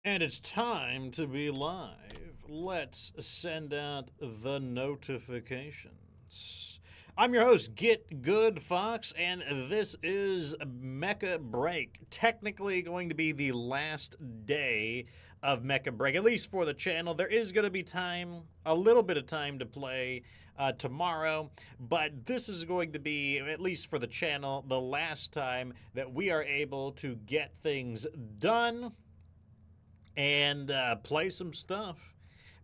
And it's time to be live. Let's send out the notifications. I'm your host, Get Good Fox, and this is Mecha Break. Technically going to be the last day of Mecha Break, at least for the channel. There is going to be time, a little bit of time to play tomorrow, but this is going to be, at least for the channel, the last time that we are able to get things done and play some stuff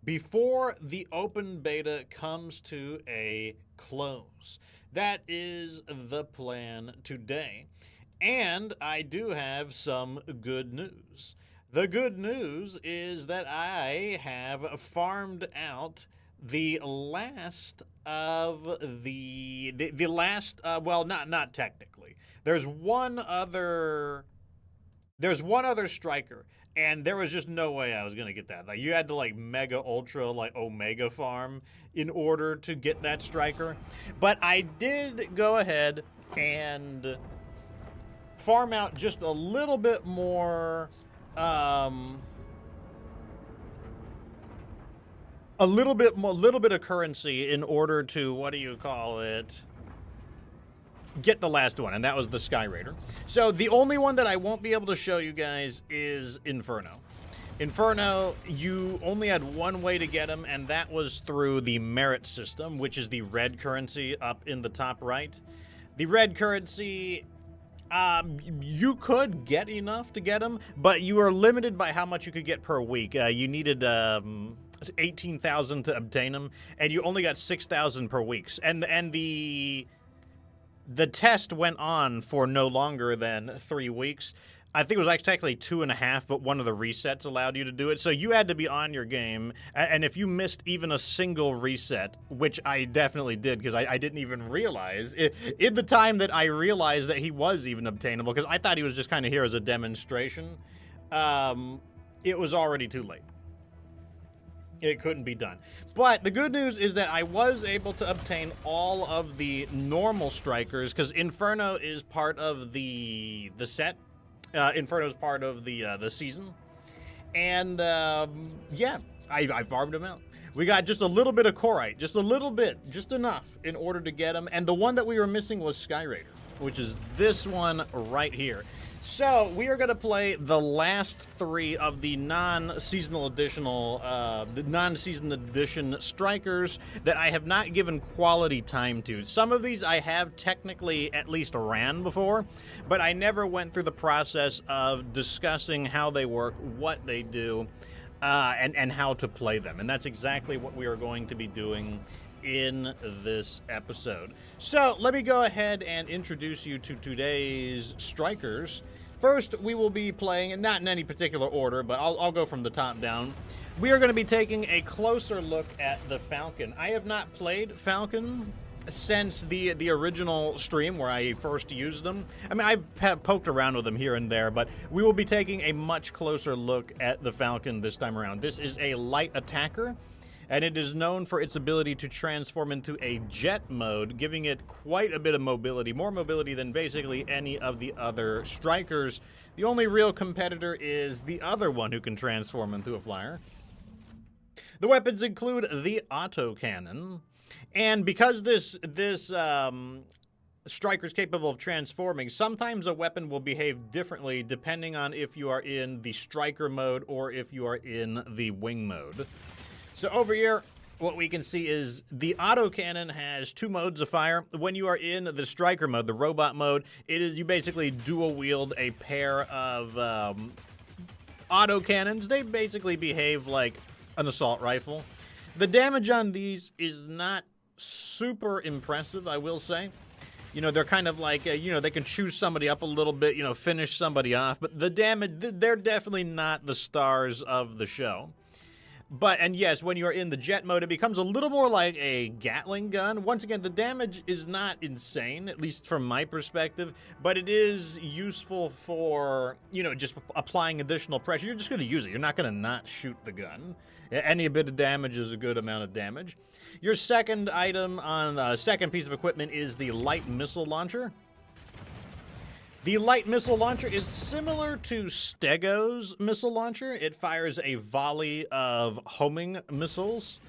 before the open beta comes to a close. That is the plan today. And I do have some good news. The good news is that I have farmed out the last of the last well, not technically. There's one other striker, and there was just no way I was gonna get that. Like, you had to like mega ultra like omega farm in order to get that striker. But I did go ahead and farm out just a little bit more, a little bit of currency in order to, what do you call it, get the last one, and that was the Skyraider. So the only one that I won't be able to show you guys is Inferno. Inferno, you only had one way to get him, and that was through the merit system, which is the red currency up in the top right. The red currency, you could get enough to get him, but you are limited by how much you could get per week. You needed 18,000 to obtain him, and you only got 6,000 per week. And the test went on for no longer than 3 weeks. I think it was actually technically 2.5, but one of the resets allowed you to do it. So you had to be on your game, and if you missed even a single reset, which I definitely did because I didn't even realize, in the time that I realized that he was even obtainable, because I thought he was just kind of here as a demonstration, it was already too late. It couldn't be done. But the good news is that I was able to obtain all of the normal strikers, because Inferno is part of the set. Inferno is part of the season. And yeah, I farmed them out. We got just a little bit of Korite, just a little bit, just enough in order to get them. And the one that we were missing was Skyraider, which is this one right here. So we are going to play the last 3 of the non-seasonal edition strikers that I have not given quality time to. Some of these I have technically at least ran before, but I never went through the process of discussing how they work, what they do, and how to play them. And that's exactly what we are going to be doing in this episode. So let me go ahead and introduce you to today's strikers. First, we will be playing, and not in any particular order, but I'll go from the top down. We are going to be taking a closer look at the Falcon. I have not played Falcon since the original stream where I first used them. I mean, I've poked around with them here and there, but we will be taking a much closer look at the Falcon this time around. This is a light attacker, and it is known for its ability to transform into a jet mode, giving it quite a bit of mobility, more mobility than basically any of the other strikers. The only real competitor is the other one who can transform into a flyer. The weapons include the autocannon, and because this striker is capable of transforming, sometimes a weapon will behave differently depending on if you are in the striker mode or if you are in the wing mode. So over here, what we can see is the autocannon has 2 modes of fire. When you are in the striker mode, the robot mode, you basically dual wield a pair of autocannons. They basically behave like an assault rifle. The damage on these is not super impressive, I will say. You know, they're kind of like, you know, they can chew somebody up a little bit, you know, finish somebody off. But the damage, they're definitely not the stars of the show. But, and yes, when you're in the jet mode, it becomes a little more like a Gatling gun. Once again, the damage is not insane, at least from my perspective, but it is useful for, you know, just applying additional pressure. You're just going to use it. You're not going to not shoot the gun. Any bit of damage is a good amount of damage. Your second item on second piece of equipment is the light missile launcher. The light missile launcher is similar to Stego's missile launcher. It fires a volley of homing missiles,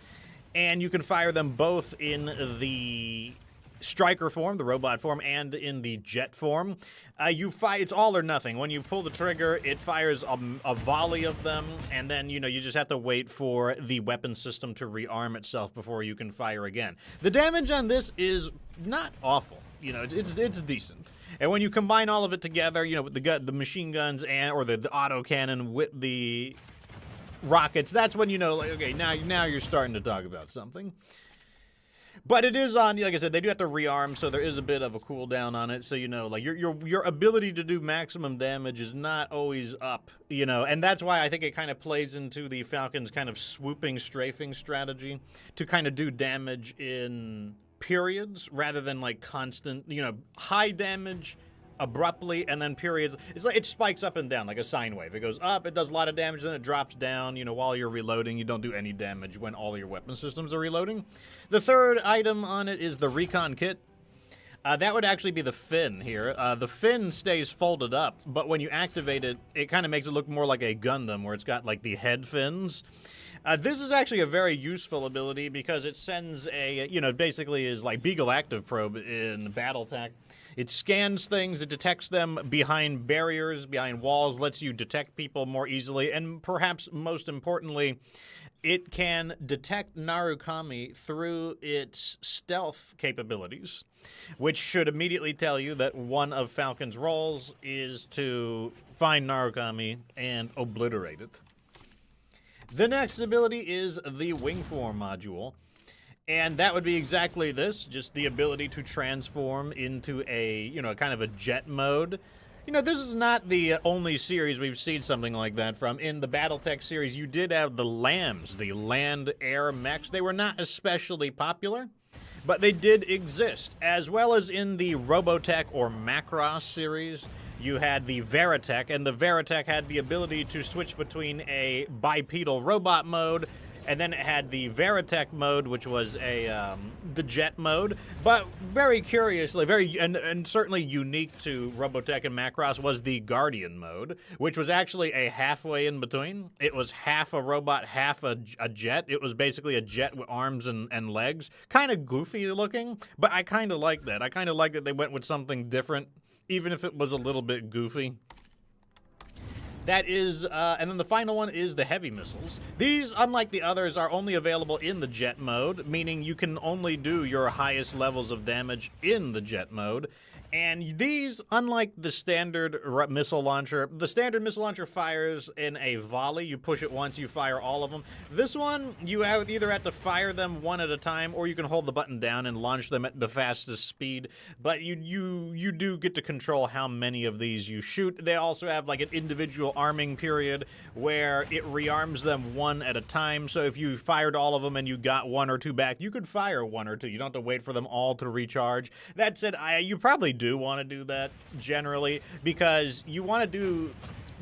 and you can fire them both in the striker form, the robot form, and in the jet form. It's all or nothing. When you pull the trigger, it fires a volley of them, and then, you just have to wait for the weapon system to rearm itself before you can fire again. The damage on this is not awful. It's decent. And when you combine all of it together, with the machine guns or the autocannon with the rockets, that's when okay, now you're starting to talk about something. But it is on, like I said, they do have to rearm, so there is a bit of a cooldown on it. So your ability to do maximum damage is not always up, and that's why I think it kind of plays into the Falcon's kind of swooping, strafing strategy to kind of do damage in periods rather than like constant, high damage abruptly, and then periods. It's like it spikes up and down like a sine wave. It goes up, it does a lot of damage, then it drops down. While you're reloading, you don't do any damage when all your weapon systems are reloading. The third item on it is the recon kit. That would actually be the fin here. The fin stays folded up, but when you activate it, it kind of makes it look more like a Gundam, where it's got like the head fins. This is actually a very useful ability because it sends basically is like Beagle Active Probe in Battletech. It scans things, it detects them behind barriers, behind walls, lets you detect people more easily, and perhaps most importantly, it can detect Narukami through its stealth capabilities, which should immediately tell you that one of Falcon's roles is to find Narukami and obliterate it. The next ability is the Wingform module. And that would be exactly this, just the ability to transform into a, kind of a jet mode. This is not the only series we've seen something like that from. In the Battletech series, you did have the LAMs, the land-air mechs. They were not especially popular, but they did exist. As well as in the Robotech or Macross series, you had the Veritech, and the Veritech had the ability to switch between a bipedal robot mode, and then it had the Veritech mode, which was the jet mode. But very curiously, and certainly unique to Robotech and Macross, was the Guardian mode, which was actually a halfway in between. It was half a robot, half a jet. It was basically a jet with arms and legs. Kind of goofy looking, but I kind of like that. I kind of like that they went with something different, even if it was a little bit goofy. That is, and then the final one is the heavy missiles. These, unlike the others, are only available in the jet mode, meaning you can only do your highest levels of damage in the jet mode. And these, unlike the standard missile launcher, the standard missile launcher fires in a volley. You push it once, you fire all of them. This one, you either have to fire them one at a time, or you can hold the button down and launch them at the fastest speed. But you do get to control how many of these you shoot. They also have like an individual arming period where it rearms them one at a time. So if you fired all of them and you got one or two back, you could fire one or two. You don't have to wait for them all to recharge. That said, you probably do want to do that generally, because you want to do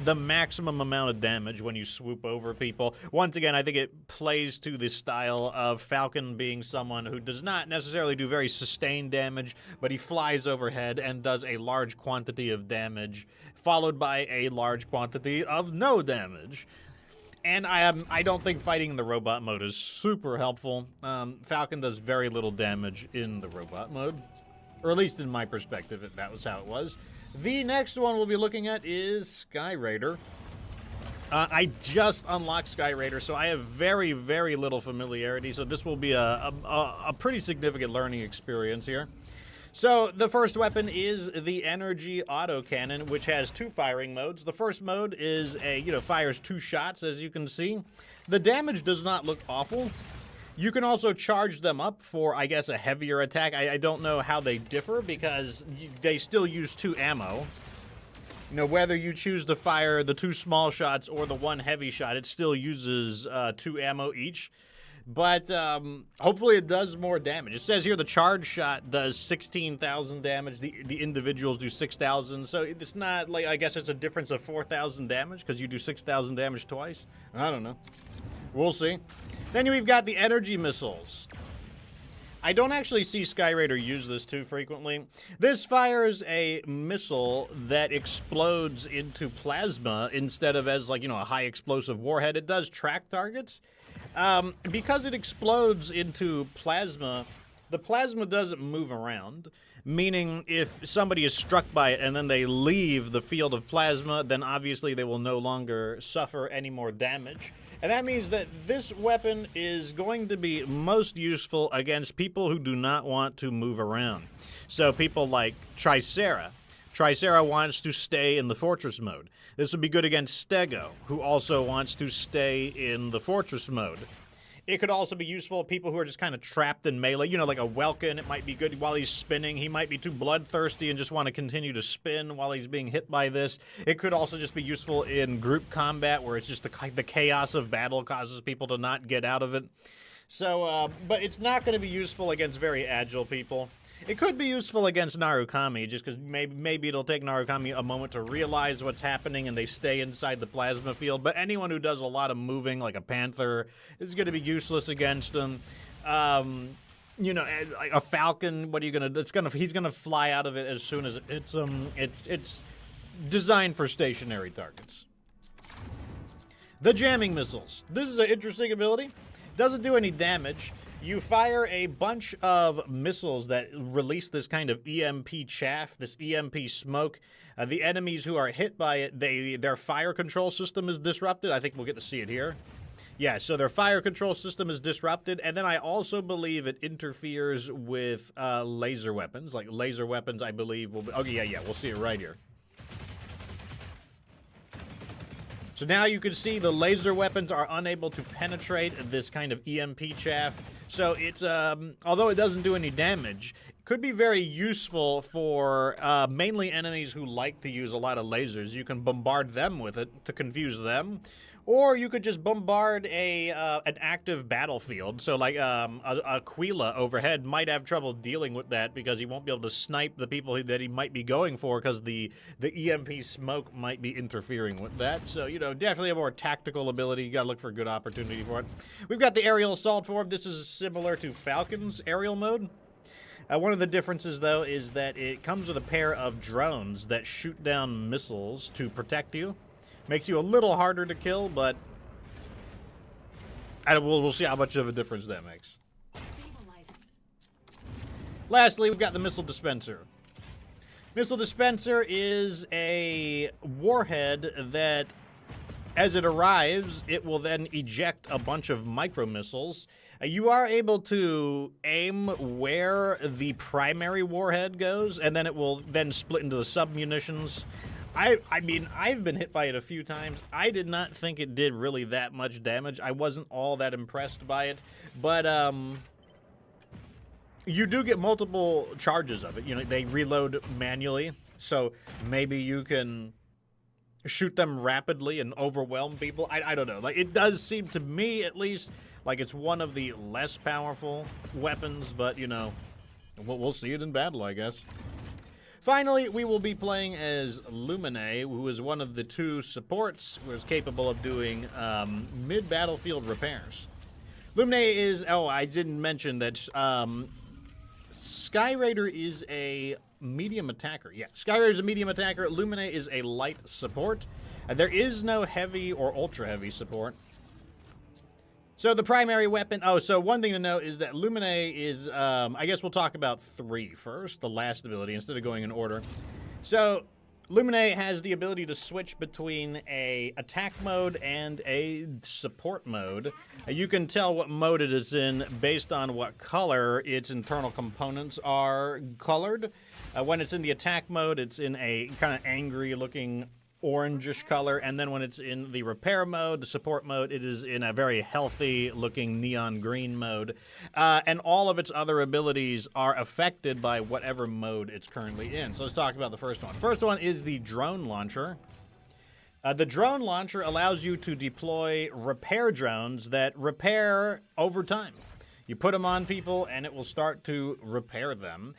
the maximum amount of damage when you swoop over people. Once again, I think it plays to the style of Falcon being someone who does not necessarily do very sustained damage, but he flies overhead and does a large quantity of damage, followed by a large quantity of no damage. And I don't think fighting in the robot mode is super helpful. Falcon does very little damage in the robot mode. Or at least in my perspective, that was how it was. The next one we'll be looking at is Skyraider. I just unlocked Skyraider, so I have very, very little familiarity. So this will be a pretty significant learning experience here. So the first weapon is the energy autocannon, which has two firing modes. The first mode is fires two shots, as you can see. The damage does not look awful. You can also charge them up for, I guess, a heavier attack. I don't know how they differ because they still use two ammo. Whether you choose to fire the two small shots or the one heavy shot, it still uses two ammo each. But hopefully it does more damage. It says here the charge shot does 16,000 damage. The individuals do 6,000. So it's not like, I guess it's a difference of 4,000 damage because you do 6,000 damage twice. I don't know. We'll see. Then we've got the energy missiles. I don't actually see Skyraider use this too frequently. This fires a missile that explodes into plasma instead of as, like, you know, a high explosive warhead. It does track targets. Because it explodes into plasma, the plasma doesn't move around, meaning if somebody is struck by it and then they leave the field of plasma, then obviously they will no longer suffer any more damage. And that means that this weapon is going to be most useful against people who do not want to move around. So people like Tricera. Tricera wants to stay in the fortress mode. This would be good against Stego, who also wants to stay in the fortress mode. It could also be useful for people who are just kind of trapped in melee. You know, like a Welkin, it might be good while he's spinning. He might be too bloodthirsty and just want to continue to spin while he's being hit by this. It could also just be useful in group combat where it's just the chaos of battle causes people to not get out of it. So, but it's not going to be useful against very agile people. It could be useful against Narukami, just because maybe it'll take Narukami a moment to realize what's happening and they stay inside the plasma field. But anyone who does a lot of moving, like a Panther, is going to be useless against them. You know, like a Falcon, what are you going to... He's going to fly out of it as soon as it's designed for stationary targets. The jamming missiles. This is an interesting ability. Doesn't do any damage. You fire a bunch of missiles that release this kind of EMP chaff, this EMP smoke. The enemies who are hit by it, their fire control system is disrupted. I think we'll get to see it here. Yeah, so their fire control system is disrupted, and then I also believe it interferes with laser weapons. Like laser weapons, I believe will be... Okay, yeah, we'll see it right here. So now you can see the laser weapons are unable to penetrate this kind of EMP chaff. So it's, although it doesn't do any damage, it could be very useful for mainly enemies who like to use a lot of lasers. You can bombard them with it to confuse them. Or you could just bombard an active battlefield. So like Aquila overhead might have trouble dealing with that because he won't be able to snipe the people that he might be going for because the EMP smoke might be interfering with that. So, you know, definitely a more tactical ability. You gotta look for a good opportunity for it. We've got the aerial assault form. This is similar to Falcon's aerial mode. One of the differences, though, is that it comes with a pair of drones that shoot down missiles to protect you. Makes you a little harder to kill, but we'll see how much of a difference that makes. Lastly, we've got the Missile Dispenser. Missile Dispenser is a warhead that, as it arrives, it will then eject a bunch of micro-missiles. You are able to aim where the primary warhead goes, and then it will then split into the sub-munitions. I mean, I've been hit by it a few times. I did not think it did really that much damage. I wasn't all that impressed by it. But, you do get multiple charges of it. You know, they reload manually. So maybe you can shoot them rapidly and overwhelm people. I don't know. Like, it does seem to me, at least, like it's one of the less powerful weapons. But, you know, we'll see it in battle, I guess. Finally, we will be playing as Luminae, who is one of the two supports who is capable of doing mid-battlefield repairs. Luminae is... Oh, I didn't mention that Skyraider is a medium attacker. Yeah, Skyraider is a medium attacker. Luminae is a light support. There is no heavy or ultra-heavy support. So the primary weapon... Oh, so one thing to note is that Luminae is... I guess we'll talk about 3 first, the last ability, instead of going in order. So Luminae has the ability to switch between a attack mode and a support mode. You can tell what mode it is in based on what color its internal components are colored. When it's in the attack mode, it's in a kind of angry-looking orangish color, and then when it's in the repair mode, the support mode, it is in a very healthy looking neon green mode, and all of its other abilities are affected by whatever mode it's currently in. So let's talk about the first one. First one is the drone launcher. The drone launcher allows you to deploy repair drones that repair over time. You put them on people, and it will start to repair them.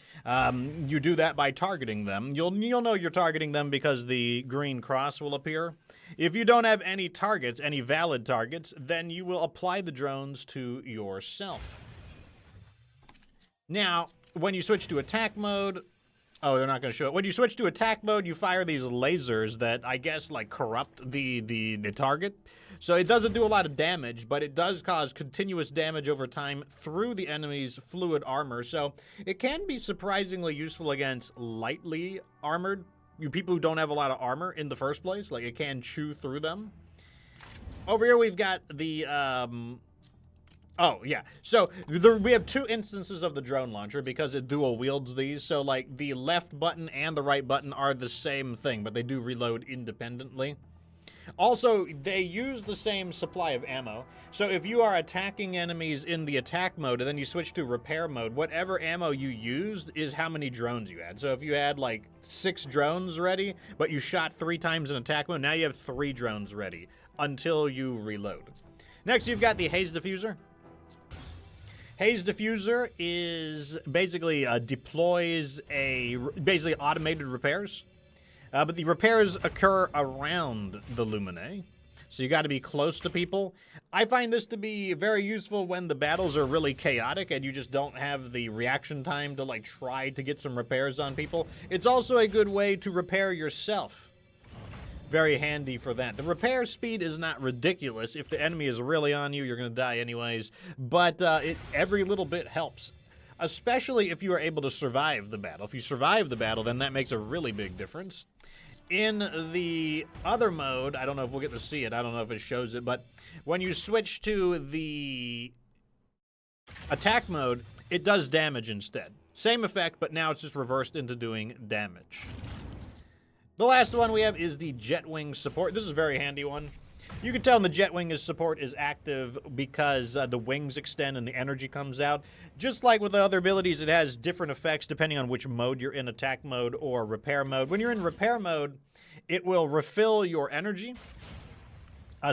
You do that by targeting them. You'll know you're targeting them because the green cross will appear. If you don't have any targets, any valid targets, then you will apply the drones to yourself. Now, when you switch to attack mode, oh, they're not going to show it. When you switch to attack mode, you fire these lasers that I guess like corrupt the target. So it doesn't do a lot of damage, but it does cause continuous damage over time through the enemy's fluid armor. So it can be surprisingly useful against lightly armored, you people who don't have a lot of armor in the first place. Like it can chew through them. Over here we've got the oh, yeah. So we have two instances of the drone launcher because it dual wields these. So, like, the left button and the right button are the same thing, but they do reload independently. Also, they use the same supply of ammo. So if you are attacking enemies in the attack mode and then you switch to repair mode, whatever ammo you used is how many drones you had. So if you had, like, 6 drones ready, but you shot 3 times in attack mode, now you have 3 drones ready until you reload. Next, you've got the Haze Diffuser. Haze Diffuser is basically deploys basically automated repairs, but the repairs occur around the Luminae, so you got to be close to people. I find this to be very useful when the battles are really chaotic and you just don't have the reaction time to like try to get some repairs on people. It's also a good way to repair yourself. Very handy for that. The repair speed is not ridiculous. If the enemy is really on you, you're going to die anyways. But every little bit helps, especially if you are able to survive the battle. If you survive the battle, then that makes a really big difference. In the other mode, I don't know if we'll get to see it. I don't know if it shows it. But when you switch to the attack mode, it does damage instead. Same effect, but now it's just reversed into doing damage. The last one we have is the Jetwing support. This is a very handy one. You can tell the Jetwing support is active because the wings extend and the energy comes out. Just like with the other abilities, it has different effects depending on which mode you're in, attack mode or repair mode. When you're in repair mode, it will refill your energy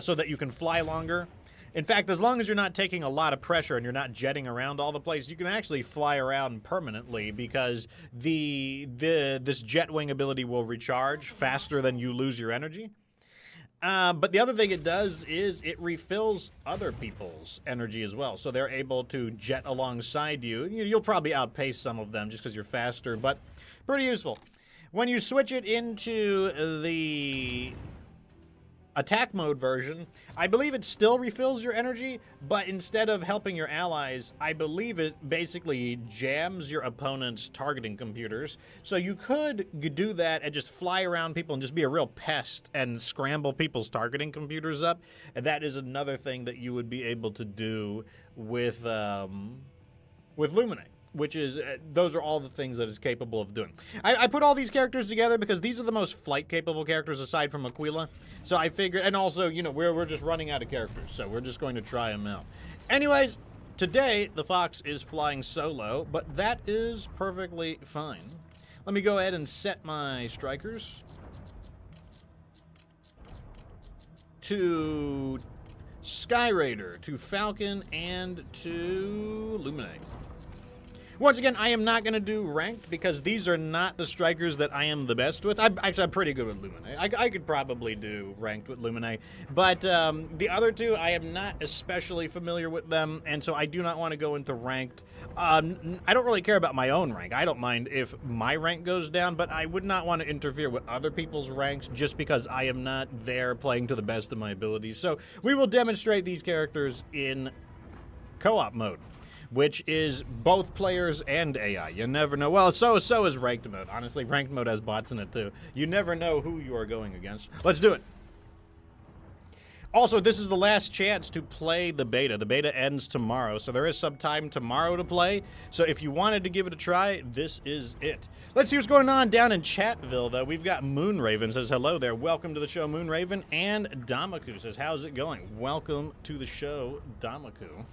so that you can fly longer. In fact, as long as you're not taking a lot of pressure and you're not jetting around all the place, you can actually fly around permanently because this Jetwing ability will recharge faster than you lose your energy. But the other thing it does is it refills other people's energy as well. So they're able to jet alongside you. You'll probably outpace some of them just because you're faster, but pretty useful. When you switch it into the attack mode version, I believe it still refills your energy, but instead of helping your allies, I believe it basically jams your opponent's targeting computers. So you could do that and just fly around people and just be a real pest and scramble people's targeting computers up. And that is another thing that you would be able to do with Luminae. Which is, those are all the things that it's capable of doing. I put all these characters together because these are the most flight-capable characters aside from Aquila. So I figured, and also, you know, we're just running out of characters, so we're just going to try them out. Anyways, today, the Fox is flying solo, but that is perfectly fine. Let me go ahead and set my strikers to Skyraider, to Falcon, and to Luminae. Once again, I am not going to do ranked because these are not the strikers that I am the best with. I'm pretty good with Luminae. I could probably do ranked with Luminae. But the other two, I am not especially familiar with them, and so I do not want to go into ranked. I don't really care about my own rank. I don't mind if my rank goes down, but I would not want to interfere with other people's ranks just because I am not there playing to the best of my abilities. So we will demonstrate these characters in co-op mode, which is both players and AI. You never know. Well, so is ranked mode. Honestly, ranked mode has bots in it too. You never know who you are going against. Let's do it. Also, this is the last chance to play the beta. The beta ends tomorrow, so there is some time tomorrow to play. So if you wanted to give it a try, this is it. Let's see what's going on down in Chatville, though. We've got Moonraven says hello there. Welcome to the show, Moonraven. And Damaku says, how's it going? Welcome to the show, Damaku.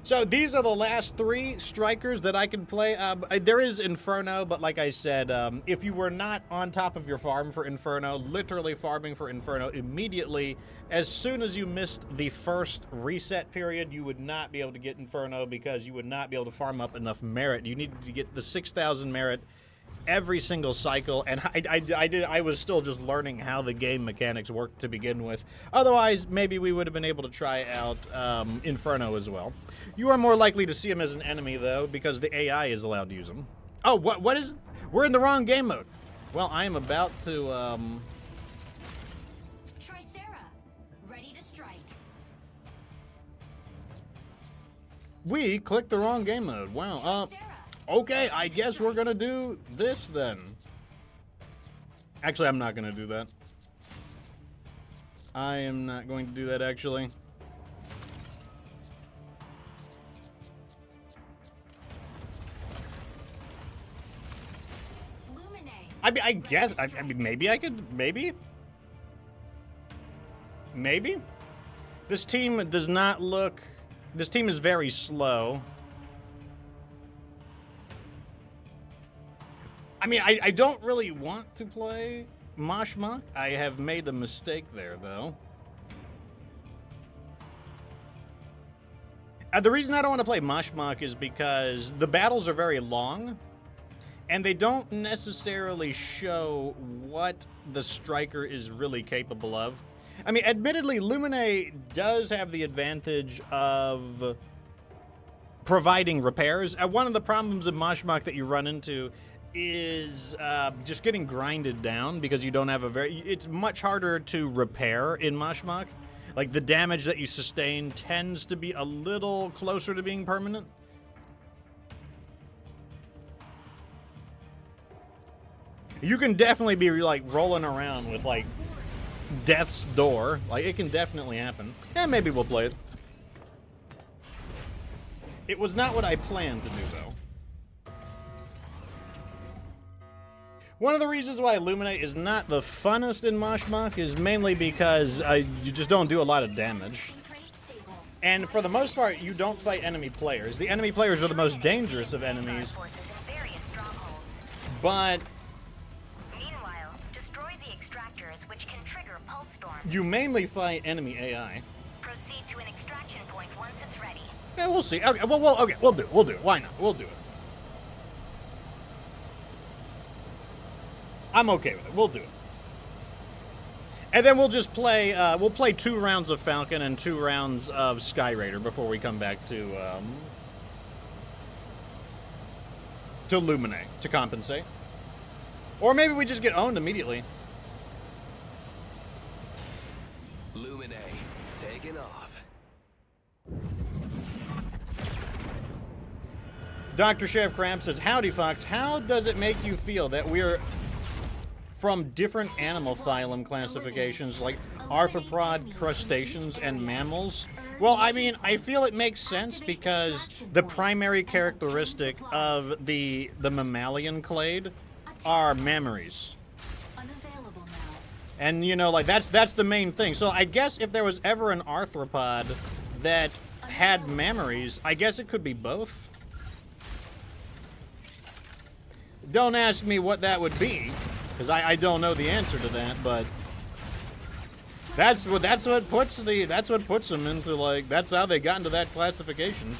So these are the last 3 strikers that I can play. There is Inferno, but like I said, if you were not on top of your farm for Inferno, literally farming for Inferno immediately, as soon as you missed the first reset period, you would not be able to get Inferno because you would not be able to farm up enough merit. You needed to get the 6,000 merit every single cycle, and I was still just learning how the game mechanics worked to begin with. Otherwise, maybe we would have been able to try out Inferno as well. You are more likely to see him as an enemy, though, because the AI is allowed to use him. Oh, what is... We're in the wrong game mode. Well, I am about to, We clicked the wrong game mode. Wow. Okay, I guess we're gonna do this then. Actually, I'm not gonna do that. I am not going to do that, actually. I mean, I guess, I mean, maybe I could, maybe? Maybe? This team does not look... This team is very slow. I mean, I don't really want to play Mach. I have made a mistake there, though. The reason I don't want to play Mach is because the battles are very long, and they don't necessarily show what the striker is really capable of. I mean, admittedly, Luminae does have the advantage of providing repairs. One of the problems in Mach that you run into is just getting grinded down because you don't have a very... It's much harder to repair in Mach. Like, the damage that you sustain tends to be a little closer to being permanent. You can definitely be, like, rolling around with, like, Death's Door. Like, it can definitely happen. And maybe we'll play it. It was not what I planned to do, though. One of the reasons why Luminae is not the funnest in Mach is mainly because you just don't do a lot of damage. And for the most part, you don't fight enemy players. The enemy players are the most dangerous of enemies. But you mainly fight enemy AI. Proceed to an extraction point once it's ready. Yeah, we'll see. Okay, okay, we'll do it. We'll do it. Why not? We'll do it. I'm okay with it. We'll do it. And then we'll just play, we'll play 2 rounds of Falcon and 2 rounds of Skyraider before we come back to Luminae to compensate. Or maybe we just get owned immediately. Luminae, taking off. Dr. Sheriff Crab says, "Howdy, Fox. How does it make you feel that we're from different animal phylum classifications like arthropod, crustaceans, and mammals?" Well, I mean, I feel it makes sense because the primary characteristic of the mammalian clade are mammaries. And, you know, like, that's the main thing. So I guess if there was ever an arthropod that had mammaries, I guess it could be both. Don't ask me what that would be, because I don't know the answer to that, but that's what puts them into, like, that's how they got into that classification.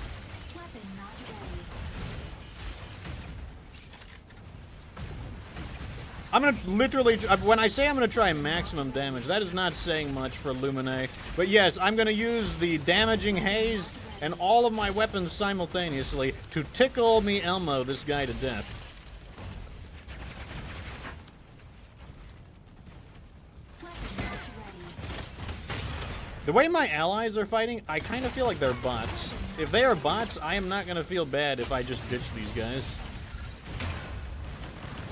I'm gonna literally, when I say I'm gonna try maximum damage, that is not saying much for Luminae. But yes, I'm gonna use the damaging haze and all of my weapons simultaneously to tickle me Elmo this guy to death. The way my allies are fighting, I kind of feel like they're bots. If they are bots, I am not gonna feel bad if I just ditch these guys.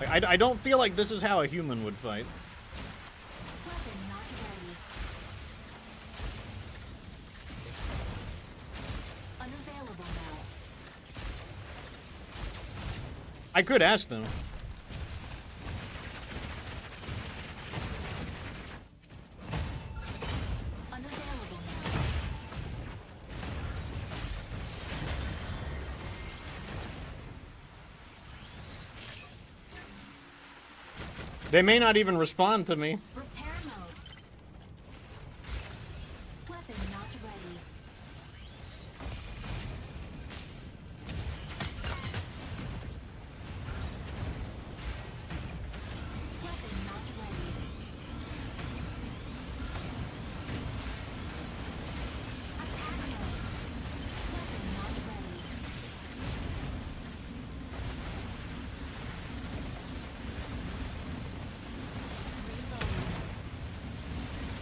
I don't feel like this is how a human would fight. I could ask them. They may not even respond to me. Repair mode. Weapon not ready.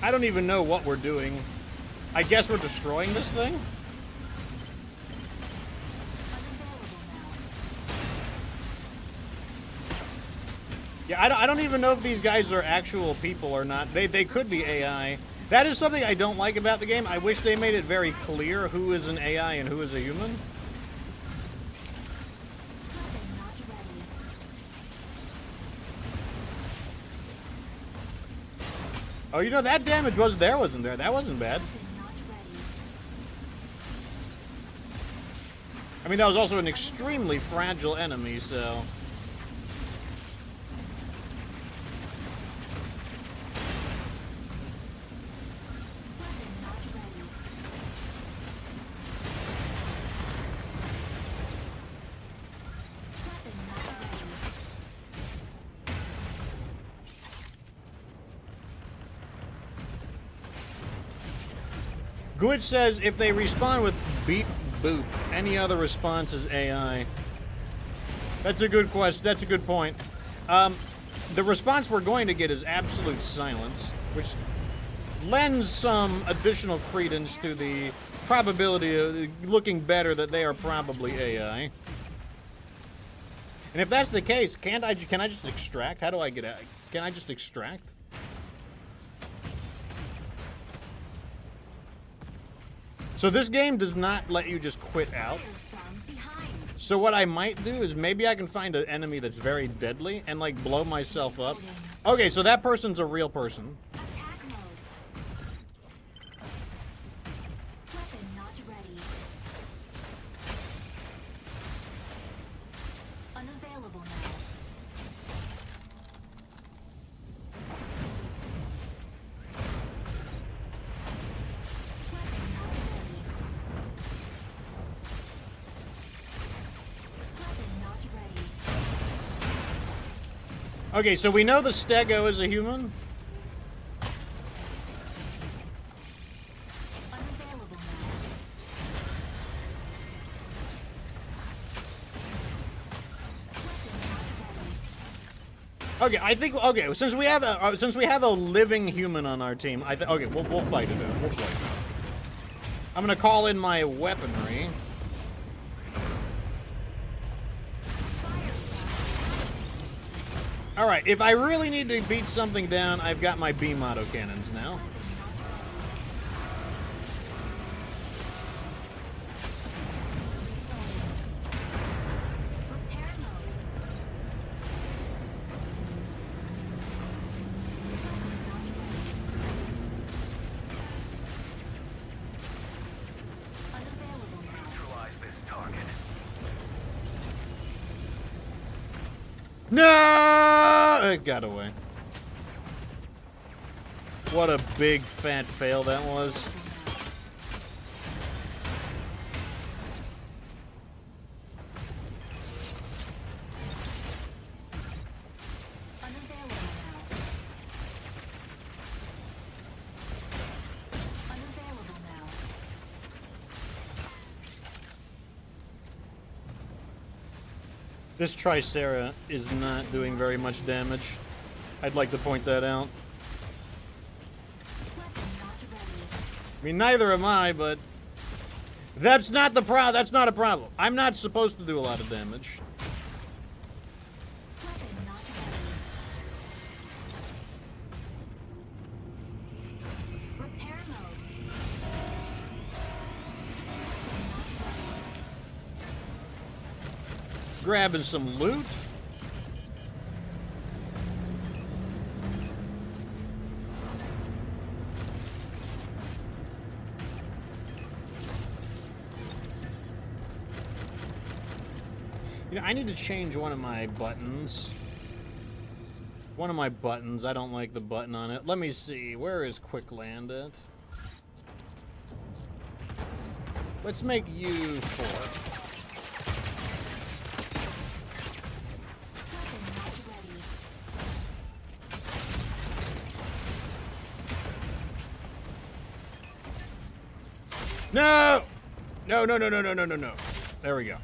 I don't even know what we're doing. I guess we're destroying this thing? Yeah, I don't even know if these guys are actual people or not. They could be AI. That is something I don't like about the game. I wish they made it very clear who is an AI and who is a human. Oh, you know, that damage wasn't there. That wasn't bad. I mean, that was also an extremely fragile enemy, so... Glitch says, if they respond with beep boop, any other response is AI. That's a good question. That's a good point. The response we're going to get is absolute silence, which lends some additional credence to the probability of looking better that they are probably AI. And if that's the case, can I just extract? How do I get out? Can I just extract? So this game does not let you just quit out. So what I might do is maybe I can find an enemy that's very deadly and like blow myself up. Okay, so that person's a real person. Attack mode. Weapon not ready. Unavailable now. Weapon not ready. Weapon not ready. Okay, so we know the Stego is a human. Unavailable now. Weapon not ready. Okay, I think since we have a living human on our team, okay, we'll fight it out. We'll fight it out. I'm gonna call in my weaponry. All right, if I really need to beat something down, I've got my beam autocannons now. Repair mode. Unavailable now. Neutralize this target. No! It got away. What a big fat fail that was. Unavailable now. Unavailable now. This Tricera is not doing very much damage. I'd like to point that out. Weapon not ready. I mean, neither am I, but that's not the that's not a problem. I'm not supposed to do a lot of damage. Weapon not ready. Repair mode. Grabbing some loot. You know, I need to change one of my buttons. One of my buttons, I don't like the button on it. Let me see, where is quick land at? Let's make you 4. Weapon not ready. No! No, no, no, no, no, no, no, no. There we go.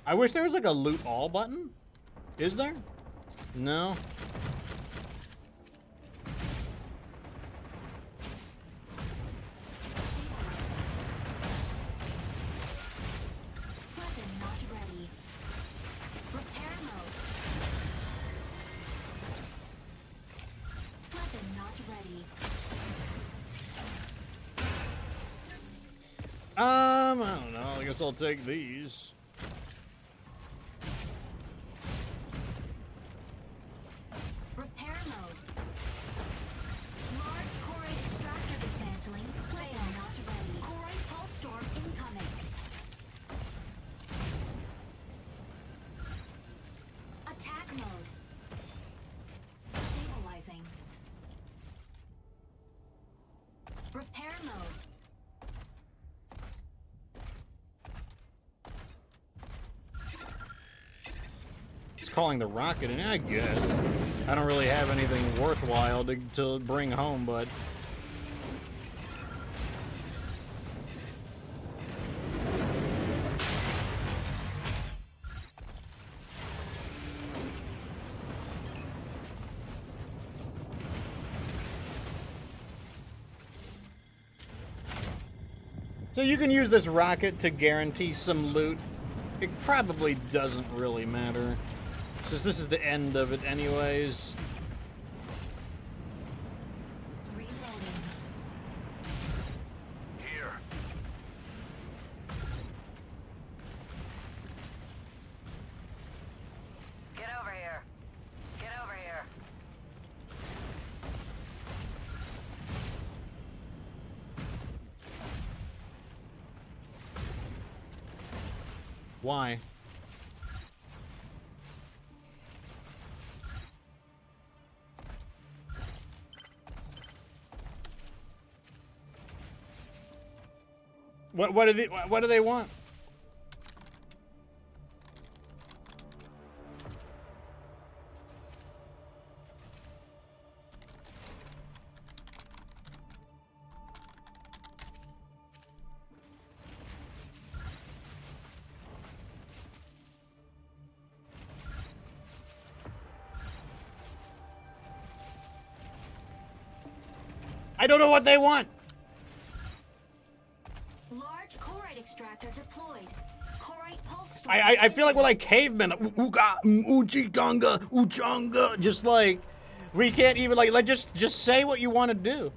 I wish there was like a loot all button. Is there? No. Weapon not ready. Repair mode. Weapon not ready. I don't know. I guess I'll take these. Repair mode. Large choroid extractor dismantling. Weapon not ready. Choroid pulse storm incoming. Attack mode. Stabilizing. Repair mode. It's calling the rocket, and I guess I don't really have anything worthwhile to bring home, but so you can use this rocket to guarantee some loot. It probably doesn't really matter, since this is the end of it anyways. Reloading. Here. Get over here. Get over here. Why? What do they want? I don't know what they want. Large choroid extractor deployed. Choroid pulse storm. I feel like we're like cavemen. Ooga, uchi ganga, uchanga. Just like we can't even like just say what you want to do.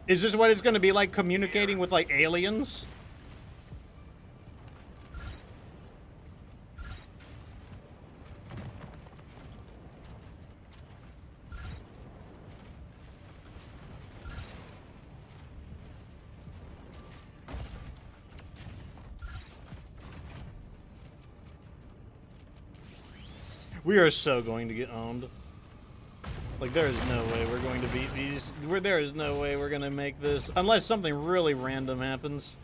Is this what it's going to be like, communicating with like aliens? We are so going to get owned. Like, there is no way we're going to beat these. There is no way we're going to make this. Unless something really random happens.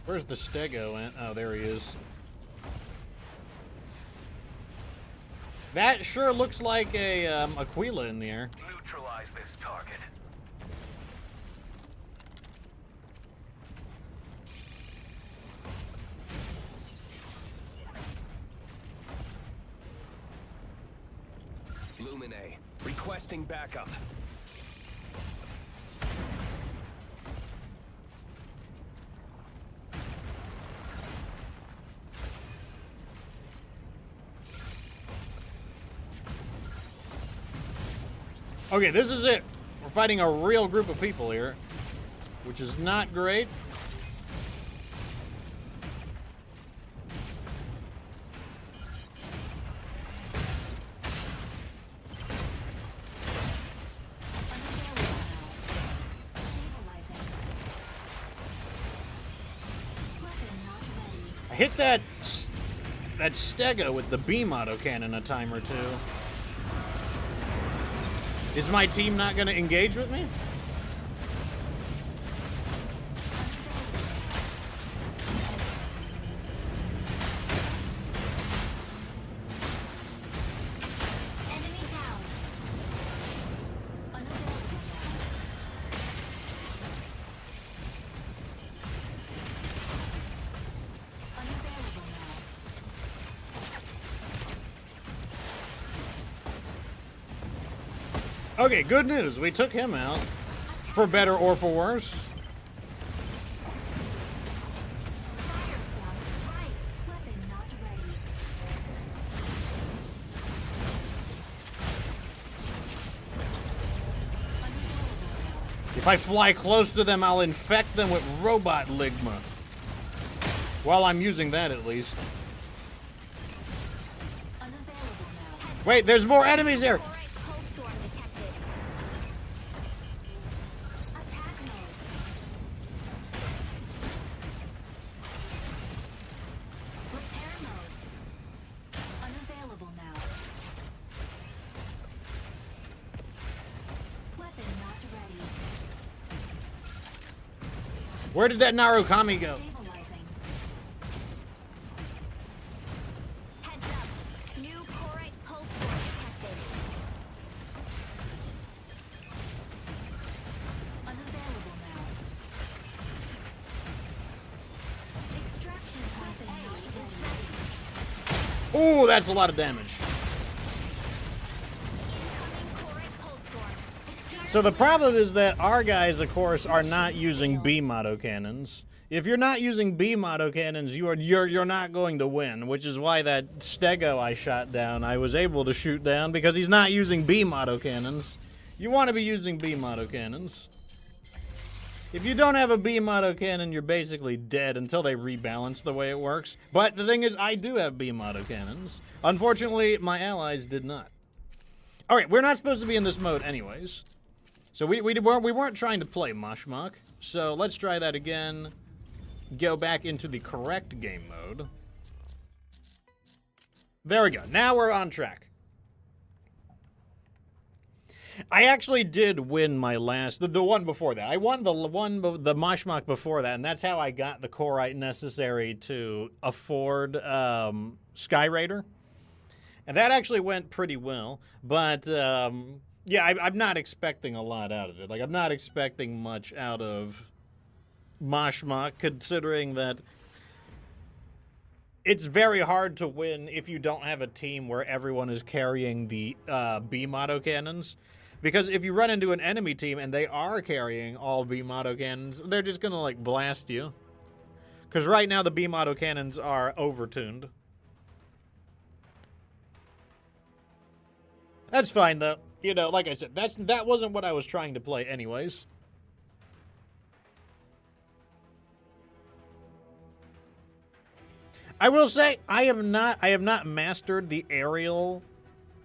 Where's the Stego at? Oh, there he is. That sure looks like a Aquila in the air. Neutralize this target. Luminae, requesting backup. Okay, this is it. We're fighting a real group of people here, which is not great. I hit that Stego with the beam autocannon a time or two. Is my team not going to engage with me? Enemy down. Unavailable now. Unavailable now. Okay, good news. We took him out. For better or for worse. Fire from right. Weapon not ready. Unavailable If I fly close to them, I'll infect them with robot ligma. While I'm using that, at least. now. Unavailable now. Wait, there's more enemies here. Alright, pulse storm detected. Attack mode. Repair mode. Unavailable now. Weapon not ready. Where did that Narukami go? Stabilizing. Heads up. New Corite pulse storm detected. Unavailable now. Extraction point A is ready. Ooh, that's a lot of damage. Incoming Corite pulse storm. So the problem is that our guys, of course, are not using beam autocannons. If you're not using beam autocannons, you're not going to win, which is why that Stego I shot down, I was able to shoot down because he's not using beam autocannons. You want to be using beam autocannons. If you don't have a beam autocannon, you're basically dead until they rebalance the way it works. But the thing is, I do have beam autocannons. Unfortunately, my allies did not. All right, we're not supposed to be in this mode anyways. So we weren't trying to play Moshmok. So let's try that again. Go back into the correct game mode. There we go. Now we're on track. I actually did win my last, the one before that. I won the Moshmok before that, and that's how I got the Corite necessary to afford Skyraider. And that actually went pretty well, but yeah, I'm not expecting a lot out of it. Like, I'm not expecting much out of Moshmok, considering that it's very hard to win if you don't have a team where everyone is carrying the beam autocannons. Because if you run into an enemy team and they are carrying all beam autocannons, they're just gonna, like, blast you. Because right now the beam autocannons are overtuned. That's fine, though. You know, like I said, that wasn't what I was trying to play anyways. I will say, I have not mastered the aerial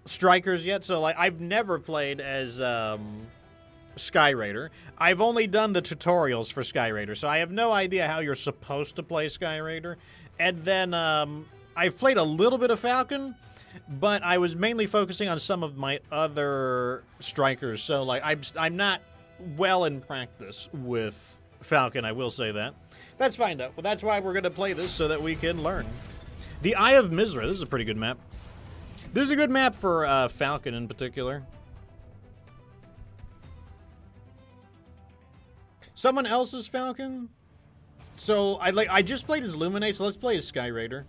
strikers yet, so, like, I've never played as Skyraider. I've only done the tutorials for Skyraider, so I have no idea how you're supposed to play Skyraider. And then I've played a little bit of Falcon, but I was mainly focusing on some of my other strikers, so, like, I'm not well in practice with Falcon, I will say that. That's fine, though. Well, that's why we're going to play this, so that we can learn. The Eye of Mizra. This is a pretty good map. This is a good map for Falcon in particular. Someone else's Falcon? So, I just played as Luminae, so let's play as Skyraider.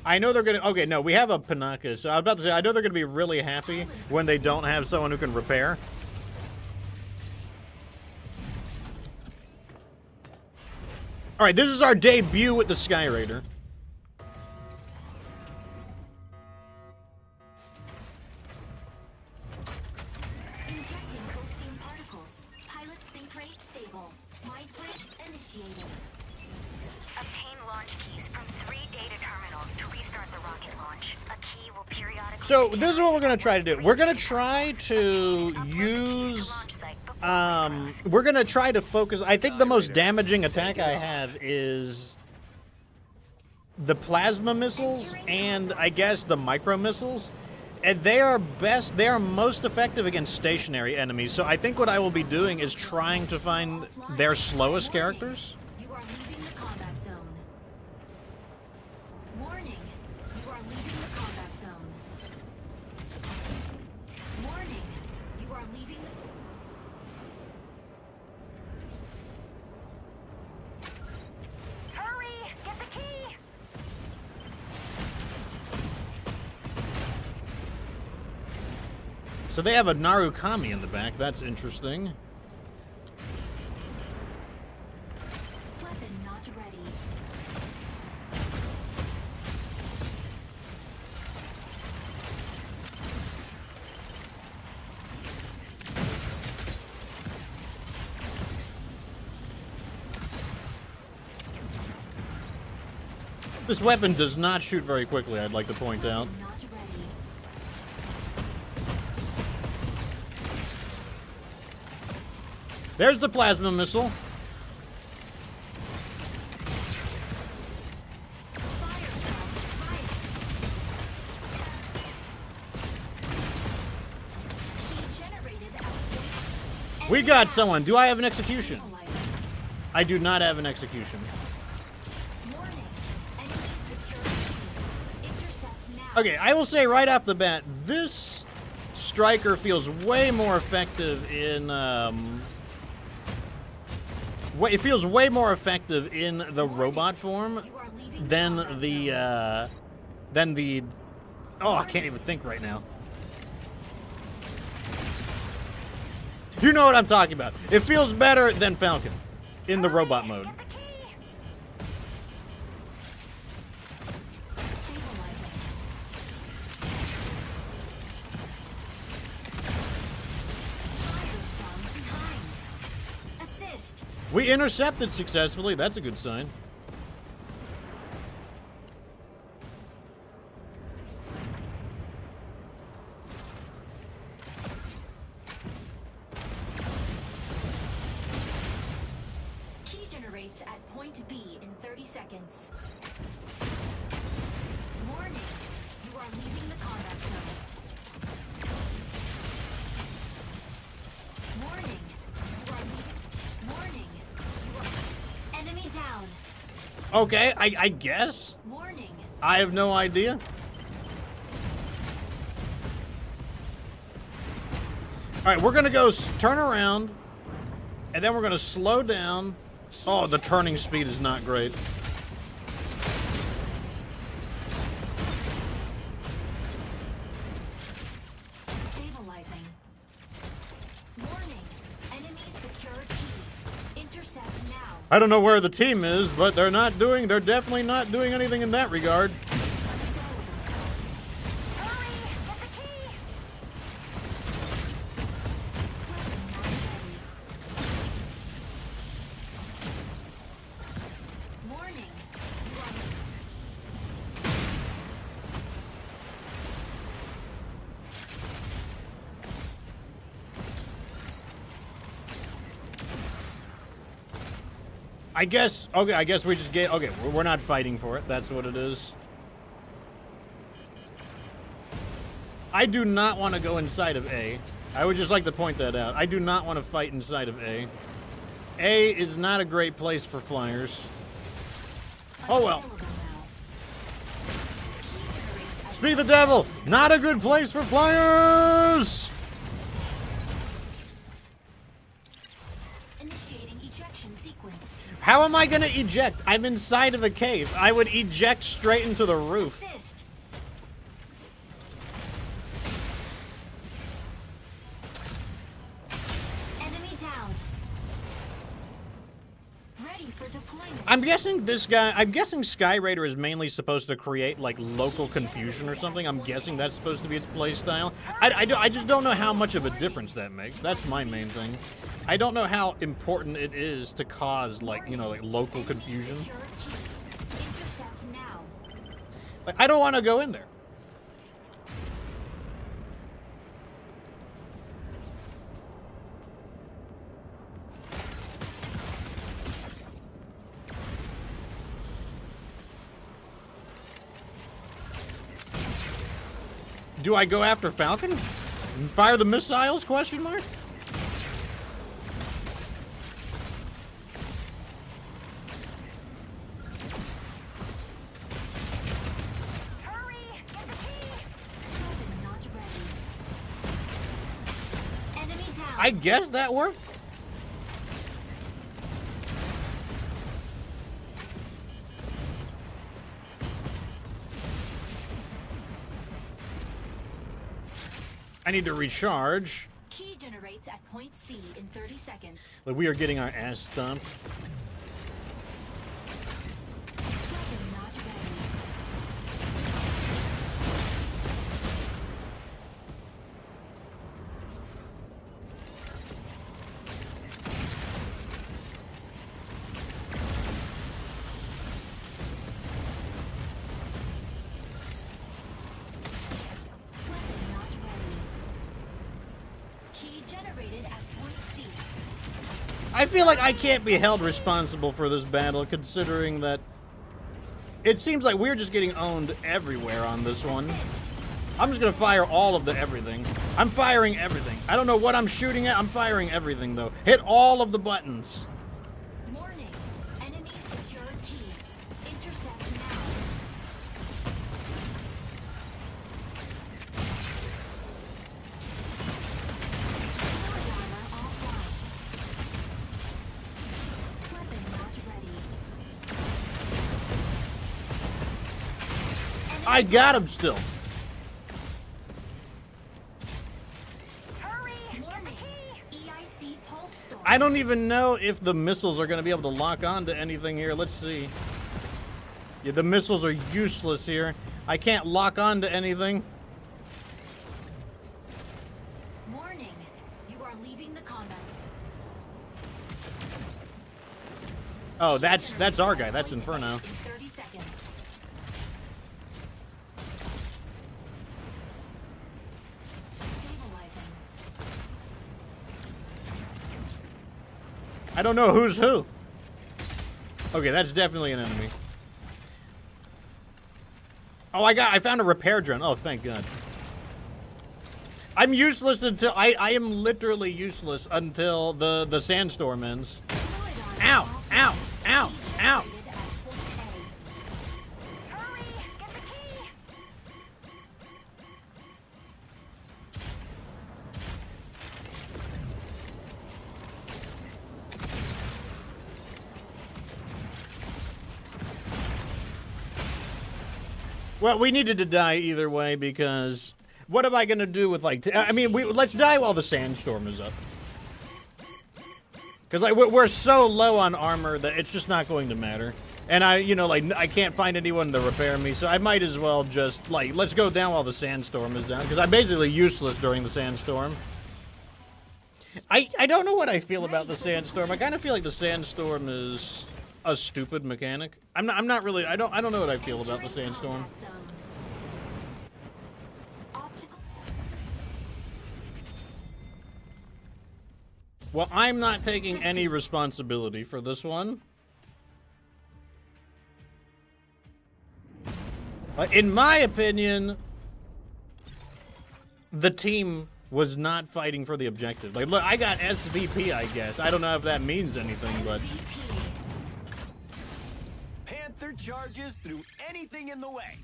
I know they're gonna... Okay, no, we have a Panaka, so I was about to say, I know they're gonna be really happy when they don't have someone who can repair. Alright, this is our debut with the Skyraider. Injecting coaxium particles. Pilot sync rate stable. Mind bridge initiated. Obtain launch keys from 3 data terminals to restart the rocket launch. A key will periodically... So, this is what we're going to try to do. We're going to try to use... we're going to try to focus... I think the most damaging attack I have is the plasma missiles and I guess the micro missiles, and they are most effective against stationary enemies. So I think what I will be doing is trying to find their slowest characters. You are leaving the combat zone. Warning. You are leaving the combat zone. Warning. You are leaving the... Hurry! Get the key! So they have a Narukami in the back. That's interesting. Weapon not ready. This weapon does not shoot very quickly, I'd like to point out. Not ready. There's the plasma missile. We got someone. Do I have an execution? I do not have an execution. Okay, I will say right off the bat, this striker feels way more effective in it feels way more effective in the robot form than the oh, I can't even think right now. You know what I'm talking about. It feels better than Falcon in the robot mode. Get the key! Assist. We intercepted successfully. That's a good sign. Key generates at point B in 30 seconds. Warning. You are leaving the combat zone. Warning. You are leaving. Warning. You are... Enemy down. Okay, I guess. Warning. I have no idea. All right, we're gonna go turn around, and then we're gonna slow down. Oh, the turning speed is not great. Stabilizing. Warning. Enemy secured key. Intercept now. I don't know where the team is, but they're definitely not doing anything in that regard. Hurry! Get the key! Warning. You are... I guess, okay, I guess we just get, okay, we're not fighting for it. That's what it is. I do not want to go inside of A. I would just like to point that out. I do not want to fight inside of A. A is not a great place for flyers. Oh well. Available now. Key generates at... Speak the devil! Not a good place for flyers! Initiating ejection sequence. How am I gonna eject? I'm inside of a cave. I would eject straight into the roof. Assist. Enemy down. Ready for deployment. I'm guessing Skyraider is mainly supposed to create, like, local confusion or something. I'm guessing that's supposed to be its playstyle. I just don't know how much of a difference that makes. That's my main thing. I don't know how important it is to cause, like, you know, like, local confusion. Secure key. Intercept now. Like, I don't want to go in there. Do I go after Falcon? And fire the missiles, question mark? Hurry! Get the key! Weapon not ready. Enemy down. I guess that worked. I need to recharge. Key generates at point C in 30 seconds. Like, we are getting our ass stomped. Weapon not ready. Weapon not ready. Key generated at point C. I feel like I can't be held responsible for this battle, considering that it seems like we're just getting owned everywhere on this one. I'm just gonna fire all of the everything. I'm firing everything. I don't know what I'm shooting at. I'm firing everything, though. Hit all of the buttons. Warning. Enemy secured key. Intercept now. Sword armor offline. Weapon not ready. Enemy I got him still. Hurry! Get the Warning. key! EIC pulse storm. I don't even know if the missiles are gonna be able to lock on to anything here. Let's see. Yeah, the missiles are useless here. I can't lock on to anything. Warning. You are leaving the combat. Oh, that's our guy. That's Inferno. In 30 seconds. Stabilizing. I don't know who's who. Okay, that's definitely an enemy. Oh, I found a repair drone. Oh, thank God. I'm useless until I am literally useless until the sandstorm ends. Sword Ow! armor Ow! Ow! Ow! generated at point Hurry! Get the key! Well, we needed to die either way because what am I gonna do with like? I mean, let's die while the sandstorm is up. Because like we're so low on armor that it's just not going to matter. And I can't find anyone to repair me, so I might as well just like let's go down while the sandstorm is down because I'm basically useless during the sandstorm. I don't know what I feel about the sandstorm. I kind of feel like the sandstorm is a stupid mechanic. I'm not really. I don't know what I feel about the sandstorm. combat zone. Optical. Well, I'm not taking any responsibility for this one. In my opinion, the team was not fighting for the objective. Like, look, I got SVP, I guess. I don't know if that means anything, but... Panther charges through anything in the way.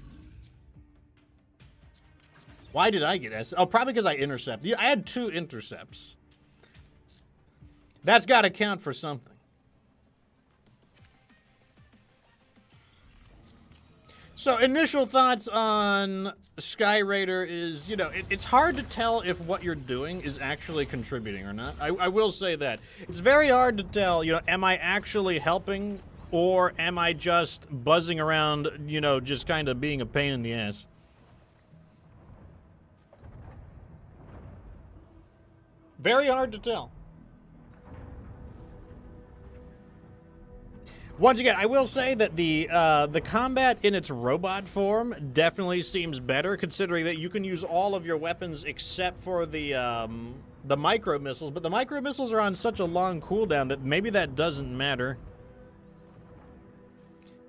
Why did I get S? Oh, probably because I intercepted. I had 2 intercepts. That's got to count for something. So, initial thoughts on Skyraider is, it's hard to tell if what you're doing is actually contributing or not. I will say that. It's very hard to tell, am I actually helping or am I just buzzing around, just kind of being a pain in the ass? Very hard to tell. Once again, I will say that the combat in its robot form definitely seems better, considering that you can use all of your weapons except for the micro missiles. But the micro missiles are on such a long cooldown that maybe that doesn't matter.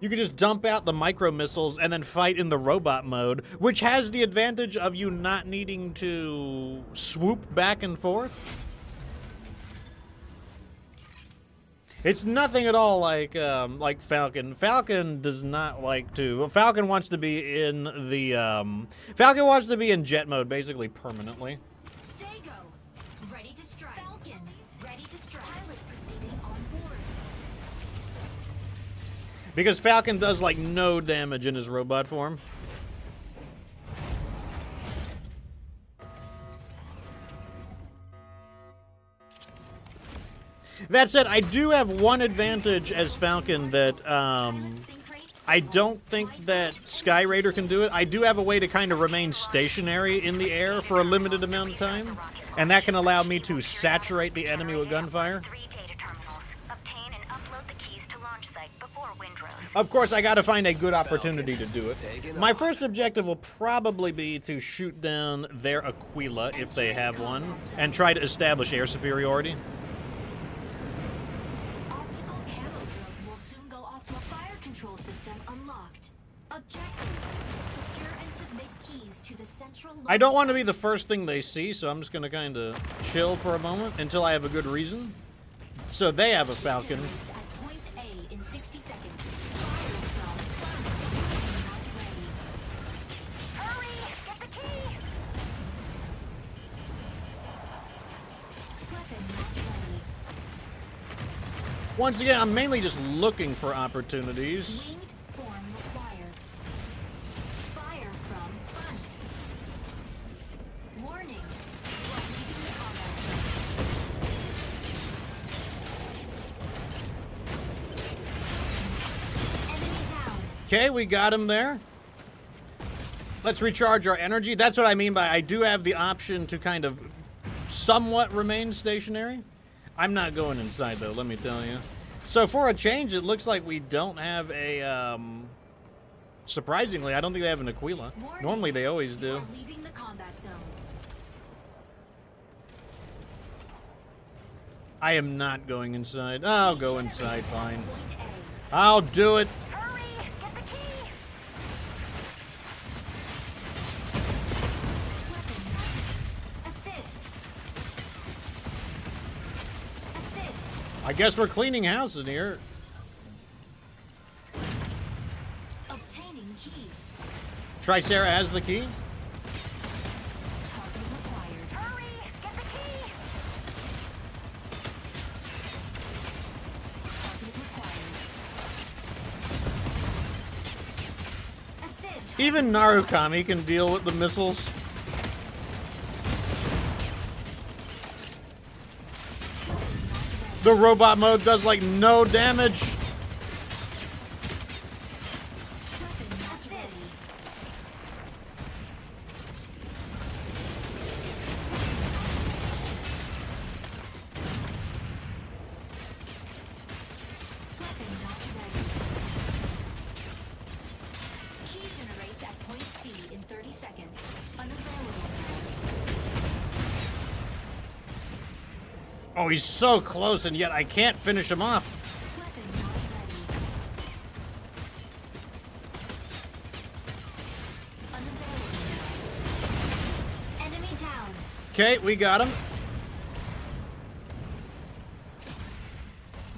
You can just dump out the micro missiles and then fight in the robot mode, which has the advantage of you not needing to swoop back and forth. It's nothing at all like Falcon. Falcon does not like to. Well, Falcon wants to be in the Falcon wants to be in jet mode basically permanently. Stego, ready to strike. Falcon, ready to strike. Pilot proceeding on board. Because Falcon does like no damage in his robot form. That said, I do have one advantage as Falcon that I don't think that Skyraider can do it. I do have a way to kind of remain stationary in the air for a limited amount of time, and that can allow me to saturate the enemy with gunfire. 3 data terminals. Obtain and upload the keys to launch site before Windrose. Of course, I gotta find a good opportunity to do it. My first objective will probably be to shoot down their Aquila, if they have one, and try to establish air superiority. Optical camo drone will soon go off. The fire control system unlocked. Objective: secure and submit keys to the central. I don't want to be the first thing they see, so I'm just gonna kind of chill for a moment until I have a good reason. So they have a Falcon. Generates at point A in 60 seconds. Fire from front. Not ready. Hurry! Get the key! Weapon not ready. Once again, I'm mainly just looking for opportunities. Winged form required. Fire from front. Warning. You are leaving the combat zone. Enemy down. Okay, we got him there. Let's recharge our energy. That's what I mean by I do have the option to kind of somewhat remain stationary. I'm not going inside, though, let me tell you. So for a change, it looks like we don't have a, surprisingly, I don't think they have an Aquila. Warning. Normally they always You do. are leaving the combat zone. I am not going inside. I'll go inside, fine. Point A. I'll do it. Hurry! Get the key! Assist. Assist. I guess we're cleaning house in here. Obtaining key. Tricera has the key. Target required. Hurry! Get the key! Target required. Assist. Even Narukami can deal with the missiles. The robot mode does like no damage. Weapon not ready. Weapon not ready. Key generates at point C in 30 seconds. Unavailable. Oh, he's so close, and yet I can't finish him off. Weapon not ready. Unavailable. Enemy down. Okay, we got him.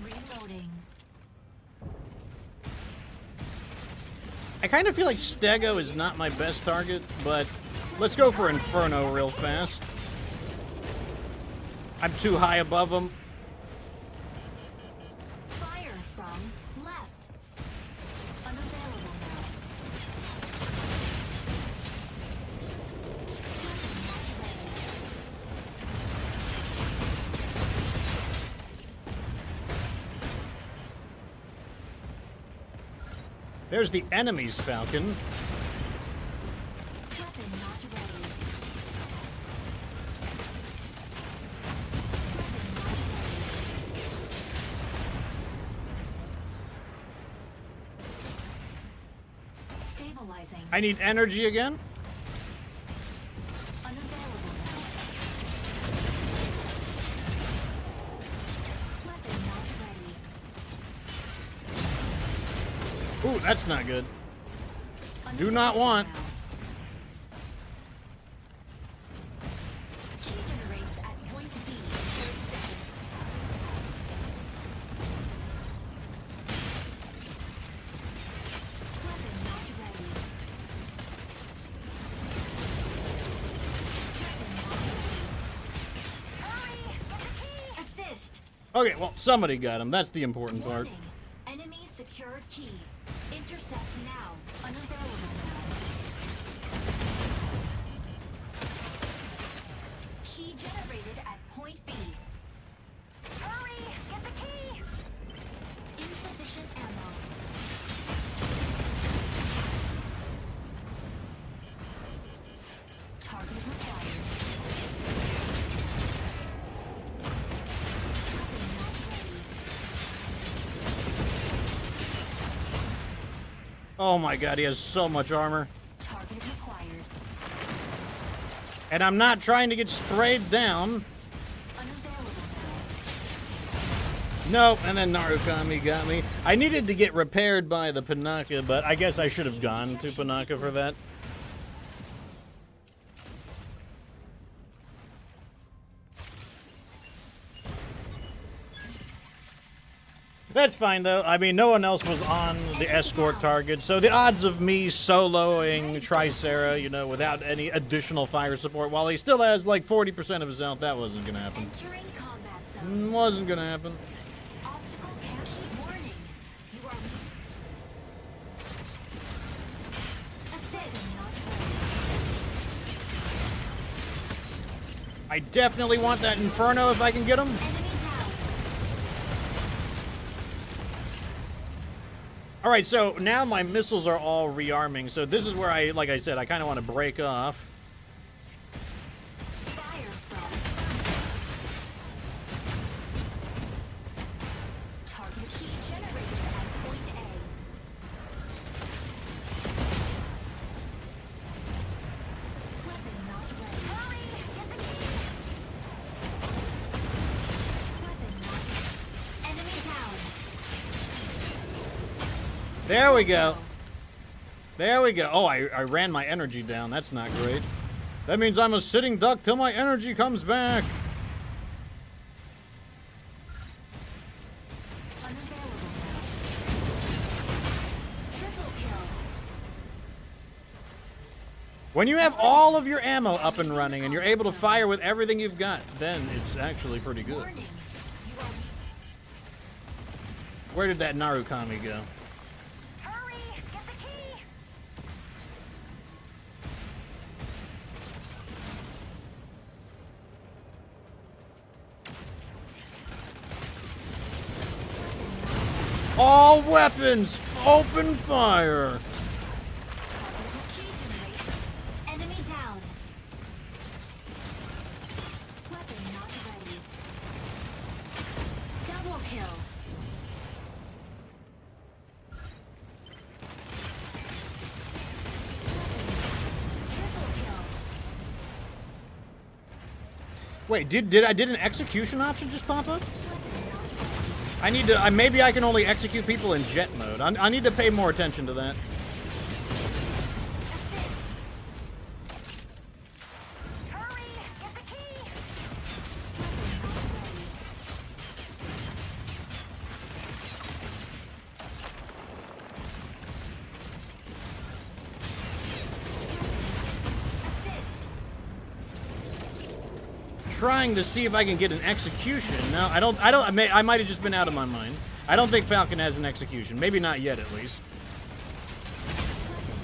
Reloading. I kind of feel like Stego is not my best target, but let's go for Inferno real fast. I'm too high above him. Fire from left. Unavailable now. Weapon not ready. There's the enemy's Falcon. Weapon not ready. Stabilizing. I need energy again. Unavailable now. Weapon not ready. Ooh, that's not good. Do not want. Key generates at point B in 30 seconds. Weapon not ready. Weapon not ready. Assist. Okay, well, somebody got him. That's the important part. Warning. Enemy secured key. Intercept now. Unavailable now. Key generated at point B. Hurry! Get the key! Insufficient ammo. Target required. Weapon not ready. Oh my god, he has so much armor. Target required. And I'm not trying to get sprayed down. Unavailable Nope, and then Narukami got me. I needed to get repaired by the Panaka, but I guess I should have gone to Panaka for that. That's fine, though. I mean, no one else was on the escort target, so the odds of me soloing Tricera, you know, without any additional fire support, while he still has, like, 40% of his health, that wasn't gonna happen. Entering combat zone. Wasn't gonna happen. Optical cam key warning. You are assist not ready. I definitely want that Inferno if I can get him. Enemy down. Alright, so now my missiles are all rearming, so this is where like I said, I kind of want to break off. Fire from. Target key generated at point A. Weapon not ready. Hurry! Get the key! Weapon not ready. Enemy down. There we go. There we go. Oh, I ran my energy down. That's not great. That means I'm a sitting duck till my energy comes back. Unavailable now. Triple kill. When you have all of your ammo up and running and you're able to fire with everything you've got, then it's actually pretty good. Warning. You are Where did that Narukami go? Hurry! Get the key! All weapons, open fire. target key generated. Enemy down. Weapon not ready. Double kill. Triple kill. Wait, did an execution option just pop up? Weapon not ready. I need to. Maybe I can only execute people in jet mode. I need to pay more attention to that. Assist. Hurry! Get the key! Weapon not ready. Assist. Trying to see if I can get an execution. No, I don't. I might have just been out of my mind. I don't think Falcon has an execution. Maybe not yet, at least.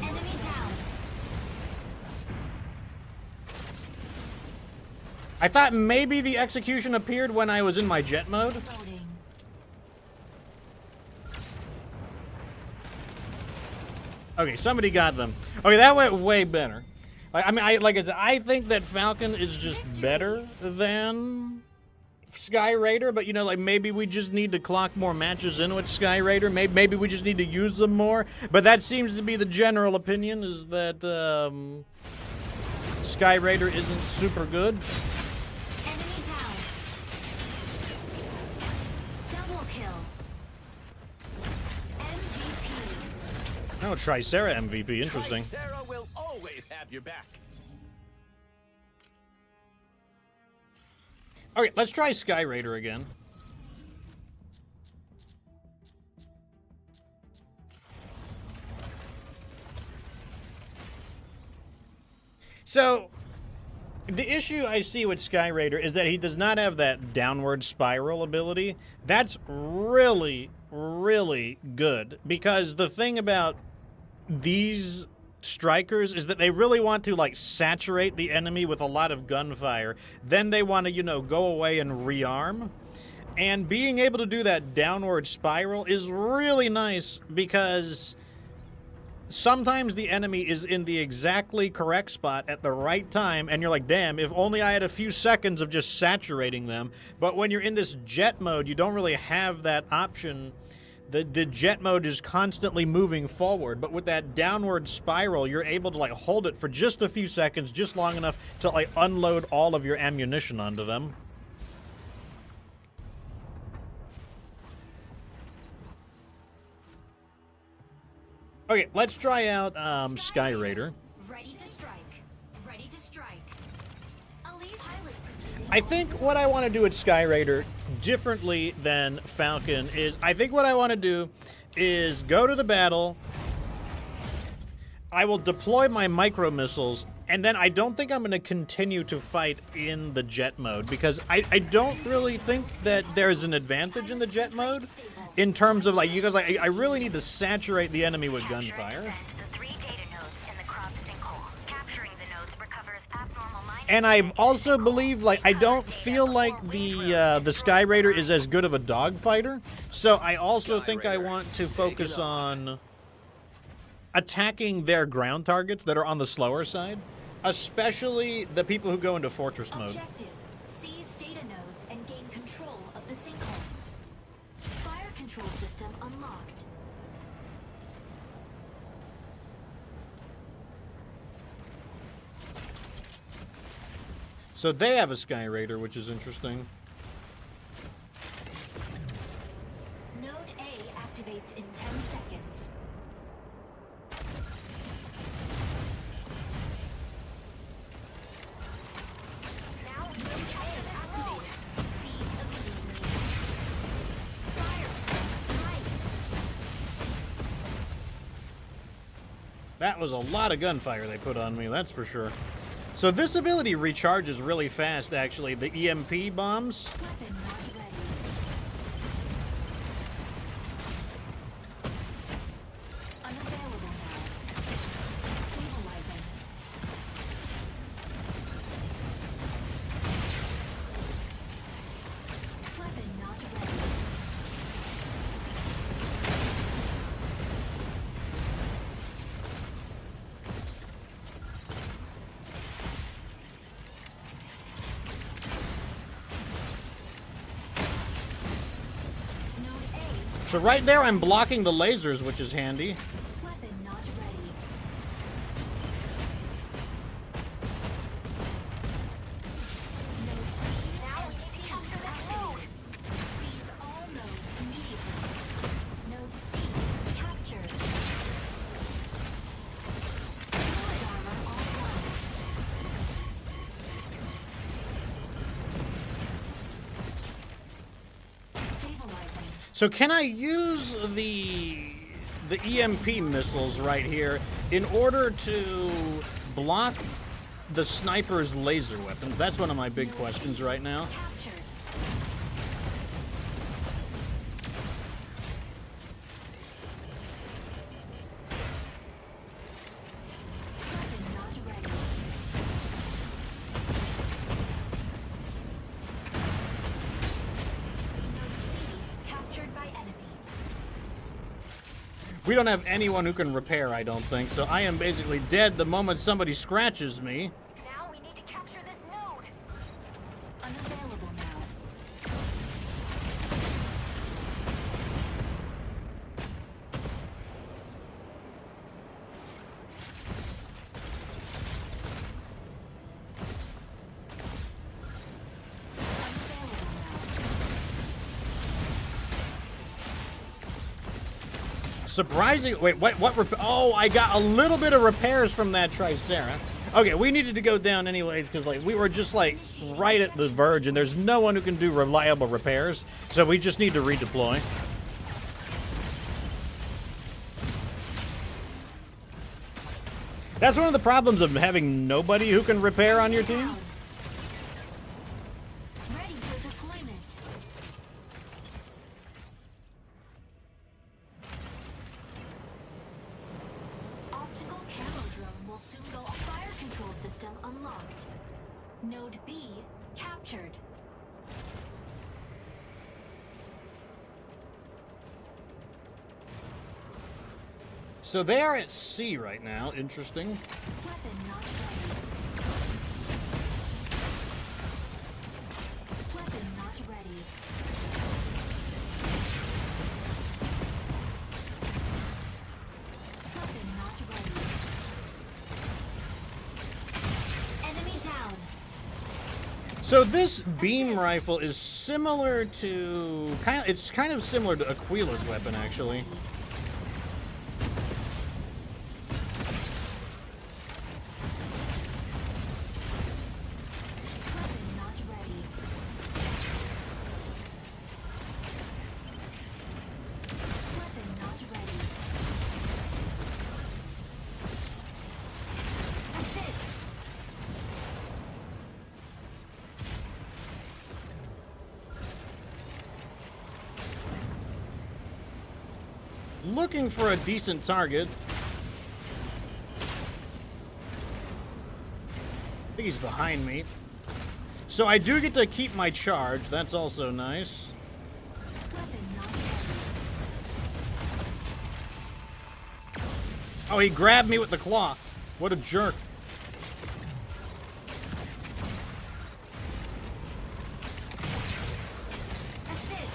Enemy down. I thought maybe the execution appeared when I was in my jet mode. Loading. Okay, somebody got them. Okay, that went way better. Like I said, I think that Falcon is just better than Skyraider, but you know, like maybe we just need to clock more matches in with Skyraider. Maybe we just need to use them more. But that seems to be the general opinion, is that Skyraider isn't super good. Enemy down. Double kill. MVP. Oh, Tricera MVP. Interesting. Sarah will always have your back. Okay, let's try Skyraider again. So, the issue I see with Skyraider is that he does not have that downward spiral ability. That's really, really good. Because the thing about these strikers is that they really want to, like, saturate the enemy with a lot of gunfire. Then they want to, you know, go away and rearm. And being able to do that downward spiral is really nice because sometimes the enemy is in the exactly correct spot at the right time, and you're like, damn, if only I had a few seconds of just saturating them. But when you're in this jet mode, you don't really have that option. The jet mode is constantly moving forward, but with that downward spiral, you're able to, like, hold it for just a few seconds, just long enough to, like, unload all of your ammunition onto them. Okay, let's try out Skyraider. Ready to strike. Ready to strike. Elite pilot proceeding. I think what I want to do at Skyraider, differently than Falcon, is I think what I want to do is go to the battle. I will deploy my micro missiles, and then I don't think I'm going to continue to fight in the jet mode because I don't really think that there's an advantage in the jet mode in terms of, like, you guys, like, I really need to saturate the enemy with gunfire. The 3 data nodes in the crop sinkhole. Capturing the nodes recovers abnormal mining. And I also believe, like, I don't feel like the Skyraider is as good of a dogfighter, so I also think I want to focus on attacking their ground targets that are on the slower side, especially the people who go into fortress mode. Objective: seize data nodes and gain control of the sinkhole. Fire control system unlocked. So they have a Skyraider, which is interesting. Node A activates in 10 seconds. Now Node A activated. Seize immediately. Fire. Light. That was a lot of gunfire they put on me, that's for sure. So this ability recharges really fast, actually. The EMP bombs. Weapon not ready. Unavailable now. Stabilizing. Weapon not ready. Node A. So right there, I'm blocking the lasers, which is handy. Weapon not ready. Nodes B now C activated. Seize all nodes immediately. Node C captured. Sword armor online. Stabilizing. So can I use the EMP missiles right here in order to block the sniper's laser weapons? That's one of my big questions right now. Captured. Weapon not ready. Node C captured by enemy. We don't have anyone who can repair, I don't think, so I am basically dead the moment somebody scratches me. Now we need to capture this node. Unavailable now. Unavailable now. Surprising. Wait, oh, I got a little bit of repairs from that Tricera. Okay, we needed to go down anyways because like we were just like right at the verge, and there's no one who can do reliable repairs, so we just need to redeploy. That's one of the problems of having nobody who can repair on your team. Ready for deployment. Optical camo drone will soon go. Fire control system unlocked. Node B captured. So they are at C right now. Interesting. Weapon not ready. Weapon not ready. Weapon not ready. Enemy down. So this beam rifle is similar to it's kind of similar to Aquila's weapon actually. Weapon not ready. Weapon not ready. Assist. Looking for a decent target. I think he's behind me. So I do get to keep my charge. That's also nice. Weapon not ready. Oh, he grabbed me with the claw. What a jerk. Assist.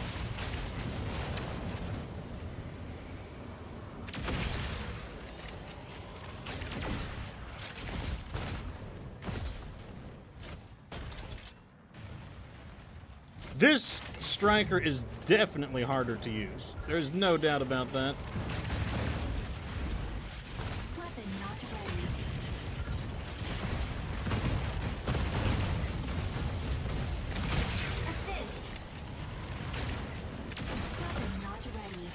This striker is definitely harder to use. There's no doubt about that. Weapon not ready. Assist. Weapon not ready.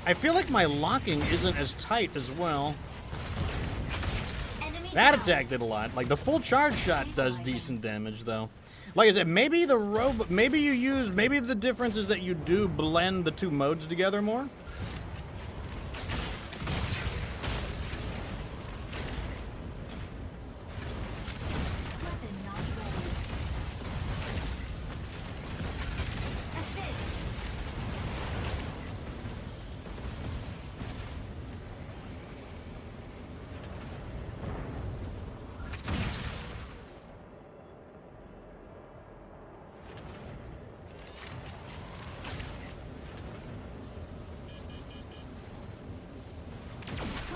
I feel like my locking isn't as tight as well. Enemy That down. attack did a lot. Like the full charge shot does decent damage though. Like I said, maybe the robot, maybe the difference is that you do blend the two modes together more. Weapon not ready. Assist.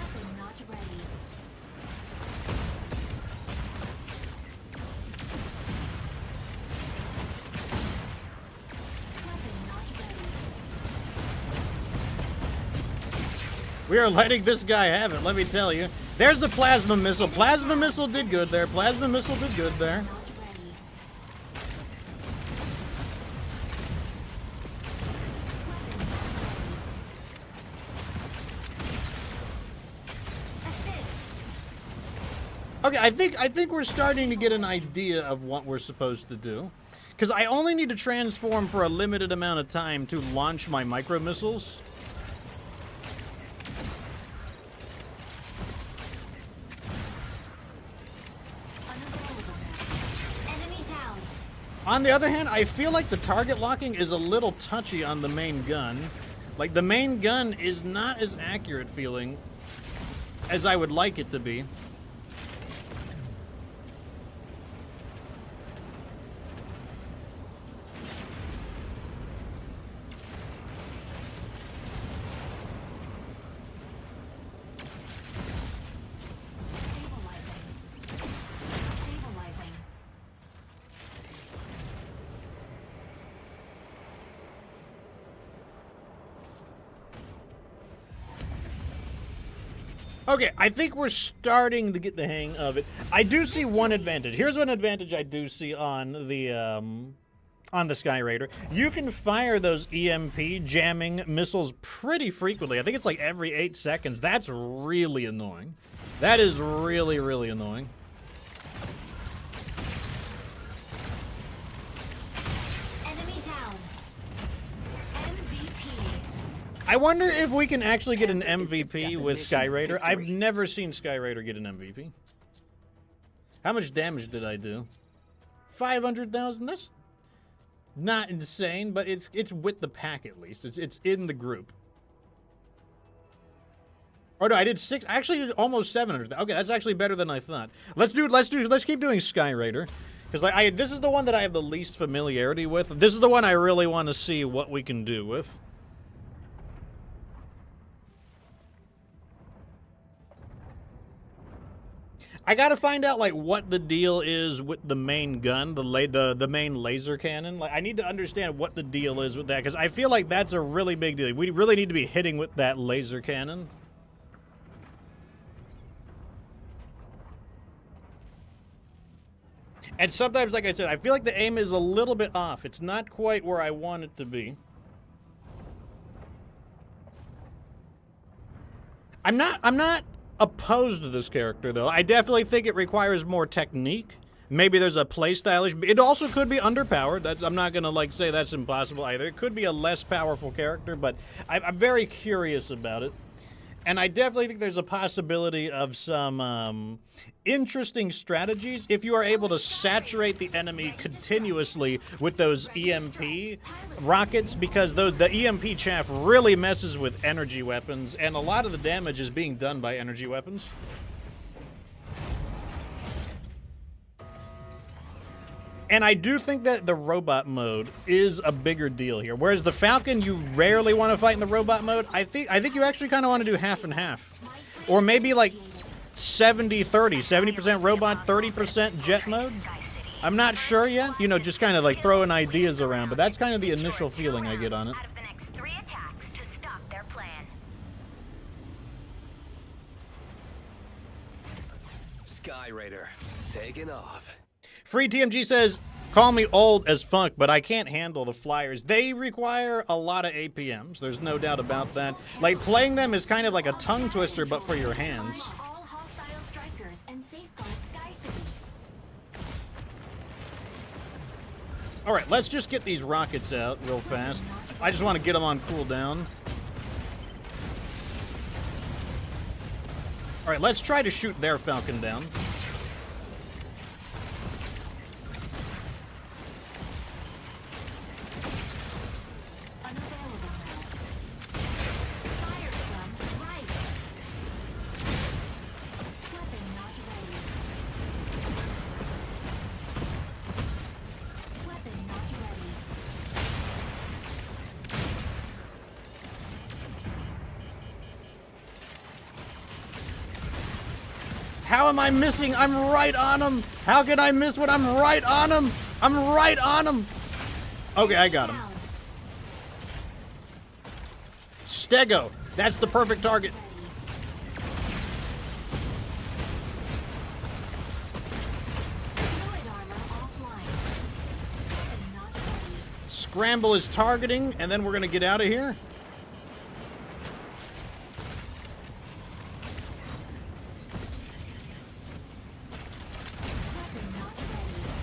Weapon not ready. Weapon not ready. We are letting this guy have it, let me tell you. There's the plasma missile. Plasma missile did good there. Plasma missile did good there. Not ready. Assist. Okay, I think we're starting to get an idea of what we're supposed to do. Because I only need to transform for a limited amount of time to launch my micro missiles. Unavailable. Enemy down. On the other hand, I feel like the target locking is a little touchy on the main gun. Like the main gun is not as accurate feeling as I would like it to be. Stabilizing. Stabilizing. Okay, I think we're starting to get the hang of it. I do see one advantage. Here's one advantage I do see on the Skyraider. You can fire those EMP jamming missiles pretty frequently. I think it's like every 8 seconds. That's really annoying. That is really, really annoying. Enemy down. MVP. I wonder if we can actually get an MVP with Skyraider. I've never seen Skyraider get an MVP. How much damage did I do? 500,000? That's not insane, but it's with the pack at least. It's in the group. Oh no, I did 6. Actually, did almost 700. Okay, that's actually better than I thought. Let's keep doing Skyraider, because this is the one that I have the least familiarity with. This is the one I really want to see what we can do with. I gotta find out like what the deal is with the main gun, the main laser cannon. Like I need to understand what the deal is with that, because I feel like that's a really big deal. We really need to be hitting with that laser cannon. And sometimes, like I said, I feel like the aim is a little bit off. It's not quite where I want it to be. I'm not opposed to this character, though. I definitely think it requires more technique. Maybe there's a playstyle issue. It also could be underpowered. I'm not gonna like say that's impossible either. It could be a less powerful character, but I'm very curious about it. And I definitely think there's a possibility of some interesting strategies if you are able to saturate the enemy continuously with those EMP rockets, because the EMP chaff really messes with energy weapons, and a lot of the damage is being done by energy weapons. And I do think that the robot mode is a bigger deal here. Whereas the Falcon, you rarely want to fight in the robot mode. I think you actually kind of want to do half and half. Or maybe like 70-30. 70% robot, 30% jet mode. I'm not sure yet. You know, just kind of like throwing ideas around. But that's kind of the initial feeling I get on it. Skyraider, taking off. Free TMG says, call me old as funk, but I can't handle the flyers. They require a lot of APMs. There's no doubt about that. Like, playing them is kind of like a tongue twister, but for your hands. All hostile strikers and safeguard Sky City. All right, let's just get these rockets out real fast. I just want to get them on cooldown. All right, let's try to shoot their Falcon down. How am I missing? I'm right on him. How can I miss when I'm right on him? I'm right on him. Okay, I got him. Stego. That's the perfect target. Scramble is targeting, and then we're going to get out of here.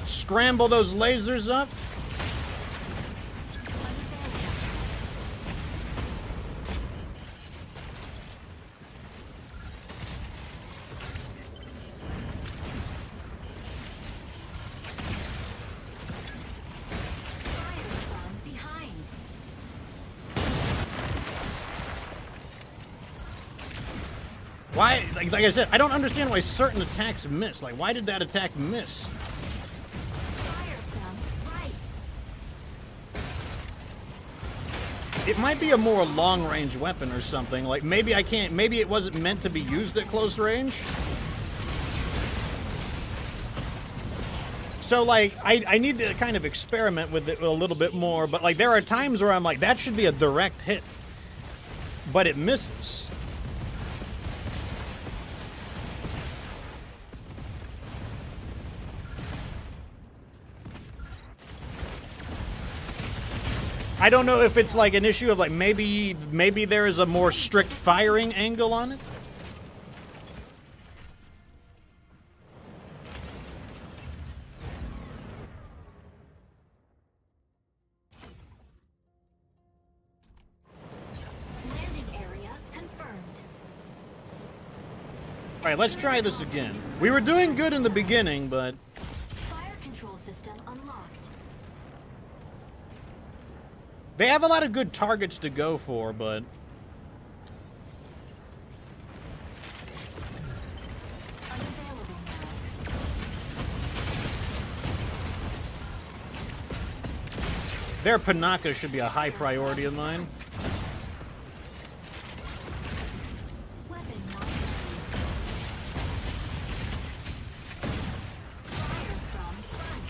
Scramble those lasers up. Why, like I said, I don't understand why certain attacks miss. Like, why did that attack miss? It might be a more long-range weapon or something. Like, maybe it wasn't meant to be used at close range. So, like, I need to kind of experiment with it a little bit more. But, like, there are times where I'm like, that should be a direct hit. But it misses. I don't know if it's like an issue of like maybe there is a more strict firing angle on it. Landing area confirmed. All right, let's try this again. We were doing good in the beginning, but Fire control system unlocked. they have a lot of good targets to go for, but Unavailable now. their Panaka should be a high priority of mine. Weapon not ready. Fire from front.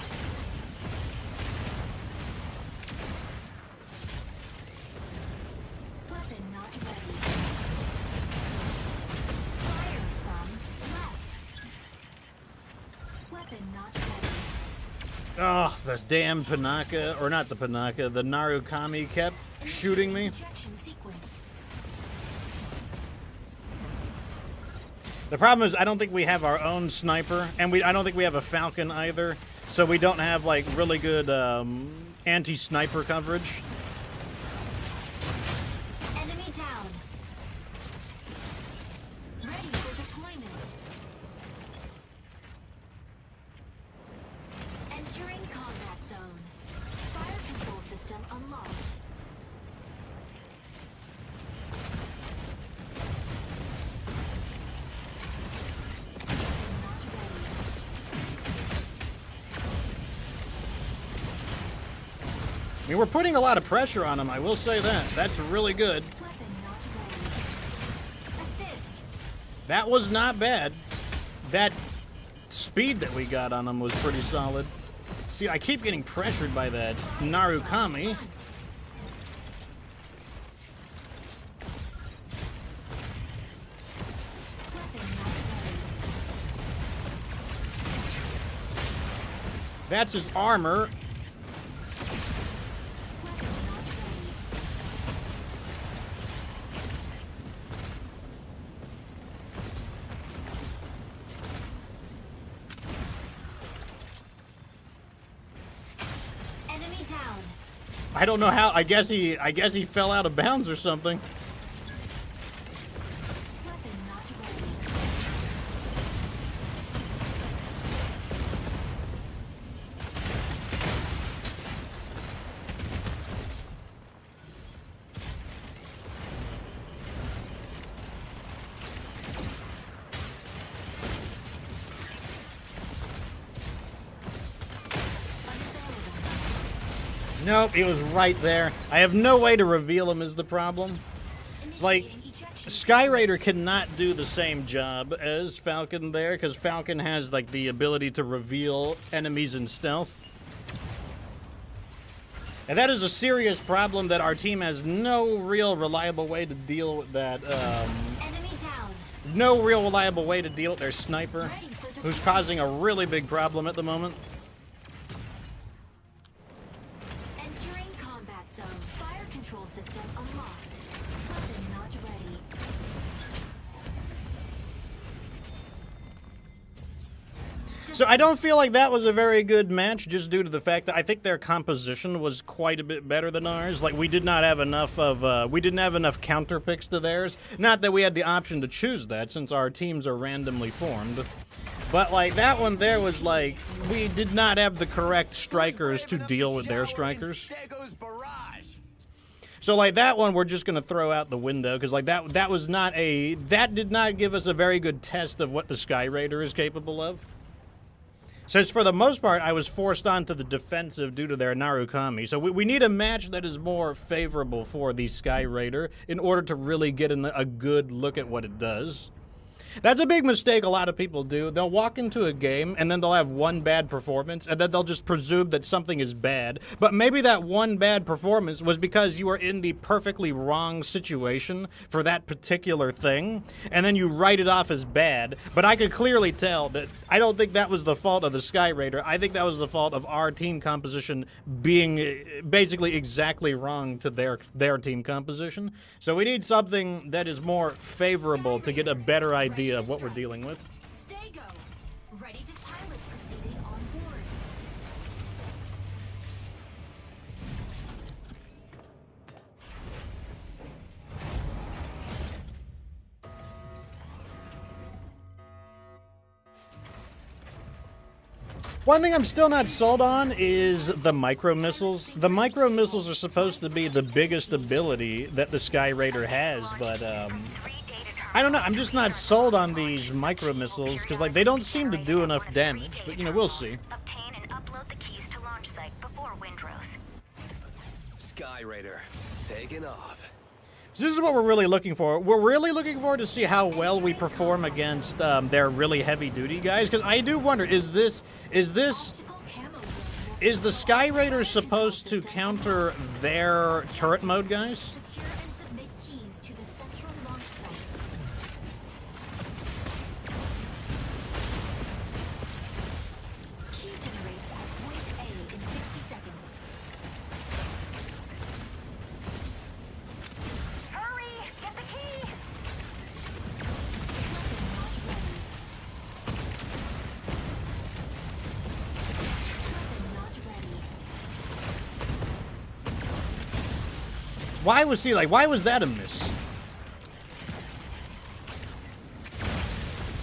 Weapon not ready. Fire from left. Weapon not ready. Oh, the damn Panaka, or not the Panaka, the Narukami kept shooting me. Injection sequence. The problem is I don't think we have our own sniper, and I don't think we have a Falcon either, so we don't have like really good anti-sniper coverage. Enemy down. Ready for deployment. Entering combat zone. Fire control system unlocked. Not ready. I mean, we're putting a lot of pressure on them, I will say that. That's really good. Weapon not ready. Assist. That was not bad. That speed that we got on them was pretty solid. See, I keep getting pressured by that Narukami. Front. Weapon not ready. That's his armor. Weapon not ready. Enemy down. I don't know how. I guess he fell out of bounds or something. Weapon not ready. Unavailable. Nope, he was right there. I have no way to reveal him is the problem. Like, Initiating ejection Skyraider cannot do the same job as Falcon there, because Falcon has, like, the ability to reveal enemies in stealth. And that is a serious problem that our team has no real reliable way to deal with that, Enemy down. no real reliable way to deal with their sniper, Ready for who's deployment. causing a really big problem at the moment. Entering combat zone. Fire control system unlocked. Weapon not ready. So I don't feel like that was a very good match, just due to the fact that I think their composition was quite a bit better than ours. Like, we did not have enough of, we didn't have enough counter picks to theirs. Not that we had the option to choose that, since our teams are randomly formed. But, like, that one there was like, we did not have the correct strikers to deal with their strikers. Stego's barrage. So, like, that one we're just going to throw out the window, because, like, that was not a, that did not give us a very good test of what the Skyraider is capable of. Since for the most part, I was forced onto the defensive due to their Narukami. So we need a match that is more favorable for the Skyraider in order to really get a good look at what it does. That's a big mistake a lot of people do. They'll walk into a game and then they'll have one bad performance and then they'll just presume that something is bad. But maybe that one bad performance was because you were in the perfectly wrong situation for that particular thing, and then you write it off as bad. But I could clearly tell that I don't think that was the fault of the Skyraider. I think that was the fault of our team composition being basically exactly wrong to their team composition. So we need something that is more favorable to get a better idea of what we're dealing with. Stay go. Ready to pilot proceeding on board. One thing I'm still not sold on is the micro missiles. The micro missiles are supposed to be the biggest ability that the Skyraider has, but I don't know. I'm just not sold on these micro missiles because, like, they don't seem to do enough damage. But you know, we'll see. Obtain and upload the keys to launch site before Windrose. Skyraider, taking off. So this is what we're really looking for. We're really looking forward to see how well we perform against their really heavy-duty guys. Because I do wonder, is the Skyraider supposed to counter their turret mode guys? Secure and submit keys to the central launch site. Key generates at point A in 60 seconds. Hurry! Get the key! Weapon not ready. Why was that a miss?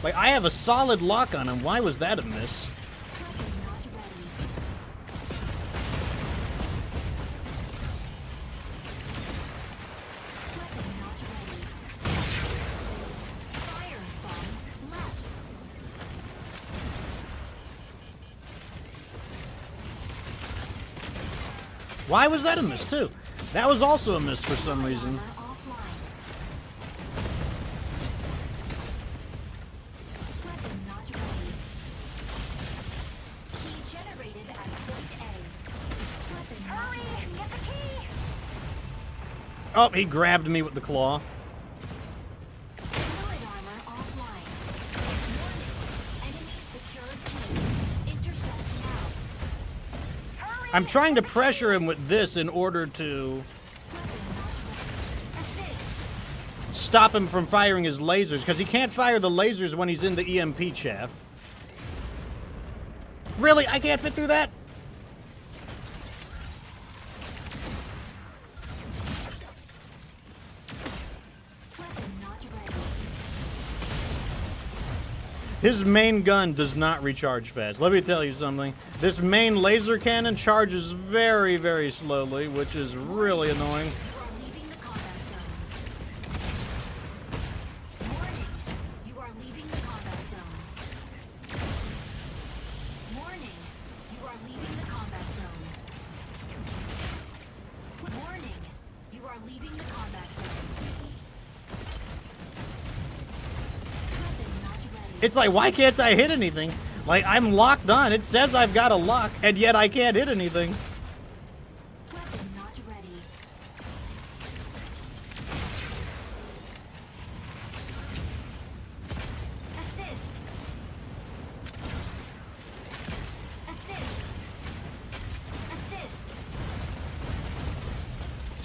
Like, I have a solid lock on him. Why was that a miss? Weapon not ready. Weapon not ready. Fire from left. Why was that a miss, too? That was also a miss for some reason. Offline. Weapon not ready. Key generated at point A. Weapon not Hurry! ready. Get the key! Oh, he grabbed me with the claw. Fluid armor offline. Warning. Enemy secured key. Intercept now. Hurry! I'm trying to pressure him with this in order to Weapon not ready. Assist. stop him from firing his lasers, because he can't fire the lasers when he's in the EMP chaff. Really? I can't fit through that? Weapon not ready. His main gun does not recharge fast. Let me tell you something. This main laser cannon charges very, very slowly, which is really annoying. You are leaving the combat zone. Warning. You are leaving the combat zone. Warning. You are leaving the combat zone. Warning. You are leaving the combat zone. Weapon not ready. It's like, why can't I hit anything? Like, I'm locked on. It says I've got a lock, and yet I can't hit anything. Weapon not ready. Assist. Assist. Assist.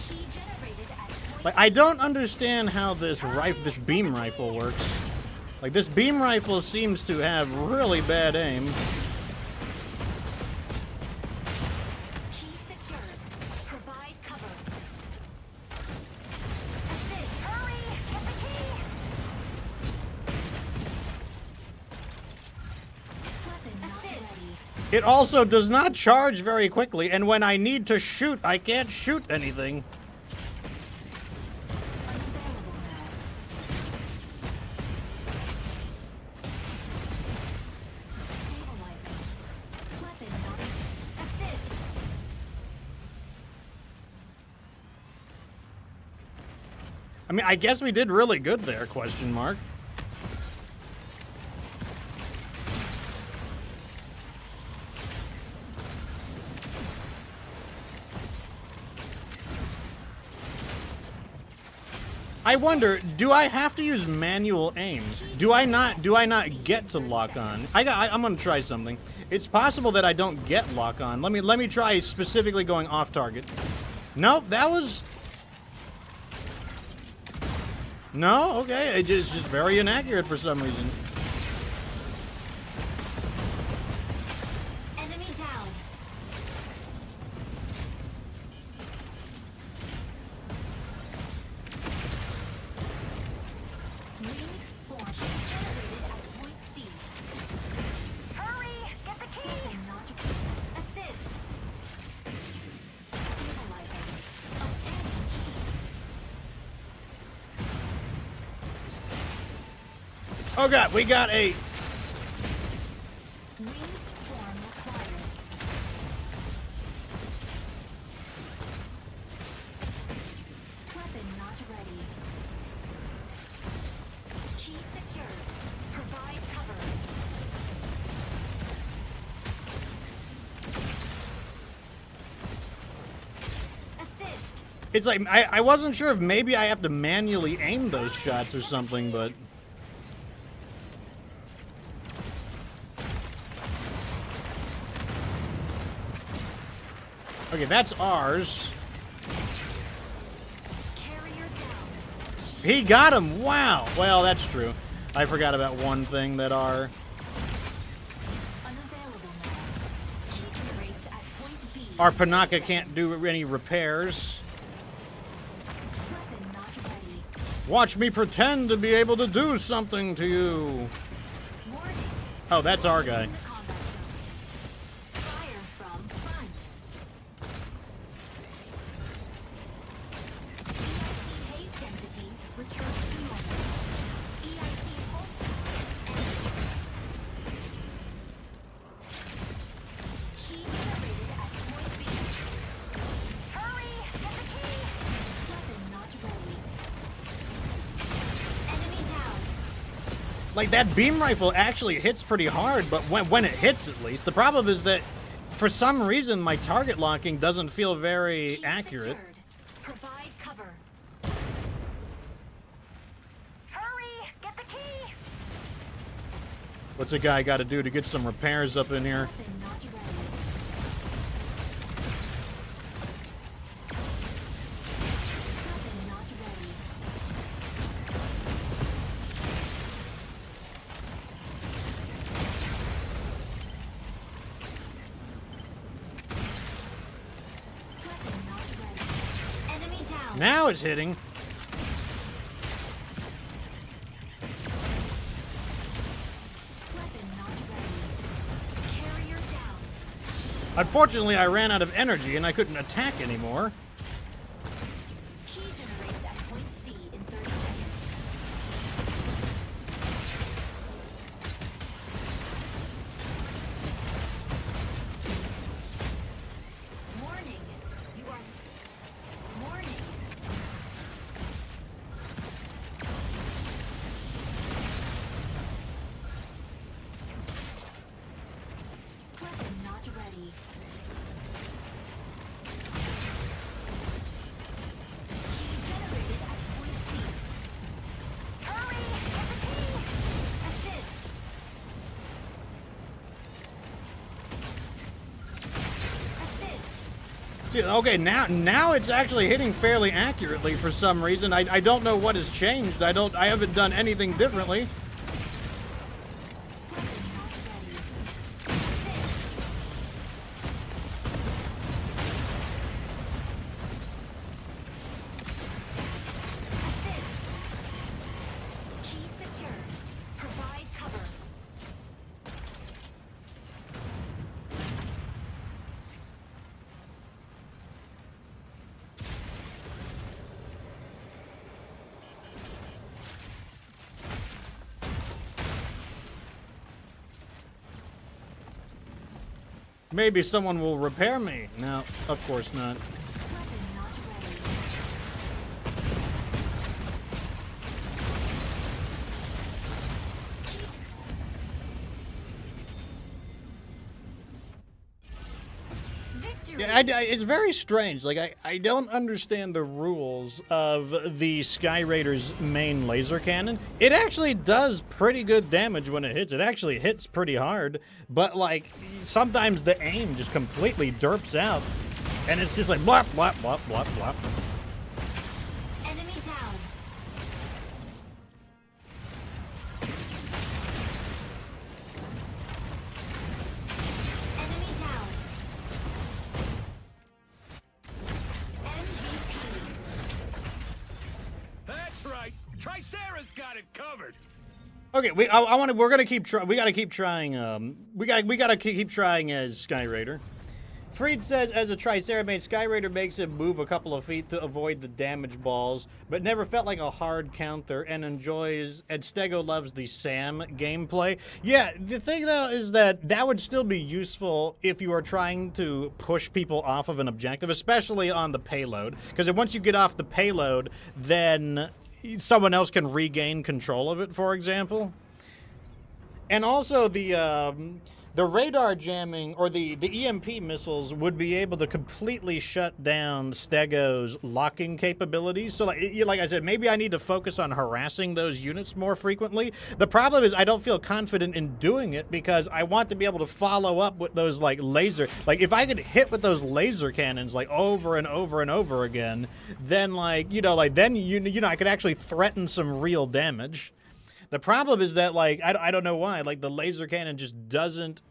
Key generated at point. Like, I don't understand how this beam rifle works. Like, this beam rifle seems to have really bad aim. Key secured. Provide cover. Assist. Hurry! Get the key! Weapon not ready. It also does not charge very quickly, and when I need to shoot, I can't shoot anything. Unavailable now. Stabilizing. Weapon not. Assist. I mean, I guess we did really good there, question mark. I wonder, do I have to use manual aim? Do I not get to lock on? I'm gonna try something. It's possible that I don't get lock on. Let me try specifically going off target. Nope, that was... No, okay, it's just very inaccurate for some reason. Enemy down. Winged form generated at point C. Hurry! Get the key! Weapon not assist. Stabilizing. Obtaining key. Oh god, we got a... Winged form required. Weapon not ready. Key secured. Provide cover. Assist. It's like, I wasn't sure if maybe I have to manually aim those shots or something, but... Okay, that's ours. Carrier down. He got him! Wow! Well, that's true. I forgot about one thing that our... Unavailable now. Key generates at point B. Our Panaka can't do any repairs. Weapon not ready. Watch me pretend to be able to do something to you. Warning. Oh, that's our guy. In the combat zone. Fire from front. EIC haze density returns to normal. EIC pulse key generated at point B. Hurry! Get the key! Weapon not ready. Enemy down. Like, that beam rifle actually hits pretty hard, but when it hits, at least. The problem is that, for some reason, my target locking doesn't feel very Key accurate. secured. Provide cover. Hurry! Get the key! What's a guy got to do to get some repairs up in here? Weapon not ready. Weapon not ready. Weapon not ready. Enemy down. Now it's hitting. Weapon not ready. Carrier down. Unfortunately, I ran out of energy and I couldn't attack anymore. Key generates at point C in 30 seconds. Warning. You are... Warning. Weapon not ready. Key generated at point C. Hurry! Get the key! Assist. Assist. See, okay, now it's actually hitting fairly accurately for some reason. I don't know what has changed. I haven't done anything differently. Weapon not ready. Assist. Key secured. Provide cover. Maybe someone will repair me. No, of course not. Weapon not ready. Victory! Yeah, it's very strange. Like, I don't understand the rules of the Skyraider's main laser cannon. It actually does pretty good damage when it hits. It actually hits pretty hard, but like sometimes the aim just completely derps out, and it's just like blop, blop, blop, blop, blop. Enemy down. Enemy down. MVP. That's right. Tricera's got it covered. Okay, we're gonna keep trying. We gotta keep trying. We gotta keep trying as Skyraider. Freed says, as a Triceramate, Skyraider makes him move a couple of feet to avoid the damage balls, but never felt like a hard counter and enjoys, and Stego loves the Sam gameplay. Yeah, the thing though is that would still be useful if you are trying to push people off of an objective, especially on the payload, because once you get off the payload, then someone else can regain control of it, for example. And also the radar jamming, or the EMP missiles, would be able to completely shut down Stego's locking capabilities. So like I said, maybe I need to focus on harassing those units more frequently. The problem is I don't feel confident in doing it because I want to be able to follow up with those like laser, like if I could hit with those laser cannons like over and over and over again, then like, then I could actually threaten some real damage. The problem is that, like, I don't know why, like, the laser cannon just doesn't...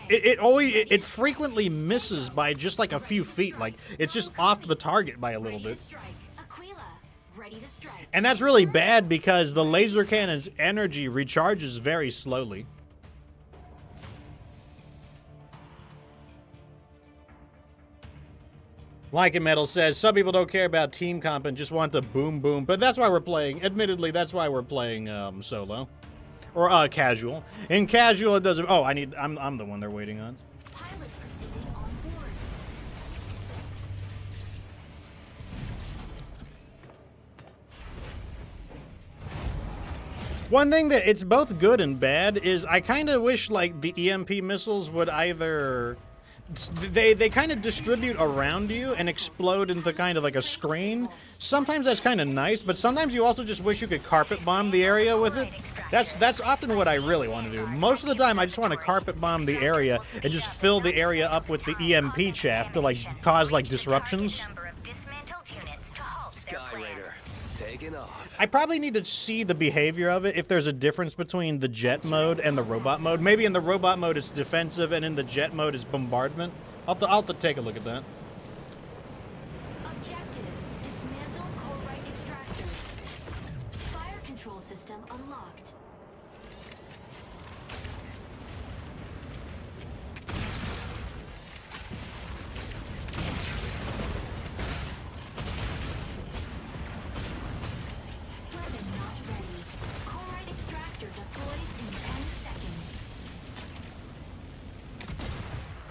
It frequently misses by just, like, a few feet. Like, it's just off the target by a little bit. And that's really bad because the laser cannon's energy recharges very slowly. Like and Metal says, some people don't care about team comp and just want the boom boom, but that's why we're playing. Admittedly, that's why we're playing solo or casual. In casual, it doesn't. Oh, I'm the one they're waiting on. Pilot proceeding on board. One thing that it's both good and bad is I kind of wish like the EMP missiles would either. They kind of distribute around you and explode into kind of like a screen. Sometimes that's kind of nice, but sometimes you also just wish you could carpet bomb the area with it. That's often what I really want to do. Most of the time, I just want to carpet bomb the area and just fill the area up with the EMP chaff to like cause like disruptions. Skyraider, taking off. I probably need to see the behavior of it, if there's a difference between the jet mode and the robot mode. Maybe in the robot mode it's defensive and in the jet mode it's bombardment. I'll have to take a look at that. Objective: dismantle Korite extractors. Fire control system unlocked. Weapon not ready. Korite extractor deploys in 10 seconds.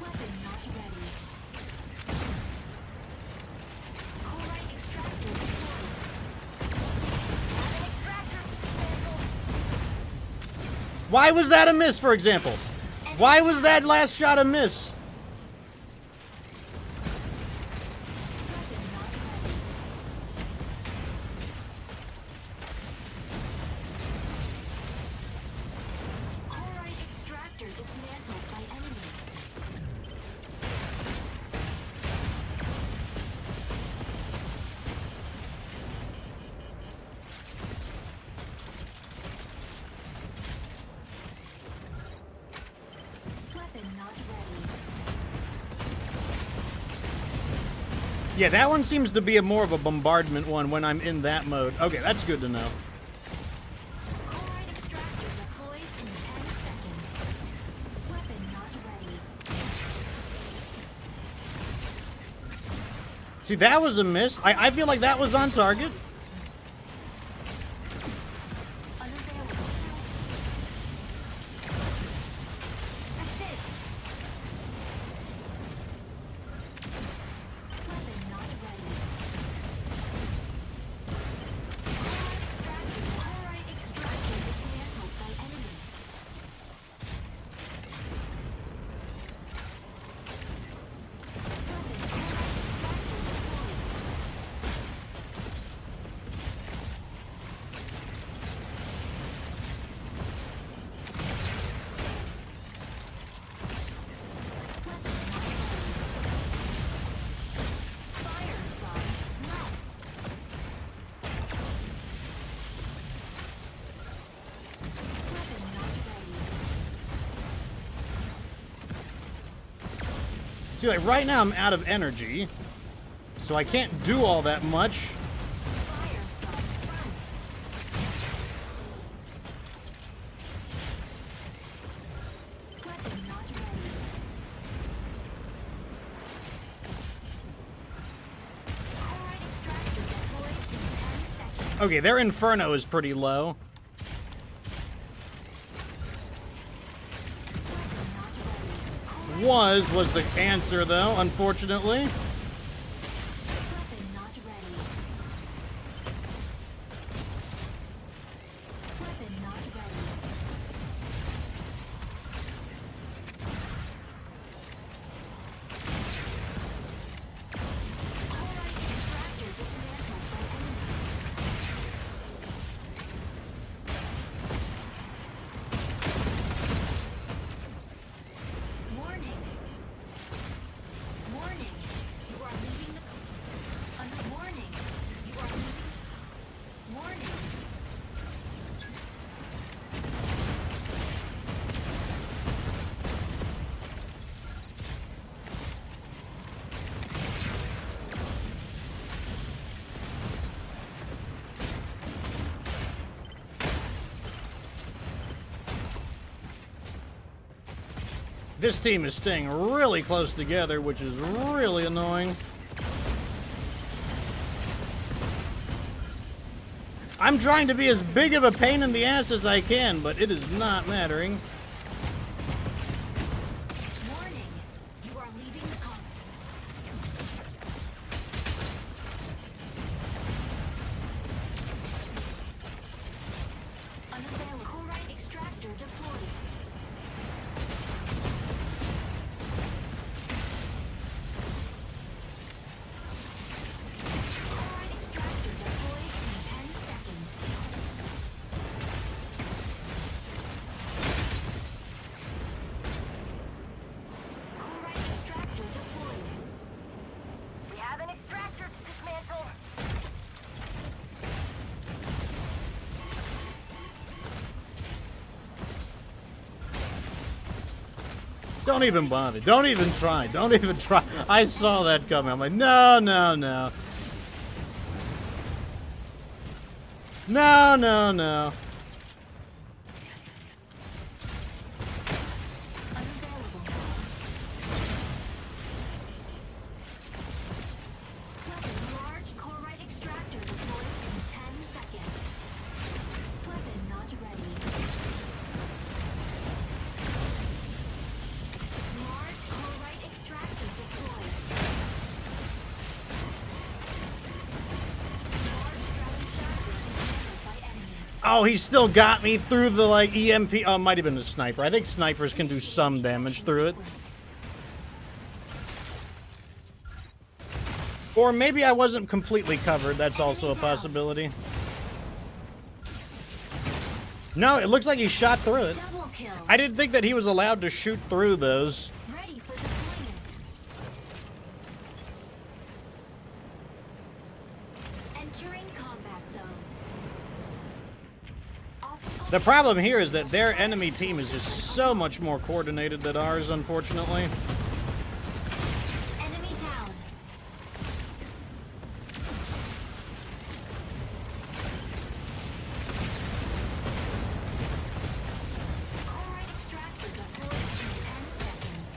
Weapon not ready. Korite extractor deployed. Why was that a miss, for example? Why was that last shot a miss? Weapon not ready. Korite extractor dismantled by enemy. Weapon not ready. Yeah, that one seems to be more of a bombardment one when I'm in that mode. Okay, that's good to know. Korite extractor deploys in 10 seconds. Weapon not ready. See, that was a miss. I feel like that was on target. Unavailable. Assist. Weapon not ready. Korite extractor dismantled by enemy. See, like, right now I'm out of energy, so I can't do all that much. Fire from front. Weapon not ready. Chloride extractor deployed in 10 seconds. Okay, their Inferno is pretty low. Weapon not ready. Chloride Was the answer, though, unfortunately. weapon not ready. Weapon not ready. Chloride extractor dismantled by enemies. Warning. Warning. You are leaving the... warning. You are leaving... Warning. This team is staying really close together, which is really annoying. I'm trying to be as big of a pain in the ass as I can, but it is not mattering. Warning. You are leaving the combat. Unavailable. Chloride extractor deployed. Chloride extractor deployed in 10 seconds. Chloride extractor deployed. We have an extractor to dismantle. Don't even bother. Don't even try. Don't even try. I saw that coming. I'm like, no, no, no. No, no, no. Unavailable. Weapon large chloride extractor deployed in 10 seconds. Weapon not ready. Large chloride extractor deployed. Large stratum shatter dismantled by enemy. Oh, he still got me through the, like, EMP. Oh, it might have been a sniper. I think snipers can do some damage through it. Or maybe I wasn't completely covered. That's also a possibility. No, it looks like he shot through it. Double kill. I didn't think that he was allowed to shoot through those. Ready for deployment. Entering combat zone. Obstacle The problem here is that their enemy team is just so much more coordinated than ours, unfortunately. enemy down. Chloride extractor deployed in 10 seconds.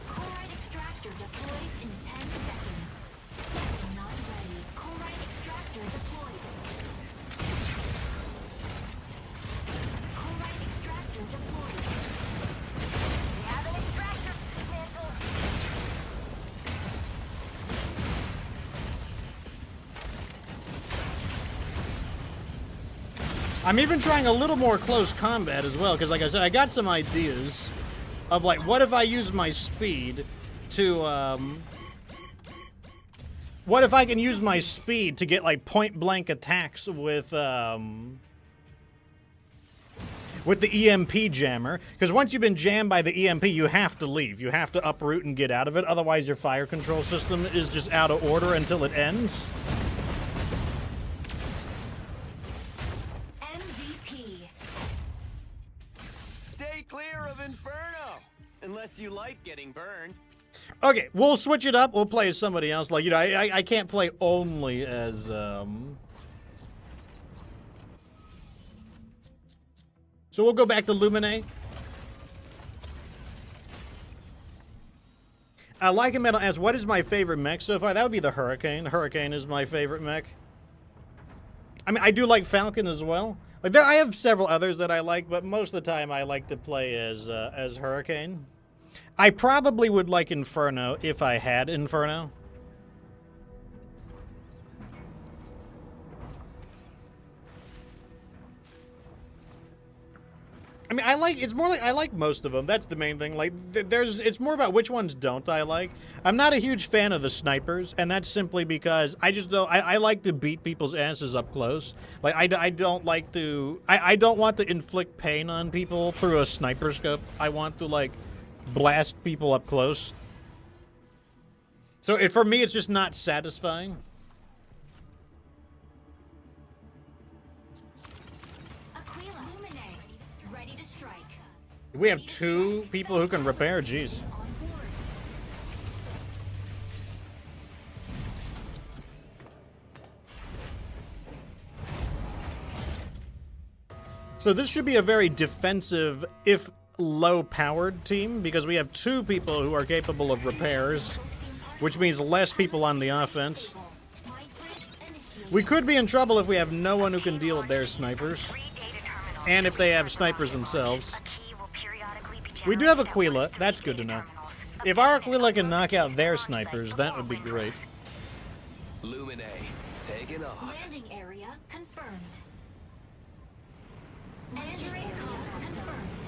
Chloride extractor deploys in 10 seconds. Weapon not ready. Chloride extractor deployed. Chloride extractor deployed. We have an extractor to dismantle. I'm even trying a little more close combat as well, because like I said, I got some ideas of, like, what if I use my speed to, what if I can use my speed to get, like, point-blank attacks with the EMP jammer? Because once you've been jammed by the EMP, you have to leave. You have to uproot and get out of it. Otherwise, your fire control system is just out of order until it ends. MVP. Stay clear of Inferno. Unless you like getting burned. Okay, we'll switch it up. We'll play as somebody else. Like, you know, I can't play only as, So we'll go back to Luminae. Like him asks, what is my favorite mech so far? That would be the Hurricane. Hurricane is my favorite mech. I mean, I do like Falcon as well. Like, I have several others that I like, but most of the time I like to play as Hurricane. I probably would like Inferno if I had Inferno. I mean, it's more like I like most of them. That's the main thing. Like, it's more about which ones don't I like. I'm not a huge fan of the snipers, and that's simply because I just don't. I like to beat people's asses up close. Like, I don't like to. I don't want to inflict pain on people through a sniper scope. I want to, like, blast people up close. So for me, it's just not satisfying. We have 2 people who can repair, jeez. So this should be a very defensive, if low-powered team, because we have 2 people who are capable of repairs, which means less people on the offense. We could be in trouble if we have no one who can deal with their snipers, and if they have snipers themselves. We do have Aquila. That's good to know. If our Aquila can knock out their snipers, that would be great. Luminae, taking off. Landing area confirmed. Entering combat confirmed.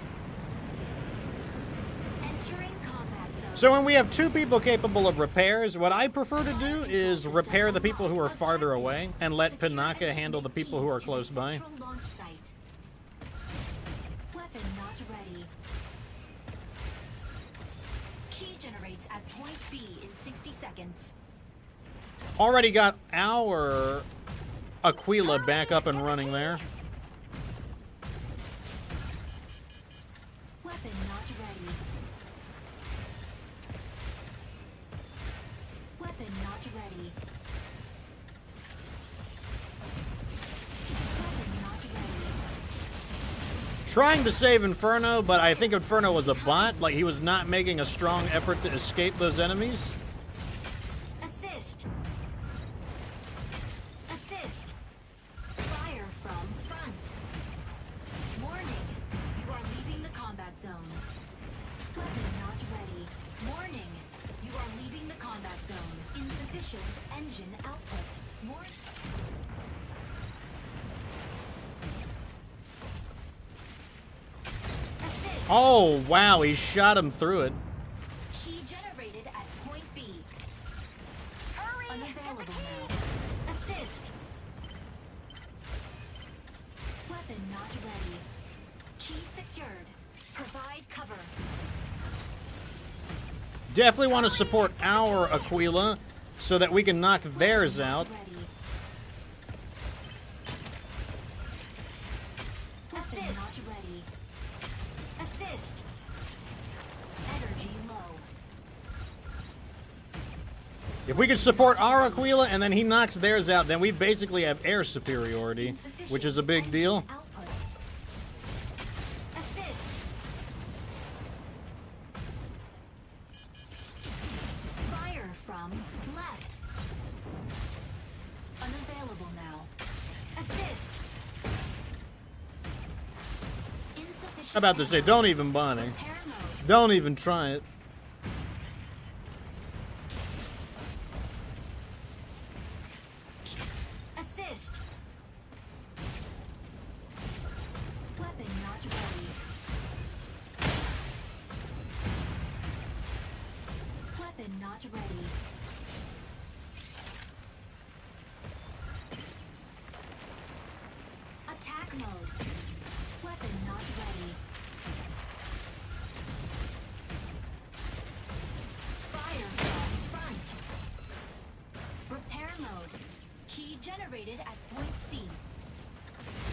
Entering combat zone. So when we have 2 people capable of repairs, what I prefer to do is repair the people who are farther away and let Pinaka handle the people who are close by. Weapon not ready. Key generates at point B in 60 seconds. Already got our Aquila back up and running there. Weapon not ready. Weapon not ready. Weapon not ready. Trying to save Inferno, but I think Inferno was a bot. Like, he was not making a strong effort to escape those enemies. Assist. Assist. Fire from front. Warning. You are leaving the combat zone. Weapon not ready. Warning. You are leaving the combat zone. Insufficient engine output. Warning. Assist. Oh, wow, he shot him through it. Key generated at point B. Hurry! Unavailable now. Assist. Weapon not ready. Key secured. Provide cover. Definitely want to support our Aquila so that we can knock theirs out. Ready. Assist. Not ready. Assist. Energy low. If we can support our Aquila and then he knocks theirs out, then we basically have air superiority, which is a big deal. Output. Assist. Fire from left. Unavailable now. Assist. Insufficient. I'm about to say, don't even bother. Repair mode. Don't even try it. Assist. Weapon not ready. Weapon not ready. Attack mode. Weapon not ready. Fire from front. Repair mode. Key generated at point C.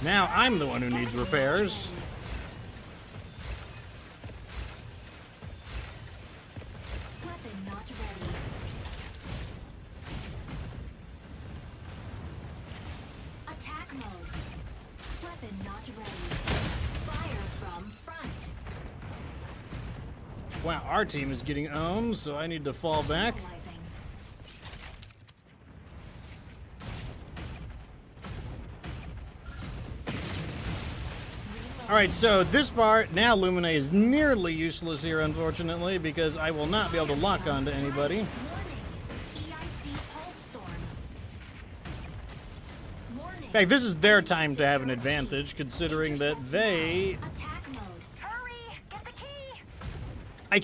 Now I'm the one who needs repairs. Attack mode. Weapon not ready. Fire from front. Wow, our team is getting owned, so I need to fall back. Stabilizing. Alright, so this part, now Luminae is nearly useless here, unfortunately, because I will not be able to lock onto anybody. Warning. EIC pulse storm. Warning. In fact, this is their time to have an advantage, considering that they... Attack mode. Hurry! Get the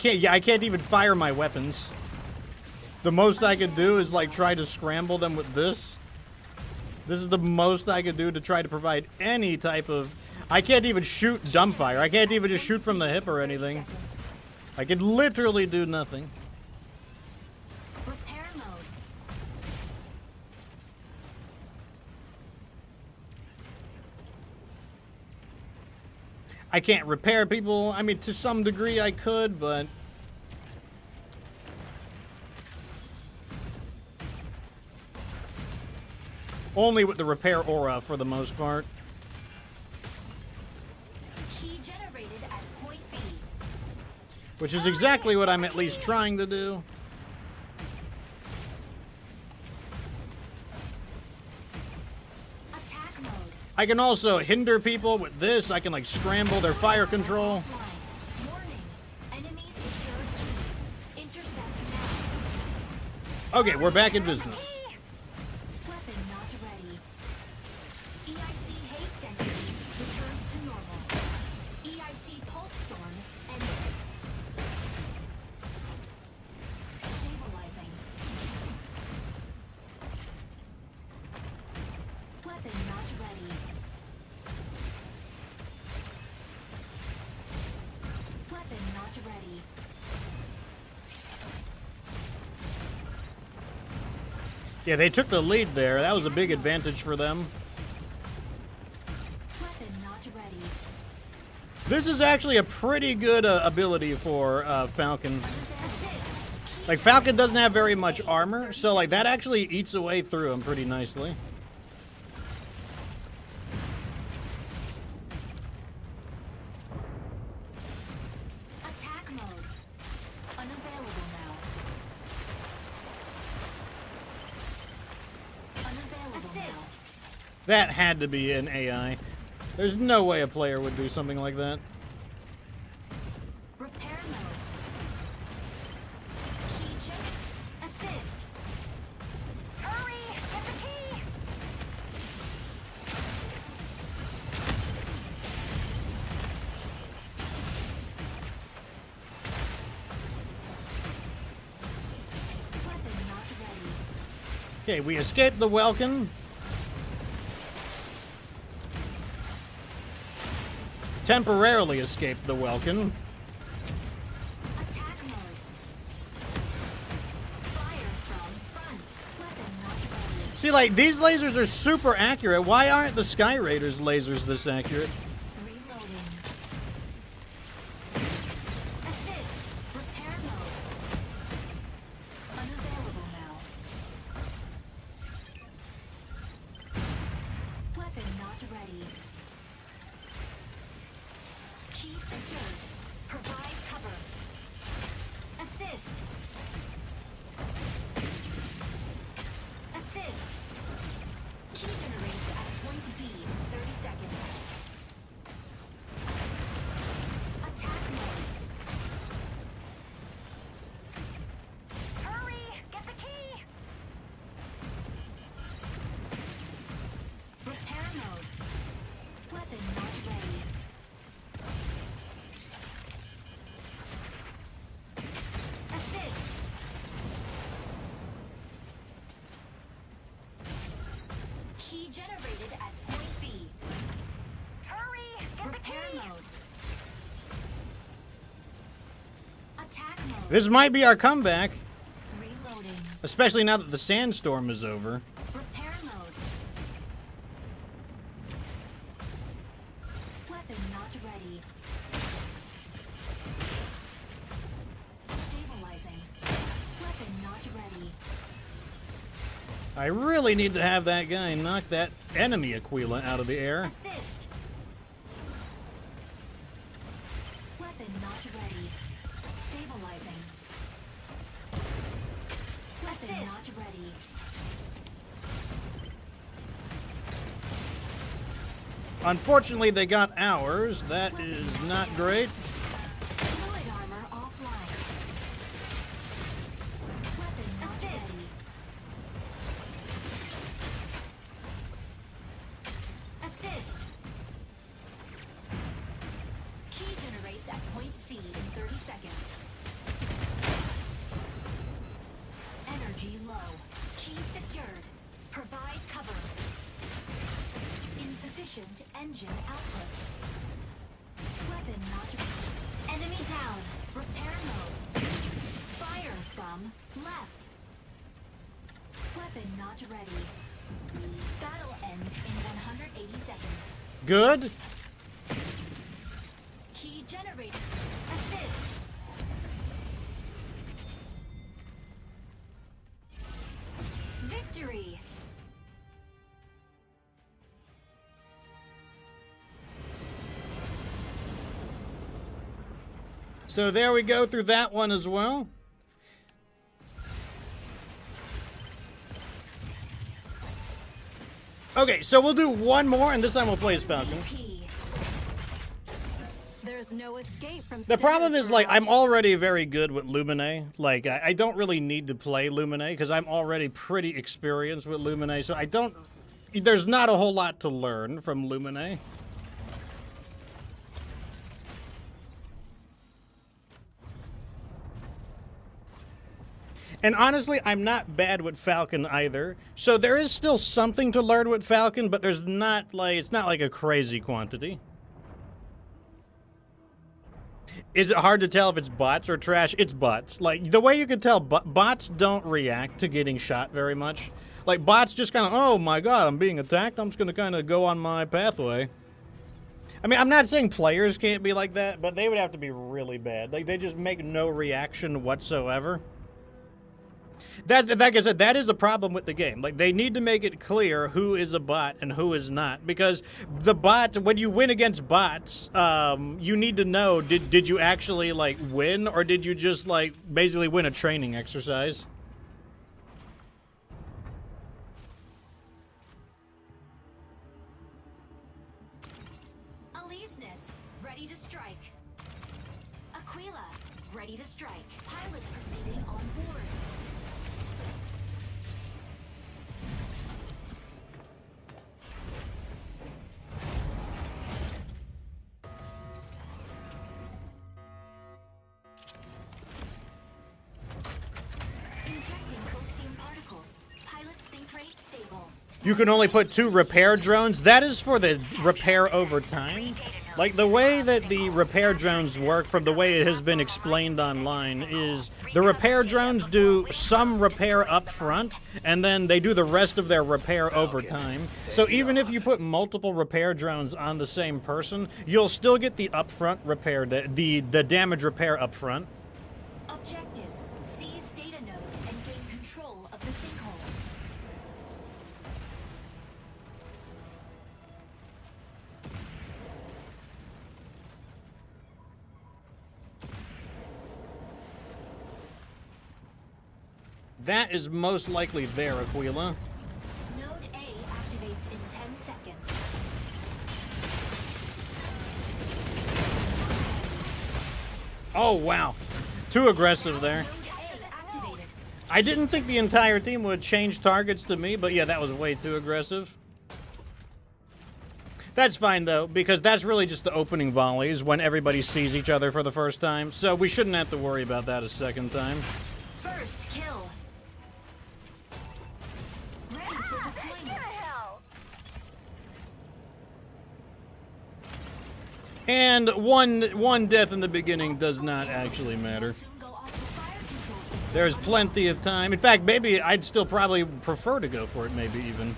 key! I can't even fire my weapons. The most I could do is, like, try to scramble them with this. This is the most I could do to try to provide any type of... I can't even shoot dumbfire. I can't even just shoot from the hip or anything. I can literally do nothing. Repair mode. I can't repair people. I mean, to some degree I could, but... only with the repair aura for the most part. Key generated at point B. Which is exactly what I'm at least trying to do. Attack mode. I can also hinder people with this. I can, like, scramble their fire control. Offline. Warning. Enemy secured key. Intercept now. Okay, we're back in business. Weapon not ready. EIC haste density returns to normal. EIC pulse storm ended. Stabilizing. Weapon not ready. Weapon not ready. Yeah, they took the lead there. That was a big advantage for them. Weapon not ready. This is actually a pretty good ability for Falcon. Assist. Like, Falcon doesn't have very much armor, so, like, that actually eats away through him pretty nicely. Attack mode. Unavailable now. Unavailable Assist. That had to be an AI. There's no way a player would do something like that. Repair mode. Key check. Assist. Hurry! Get the key! Weapon not ready. Okay, we escaped the Welkin. Temporarily escaped the Welkin. Attack mode. Fire from front. Weapon not ready. See, like, these lasers are super accurate. Why aren't the Skyraider's lasers this accurate? Reloading. Assist. Repair mode. Unavailable now. Weapon not ready. Key secured. Provide cover. Assist. Assist. Key generates at point B in 30 seconds. Attack mode. Hurry! Get the key! Repair mode. Weapon not ready. Assist. Key generated at point B. Hurry! Get the Repair key! mode. Attack mode. This might be our comeback, Reloading. especially now that the sandstorm is over. Repair mode. Weapon not ready. Stabilizing. Weapon not ready. I really need to have that guy knock that enemy Aquila out of the air. Assist. Weapon not ready. Stabilizing. Weapon not ready. Unfortunately, they got ours. That is not great. Fluid armor offline. Weapon not ready. Assist. Key generates at point C in 30 seconds. Energy low. Key secured. Provide cover. Insufficient engine output. Weapon not ready. Enemy down. Repair mode. Fire from left. Weapon not ready. Battle ends in 180 seconds. Good. Key generated. Assist. Victory. So there we go through that one as well. Okay, so we'll do one more, and this time we'll play as Falcon. MVP. There's no escape from The problem Stairs is, like, I'm Garage. already very good with Luminae. Like, I don't really need to play Luminae, because I'm already pretty experienced with Luminae, so I don't... There's not a whole lot to learn from Luminae. And honestly, I'm not bad with Falcon either. So there is still something to learn with Falcon, but there's not, like, it's not like a crazy quantity. Is it hard to tell if it's bots or trash? It's bots. Like, the way you can tell, bots don't react to getting shot very much. Like, bots just kind of, oh my god, I'm being attacked, I'm just going to kind of go on my pathway. I mean, I'm not saying players can't be like that, but they would have to be really bad. Like, they just make no reaction whatsoever. That, like I said, that is a problem with the game. Like, they need to make it clear who is a bot and who is not. Because the bot, when you win against bots, you need to know, did you actually, like, win? Or did you just, like, basically win a training exercise? Aleseness, ready to strike. Aquila, ready to strike. Pilot proceeding on board. Injecting coaxium particles. Pilot sync rate stable. You can only put 2 repair drones. That is for the repair over time. Like, the way that the repair drones work, from the way it has been explained online, is the repair drones do some repair up front, and then they do the rest of their repair over time. So even if you put multiple repair drones on the same person, you'll still get the upfront repair, the damage repair up front. Objective: seize data nodes and gain control of the sinkhole. That is most likely there, Aquila. Node A activates in 10 seconds. Oh, wow. Too aggressive there. Node A activated. I didn't think the entire team would change targets to me, but yeah, that was way too aggressive. That's fine, though, because that's really just the opening volleys when everybody sees each other for the first time, so we shouldn't have to worry about that a second time. First kill. Ready for deployment. And one death in the beginning does not actually matter. Soon go off the fire control system. There's plenty of time. In fact, maybe I'd still probably prefer to go for it, maybe even.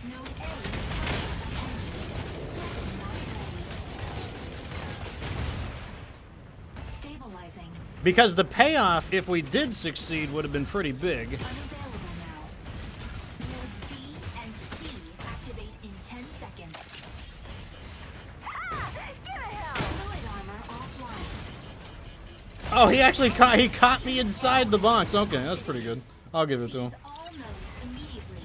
Node A is stabilizing. Because the payoff, if we did succeed, would have been pretty big. Unavailable now. Nodes B and C Oh, he actually caught me inside the box. Okay, that's pretty good. I'll give it to him. Seize all nodes immediately.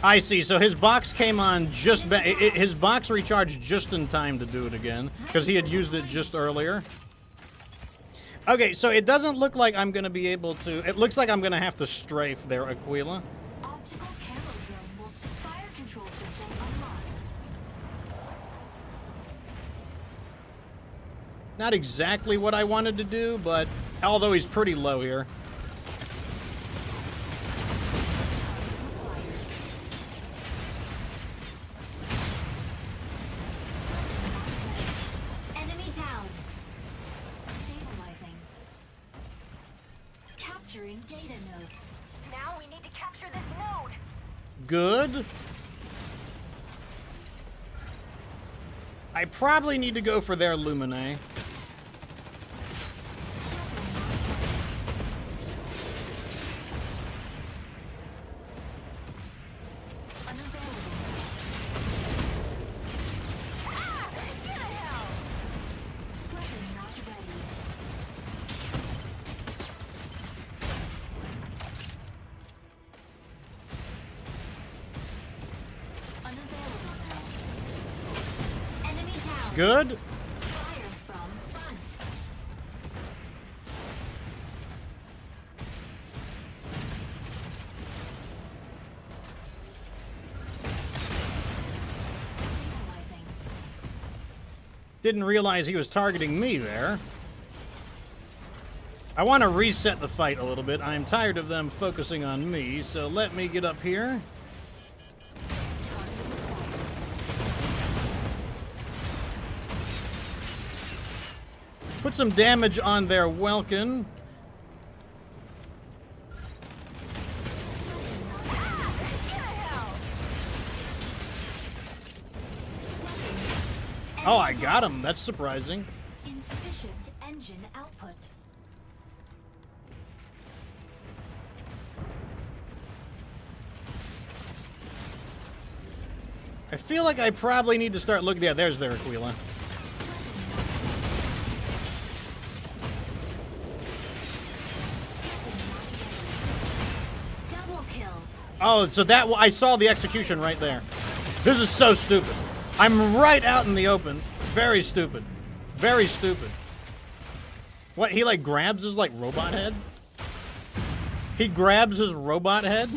I see. So his box came on just his box recharged just in time to do it again because he had used it just earlier. Okay, so it doesn't look like I'm going to be able to... It looks like I'm going to have to strafe there, Aquila. Optical camo drone will fire control system unlocked. Not exactly what I wanted to do, but although he's pretty low here. Enemy down. Stabilizing. Capturing data node. Now we need to capture this node. Good. I probably need to go for their Luminae. Weapon not ready. Unavailable now. Enemy down. Good. Fire from front. Stabilizing. Didn't realize he was targeting me there. I want to reset the fight a little bit. I'm tired of them focusing on me, so let me get up here. Put some damage on their Welkin. Oh, I got him. That's surprising. Insufficient engine output. I feel like I probably need to start looking. Yeah, there's their Aquila. Double kill. Oh, so that I saw the execution right there. This is so stupid. I'm right out in the open. Very stupid. Very stupid. What, he like grabs his like robot head? He grabs his robot head?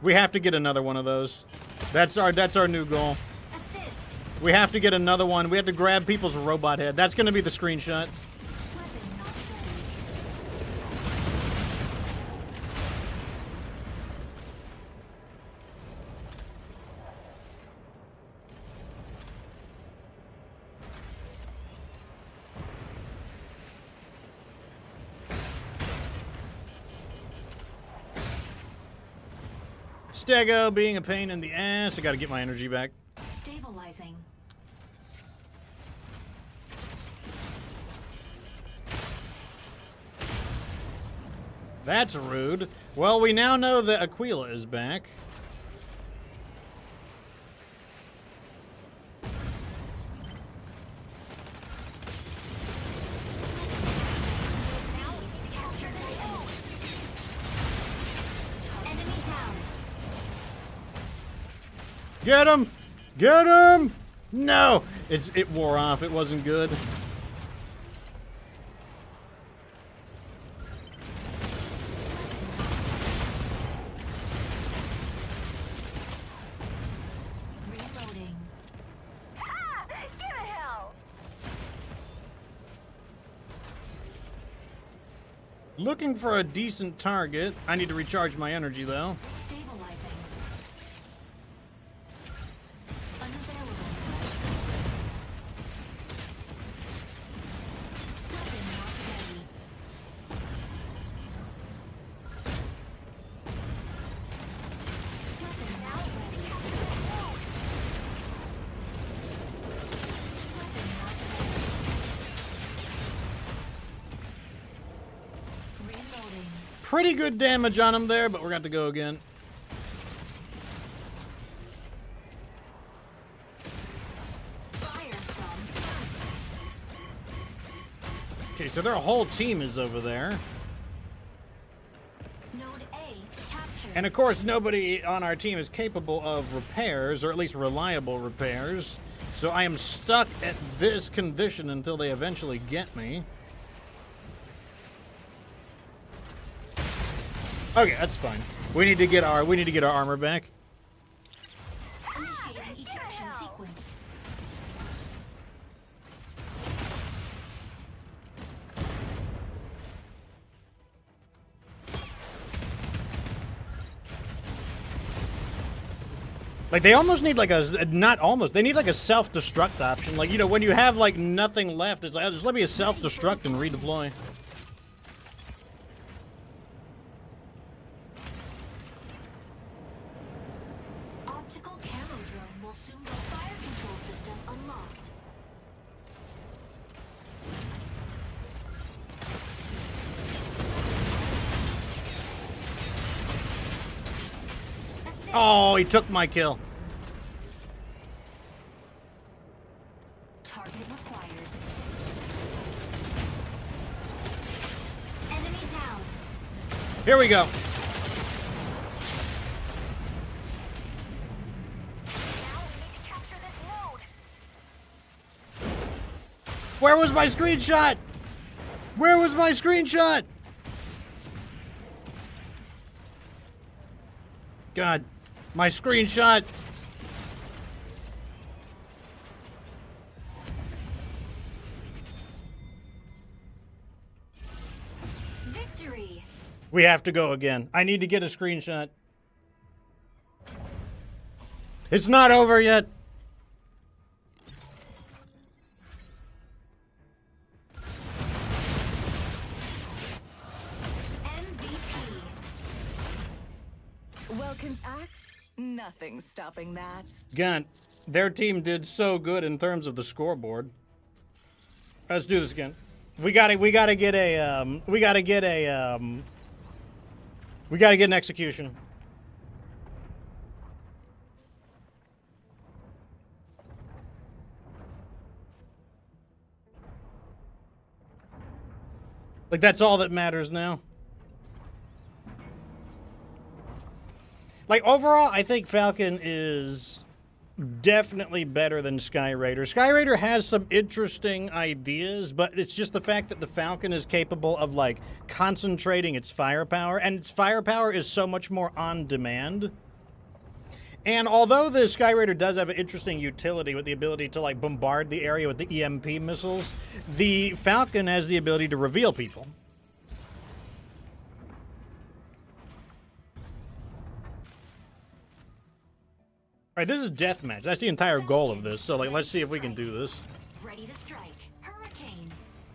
We have to get another one of those. That's our new goal. Assist. We have to get another one. We have to grab people's robot head. That's going to be the screenshot. Weapon not ready. Stego being a pain in the ass. I got to get my energy back. Stabilizing. That's rude. Well, we now know that Aquila is back. Now we need to capture this node. Enemy down. Get him! Get him! No! It wore off. It wasn't good. Reloading. Ah! Get the hell! Looking for a decent target. I need to recharge my energy, though. Stabilizing. Unavailable. Weapon not ready. Weapon not ready. Weapon not ready. pretty good damage on him there, but we're going to have to go again. Fire from front. Okay, so their whole team is over there. Node A captured. And of course, nobody on our team is capable of repairs, or at least reliable repairs. So I am stuck at this condition until they eventually get me. Okay, that's fine. We need to get our armor back. Initiating ejection sequence. Like, they almost need like a, not almost, they need like a self-destruct option. Like, you know, when you have like nothing left, it's like, oh, just let me a self-destruct and redeploy. Optical camo drone will soon go. Fire control system unlocked. Assist. Oh, he took my kill. Target required. Enemy down. Here we go. Now we need to capture this node. Where was my screenshot? Where was my screenshot? God, my screenshot. Victory. We have to go again. I need to get a screenshot. It's not over yet. MVP. Welkin's axe? Nothing's stopping that. God, their team did so good in terms of the scoreboard. Let's do this again. We gotta get an execution. Like, that's all that matters now. Like, overall, I think Falcon is definitely better than Skyraider. Skyraider has some interesting ideas, but it's just the fact that the Falcon is capable of, like, concentrating its firepower, and its firepower is so much more on demand. And although the Skyraider does have an interesting utility with the ability to, like, bombard the area with the EMP missiles, the Falcon has the ability to reveal people. Alright, this is deathmatch. That's the entire goal of this, so, like, let's see if we can do this. Ready to strike. Hurricane.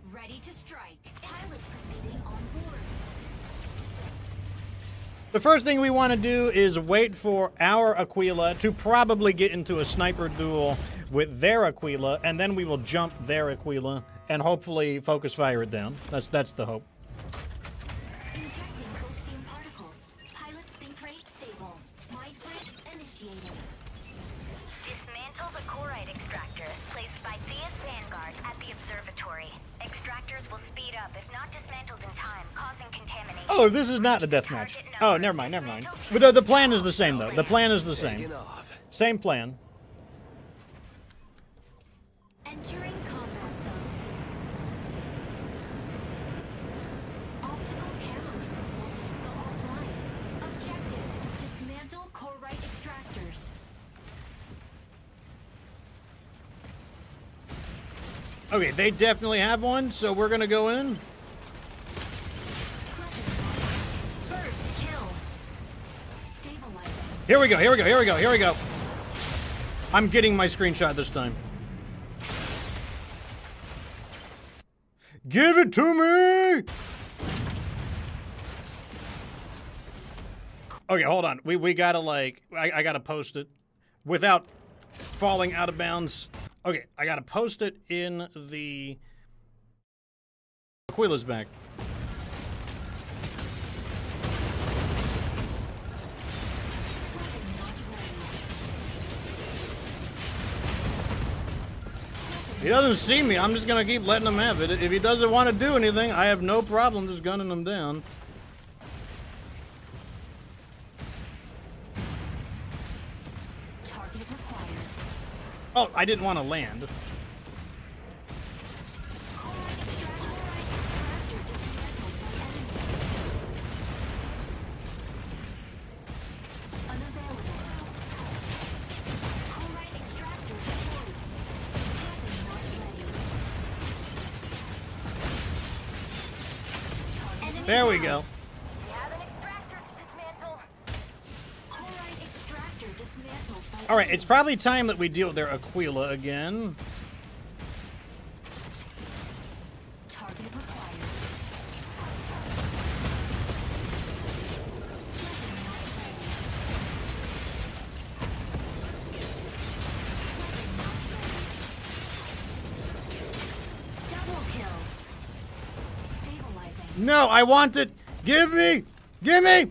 Ready to strike. Pilot proceeding on board. The first thing we want to do is wait for our Aquila to probably get into a sniper duel with their Aquila, and then we will jump their Aquila and hopefully focus fire it down. That's the hope. Injecting coaxium particles. Pilot sync rate stable. Mind bridge initiated. Dismantle the Skyraider extractor placed by Thea's Vanguard at the observatory. Extractors will speed up if not dismantled in time, causing contamination. Oh, this is not the deathmatch. Oh, never mind. But the plan is the same, though. The plan is the same. Taking off. Same plan. Entering combat zone. Optical camo drone will soon go offline. Objective: dismantle Skyraider extractors. Okay, they definitely have one, so we're gonna go in. First kill. Stabilizing. Here we go, here we go, here we go, here we go. I'm getting my screenshot this time. Give it to me! Okay, hold on. We gotta, like, I gotta post it without falling out of bounds. Okay, I gotta post it in the Aquila's back. He doesn't see me. I'm just gonna keep letting him have it. If he doesn't want to do anything, I have no problem just gunning him down. Target required. Oh, I didn't want to land. There we go. We have an extractor to dismantle. Chloride extractor dismantled by All right, it's probably time that we deal with their Aquila again. target required. Double kill. Stabilizing. No, I want it. Give me. Give me.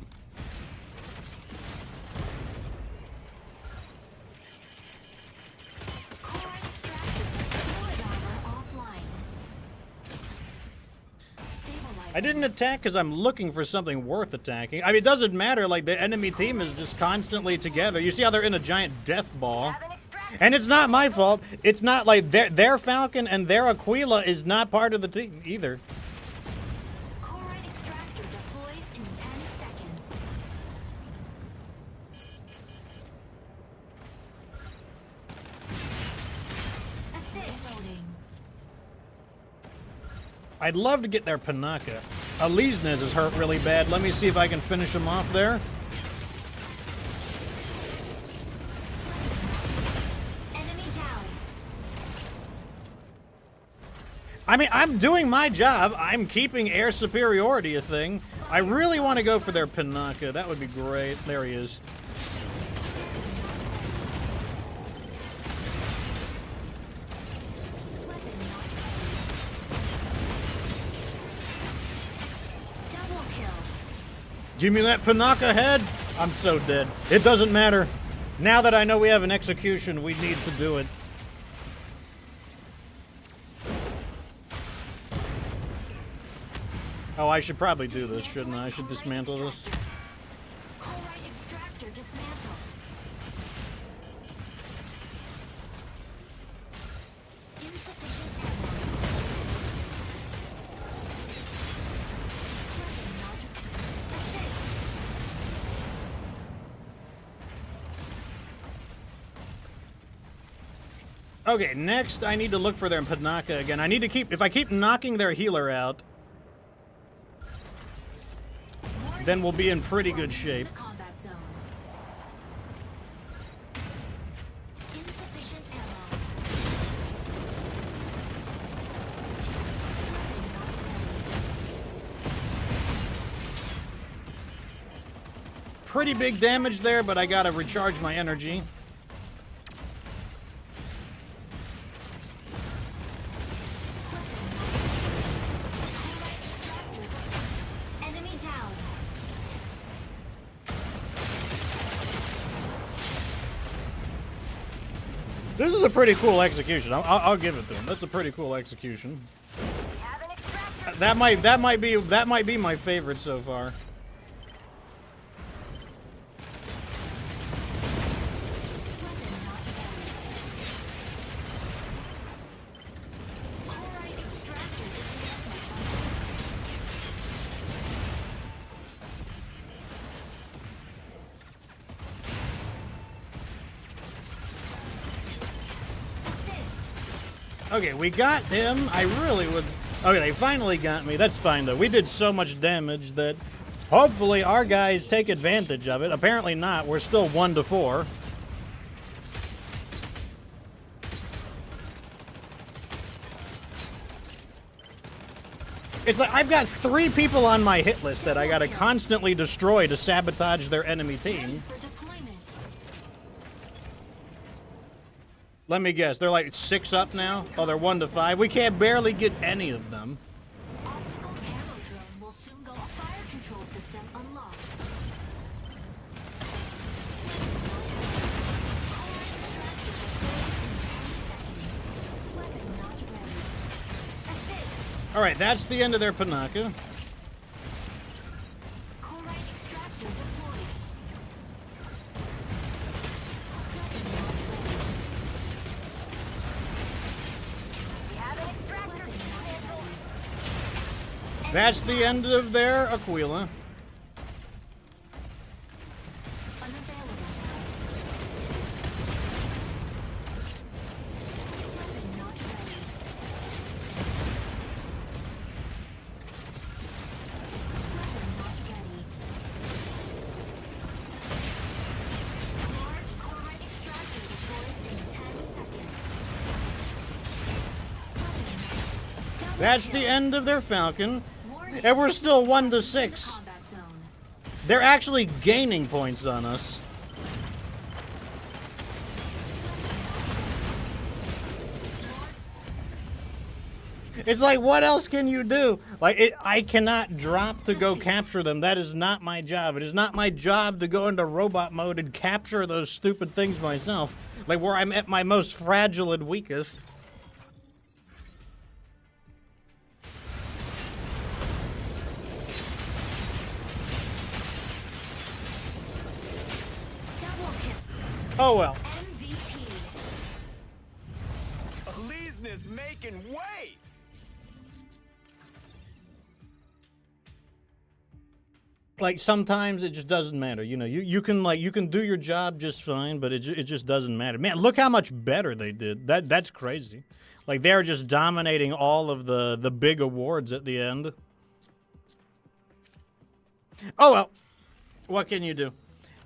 Chloride extractor. Fluid armor offline. Stabilizing. I didn't attack because I'm looking for something worth attacking. I mean, it doesn't matter. Like, the enemy team is just constantly together. You see how they're in a giant death ball? Have an extractor. And it's not my fault. It's not like their Falcon and their Aquila is not part of the team either. Chloride extractor deploys in 10 seconds. Assist. Loading. I'd love to get their Panaka. Aliznes is hurt really bad. Let me see if I can finish him off there. Enemy down. I mean, I'm doing my job. I'm keeping air superiority a thing. I really want to go for their Panaka. That would be great. There he is. Double kill. Give me that Panaka head. I'm so dead. It doesn't matter. Now that I know we have an execution, we need to do it. Oh, I should probably do this, shouldn't I? I should dismantle this. Chloride extractor dismantled. Insufficient ammo. Weapon not- Assist. Okay, next I need to look for their Panaka again. I need to keep... If I keep knocking their healer out, then we'll be in pretty good shape. The combat zone. Insufficient ammo. Weapon not ready. Pretty big damage there, but I gotta recharge my energy. Enemy down. This is a pretty cool execution. I'll give it to him. That's a pretty cool execution. We have an extractor. That might be my favorite so far. Weapon not ready. Chloride extractor dismantled. Assist. Okay, we got him. I really would... Okay, they finally got me. That's fine, though. We did so much damage that hopefully our guys take advantage of it. Apparently not. We're still 1-4. It's like I've got 3 people on my hit list that I gotta constantly destroy to sabotage their enemy team. For deployment. Let me guess, they're like 6 up now? Oh, they're 1-5. We can't barely get any of them. Optical camo drone will soon go. Fire control system unlocked. Weapon not All right, that's the end of their Panaka. Corite extractor deployed. We have an extractor dismantled. That's the end of their Aquila. Unavailable now. Weapon not ready. Weapon not ready. Large Corite extractor deploys in 10 seconds. Weapon. That's the end of their Falcon. Warning. And we're still 1 to 6. Combat zone. They're actually gaining points on us. It's like, what else can you do? Like, I cannot drop to go capture them. That is not my job. It is not my job to go into robot mode and capture those stupid things myself. Like, where I'm at my most fragile and weakest. Double kill. Oh, well. MVP. Elizna's making waves. Like, sometimes it just doesn't matter. You know, you can do your job just fine, but it just doesn't matter. Man, look how much better they did. That's crazy. Like, they're just dominating all of the big awards at the end. Oh well, what can you do?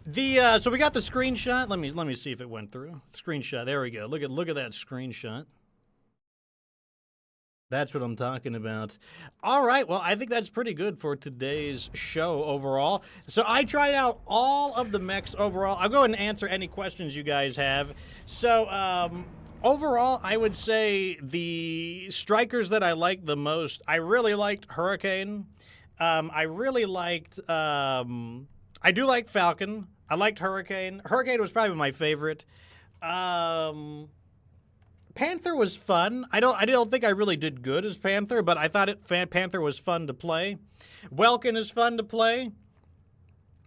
The so we got the screenshot. Let me see if it went through. Screenshot. There we go. Look at that screenshot. That's what I'm talking about. All right, well, I think that's pretty good for today's show overall. So I tried out all of the mechs overall. I'll go ahead and answer any questions you guys have. So overall, I would say the strikers that I liked the most, I really liked Hurricane. I really liked, I do like Falcon. I liked Hurricane. Hurricane was probably my favorite. Panther was fun. I don't think I really did good as Panther, but I thought Panther was fun to play. Welkin is fun to play.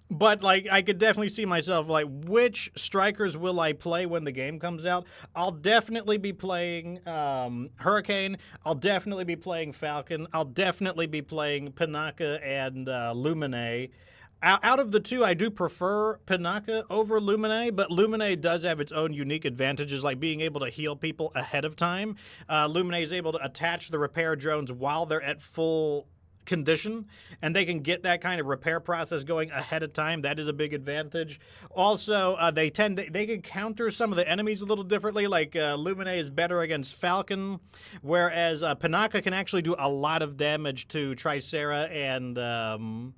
But, like, I could definitely see myself, like, which strikers will I play when the game comes out? I'll definitely be playing Hurricane. I'll definitely be playing Falcon. I'll definitely be playing Panaka and Luminae. Out of the two, I do prefer Panaka over Luminae, but Luminae does have its own unique advantages, like being able to heal people ahead of time. Luminae is able to attach the repair drones while they're at full condition, and they can get that kind of repair process going ahead of time. That is a big advantage. Also, they can counter some of the enemies a little differently. Like Luminae is better against Falcon, whereas Panaka can actually do a lot of damage to Tricera and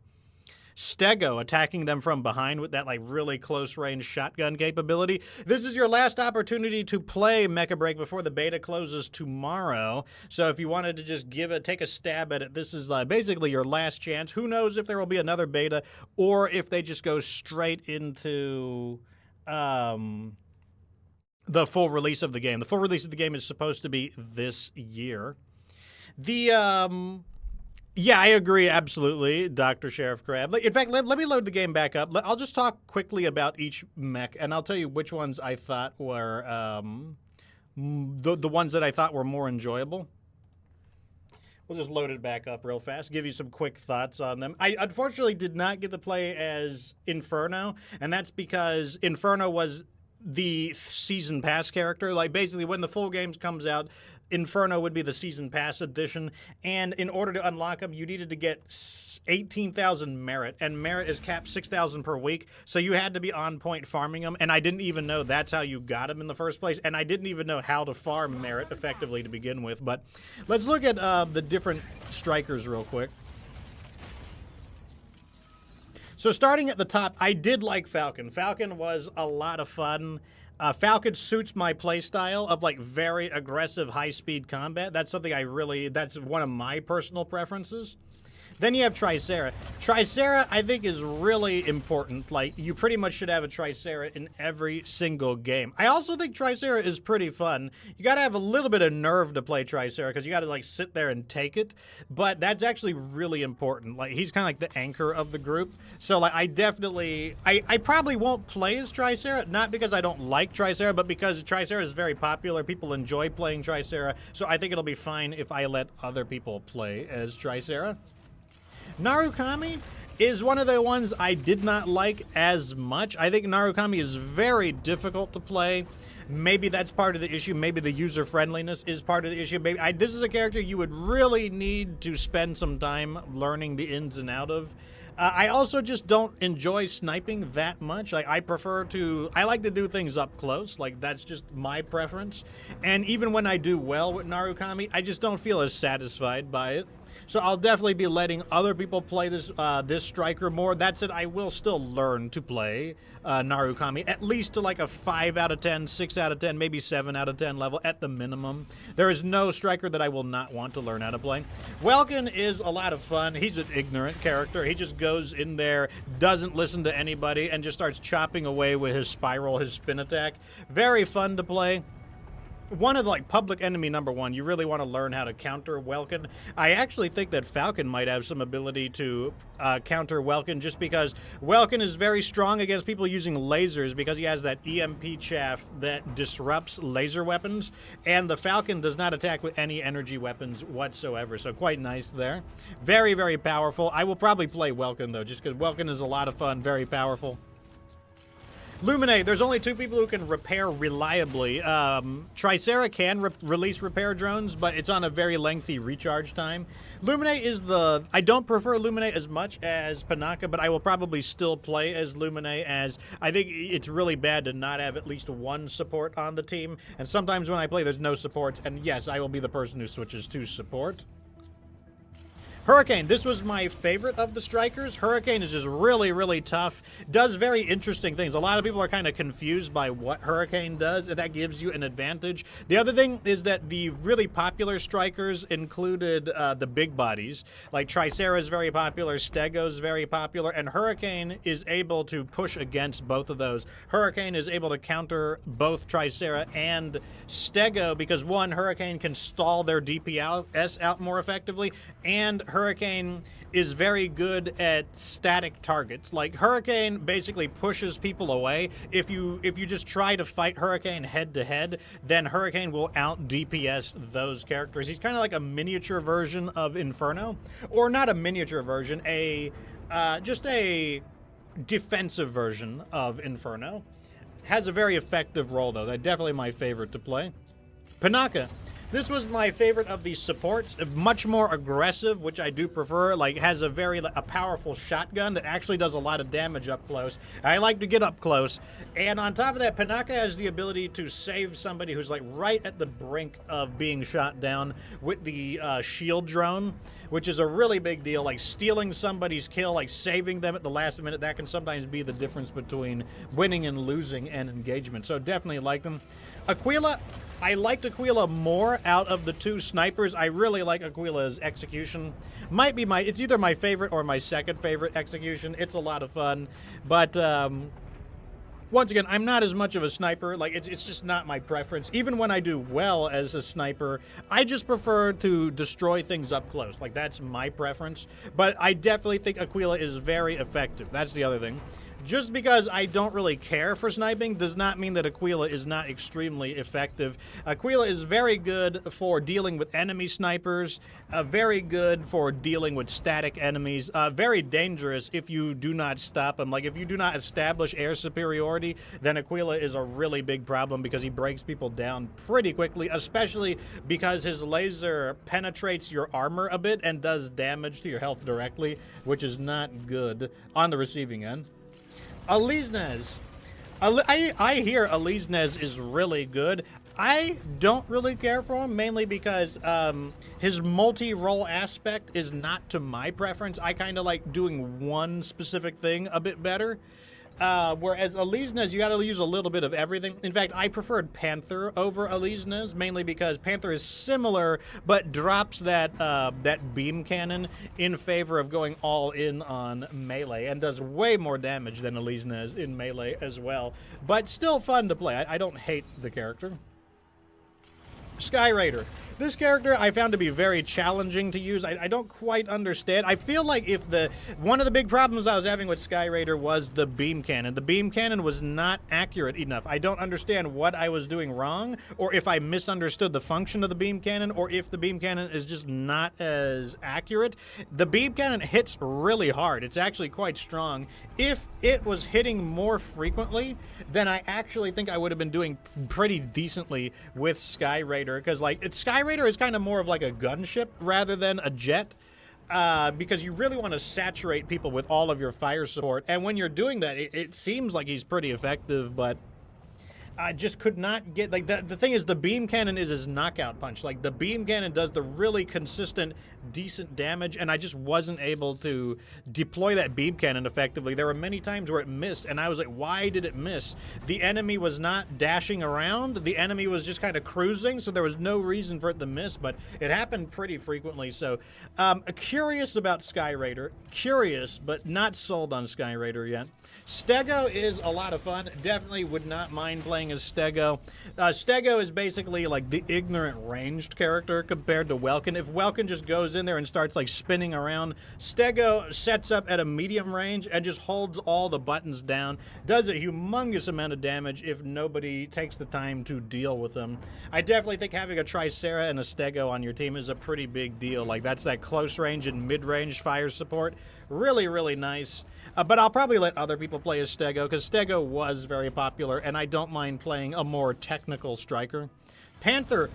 Stego, attacking them from behind with that like really close range shotgun capability. This is your last opportunity to play Mecha Break before the beta closes tomorrow. So if you wanted to just take a stab at it, this is basically your last chance. Who knows if there will be another beta or if they just go straight into the full release of the game. The full release of the game is supposed to be this year. Yeah, I agree, absolutely, Dr. Sheriff Crab. In fact, let me load the game back up. I'll just talk quickly about each mech, and I'll tell you which ones I thought were the ones that I thought were more enjoyable. We'll just load it back up real fast, give you some quick thoughts on them. I unfortunately did not get to play as Inferno, and that's because Inferno was the season pass character. Like, basically, when the full game comes out, Inferno would be the season pass edition, and in order to unlock them, you needed to get 18,000 merit, and merit is capped 6,000 per week, so you had to be on point farming them, and I didn't even know that's how you got them in the first place, and I didn't even know how to farm merit effectively to begin with. But let's look at the different strikers real quick. So starting at the top, I did like Falcon. Falcon was a lot of fun. Falcon suits my playstyle of like very aggressive, high-speed combat. That's something that's one of my personal preferences. Then you have Tricera. Tricera, I think, is really important. Like, you pretty much should have a Tricera in every single game. I also think Tricera is pretty fun. You gotta have a little bit of nerve to play Tricera, because you gotta, like, sit there and take it. But that's actually really important. Like, he's kind of like the anchor of the group. So, like, I probably won't play as Tricera, not because I don't like Tricera, but because Tricera is very popular. People enjoy playing Tricera. So I think it'll be fine if I let other people play as Tricera. Narukami is one of the ones I did not like as much. I think Narukami is very difficult to play. Maybe that's part of the issue. Maybe the user-friendliness is part of the issue. Maybe this is a character you would really need to spend some time learning the ins and out of. I also just don't enjoy sniping that much. Like, I like to do things up close. Like, that's just my preference. And even when I do well with Narukami, I just don't feel as satisfied by it. So I'll definitely be letting other people play this striker more. That said, I will still learn to play Narukami, at least to like a 5 out of 10, 6 out of 10, maybe 7 out of 10 level at the minimum. There is no striker that I will not want to learn how to play. Welkin is a lot of fun. He's an ignorant character. He just goes in there, doesn't listen to anybody, and just starts chopping away with his spiral, his spin attack. Very fun to play. One of the, like, public enemy number 1, you really want to learn how to counter Welkin. I actually think that Falcon might have some ability to counter Welkin, just because Welkin is very strong against people using lasers, because he has that EMP chaff that disrupts laser weapons, and the Falcon does not attack with any energy weapons whatsoever, so quite nice there. Very, very powerful. I will probably play Welkin, though, just because Welkin is a lot of fun, very powerful. Luminae, there's only 2 people who can repair reliably. Tricera can release repair drones, but it's on a very lengthy recharge time. Luminae is I don't prefer Luminae as much as Panaka, but I will probably still play as Luminae, as I think it's really bad to not have at least one support on the team. And sometimes when I play, there's no supports, and yes, I will be the person who switches to support. Hurricane, this was my favorite of the strikers. Hurricane is just really, really tough. Does very interesting things. A lot of people are kind of confused by what Hurricane does, and that gives you an advantage. The other thing is that the really popular strikers included the big bodies. Like Tricera is very popular, Stego is very popular, and Hurricane is able to push against both of those. Hurricane is able to counter both Tricera and Stego because, one, Hurricane can stall their DPS out more effectively, and Hurricane is very good at static targets. Like, Hurricane basically pushes people away. If you just try to fight Hurricane head to head, then Hurricane will out DPS those characters. He's kind of like a miniature version of Inferno, or not a miniature version, just a defensive version of Inferno. Has a very effective role, though. That's definitely my favorite to play. Panaka. This was my favorite of these supports. Much more aggressive, which I do prefer. Like, has a powerful shotgun that actually does a lot of damage up close. I like to get up close. And on top of that, Panaka has the ability to save somebody who's, like, right at the brink of being shot down with the shield drone, which is a really big deal. Like, stealing somebody's kill, like saving them at the last minute, that can sometimes be the difference between winning and losing an engagement. So definitely like them. Aquila, I liked Aquila more out of the 2 snipers. I really like Aquila's execution. It's either my favorite or my second favorite execution. It's a lot of fun. But once again, I'm not as much of a sniper. Like, it's just not my preference. Even when I do well as a sniper, I just prefer to destroy things up close. Like, that's my preference. But I definitely think Aquila is very effective. That's the other thing. Just because I don't really care for sniping does not mean that Aquila is not extremely effective. Aquila is very good for dealing with enemy snipers, very good for dealing with static enemies, very dangerous if you do not stop him. Like, if you do not establish air superiority, then Aquila is a really big problem because he breaks people down pretty quickly, especially because his laser penetrates your armor a bit and does damage to your health directly, which is not good on the receiving end. Aliznes. I hear Aliznes is really good. I don't really care for him, mainly because his multi-role aspect is not to my preference. I kind of like doing one specific thing a bit better. Whereas Elysia's, you got to use a little bit of everything. In fact, I preferred Panther over Elysia's, mainly because Panther is similar, but drops that beam cannon in favor of going all in on melee, and does way more damage than Elysia is in melee as well. But still fun to play. I don't hate the character. Skyraider. This character I found to be very challenging to use. I don't quite understand. I feel like if one of the big problems I was having with Skyraider was the beam cannon. The beam cannon was not accurate enough. I don't understand what I was doing wrong, or if I misunderstood the function of the beam cannon, or if the beam cannon is just not as accurate. The beam cannon hits really hard. It's actually quite strong. If it was hitting more frequently, then I actually think I would have been doing pretty decently with Skyraider, because like Skyraider is kind of more of like a gunship rather than a jet, because you really want to saturate people with all of your fire support, and when you're doing that, it seems like he's pretty effective, but I just could not get, like, the thing is, the beam cannon is his knockout punch. Like, the beam cannon does the really consistent, decent damage, and I just wasn't able to deploy that beam cannon effectively. There were many times where it missed, and I was like, why did it miss? The enemy was not dashing around. The enemy was just kind of cruising, so there was no reason for it to miss, but it happened pretty frequently. So, curious about Skyraider. Curious, but not sold on Skyraider yet. Stego is a lot of fun. Definitely would not mind playing as Stego. Stego is basically like the ignorant ranged character compared to Welkin. If Welkin just goes in there and starts like spinning around, Stego sets up at a medium range and just holds all the buttons down. Does a humongous amount of damage if nobody takes the time to deal with them. I definitely think having a Tricera and a Stego on your team is a pretty big deal. Like, that's that close range and mid-range fire support. Really, really nice. But I'll probably let other people play as Stego, because Stego was very popular, and I don't mind playing a more technical striker. Panther.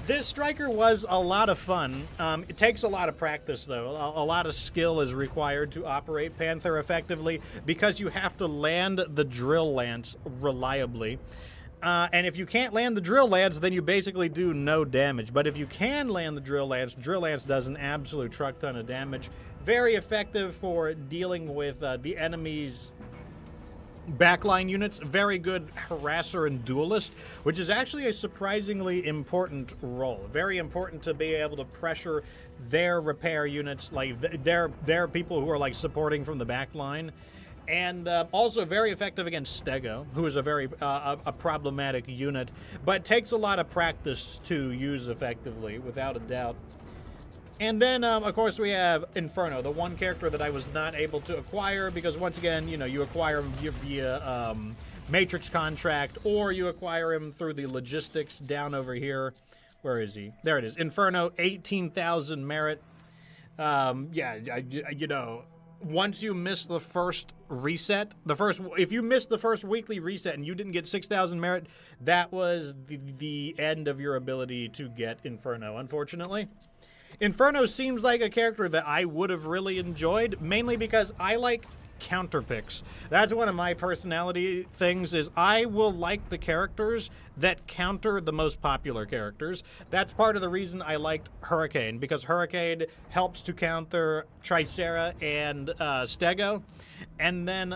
This striker was a lot of fun. It takes a lot of practice, though. A lot of skill is required to operate Panther effectively, because you have to land the drill lance reliably. And if you can't land the drill lance, then you basically do no damage. But if you can land the drill lance does an absolute truck ton of damage. Very effective for dealing with the enemy's backline units. Very good harasser and duelist, which is actually a surprisingly important role. Very important to be able to pressure their repair units, like their people who are like supporting from the backline. And also very effective against Stego, who is a very a problematic unit, but takes a lot of practice to use effectively, without a doubt. And then, of course, we have Inferno, the one character that I was not able to acquire, because once again, you know, you acquire him via Matrix contract, or you acquire him through the logistics down over here. Where is he? There it is. Inferno, 18,000 merit. You know, once you miss the first reset, if you missed the first weekly reset and you didn't get 6,000 merit, that was the end of your ability to get Inferno, unfortunately. Inferno seems like a character that I would have really enjoyed, mainly because I like counter picks. That's one of my personality things, is I will like the characters that counter the most popular characters. That's part of the reason I liked Hurricane, because Hurricane helps to counter Tricera and Stego. And then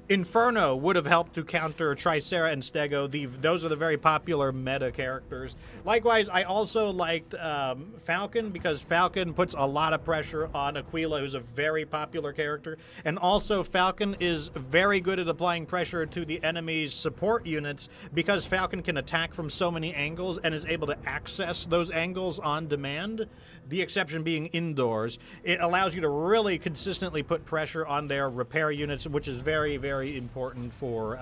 Inferno would have helped to counter Tricera and Stego. Those are the very popular meta characters. Likewise, I also liked Falcon, because Falcon puts a lot of pressure on Aquila, who's a very popular character. And also, Falcon is very good at applying pressure to the enemy's support units, because Falcon can attack from so many angles and is able to access those angles on demand. The exception being indoors. It allows you to really consistently put pressure on their repair units, which is very, very important for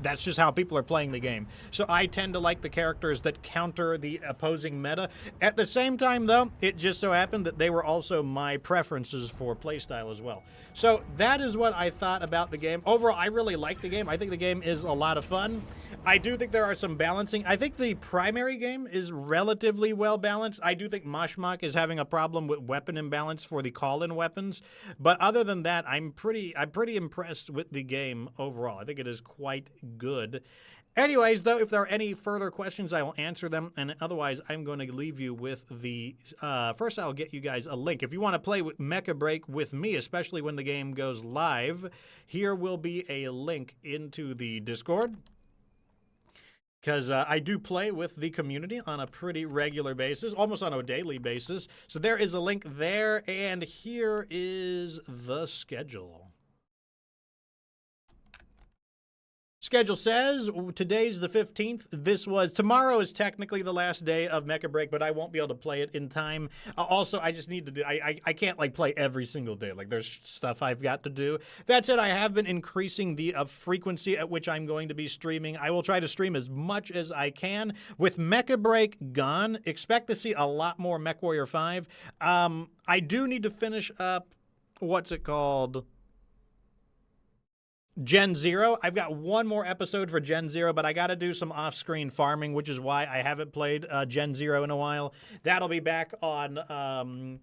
that's just how people are playing the game. So I tend to like the characters that counter the opposing meta. At the same time, though, it just so happened that they were also my preferences for playstyle as well. So that is what I thought about the game. Overall, I really like the game. I think the game is a lot of fun. I do think there are some balancing. I think the primary game is relatively well balanced. I do think Mashmak is having a problem with weapon imbalance for the call-in weapons. But other than that, I'm pretty impressed with the game overall. I think it is quite good. Anyways, though, if there are any further questions, I will answer them. And otherwise, I'm going to leave you with the... first, I'll get you guys a link. If you want to play with Mecha Break with me, especially when the game goes live, here will be a link into the Discord. Because I do play with the community on a pretty regular basis, almost on a daily basis. So there is a link there, and here is the schedule. Schedule says today's the 15th. Tomorrow is technically the last day of Mecha Break, but I won't be able to play it in time. Also, I just need to do, I can't like play every single day. Like there's stuff I've got to do. That said, I have been increasing the frequency at which I'm going to be streaming. I will try to stream as much as I can. With Mecha Break gone, expect to see a lot more MechWarrior 5. I do need to finish up, what's it called? Gen 0. I've got one more episode for Gen 0, but I got to do some off-screen farming, which is why I haven't played Gen 0 in a while. That'll be back on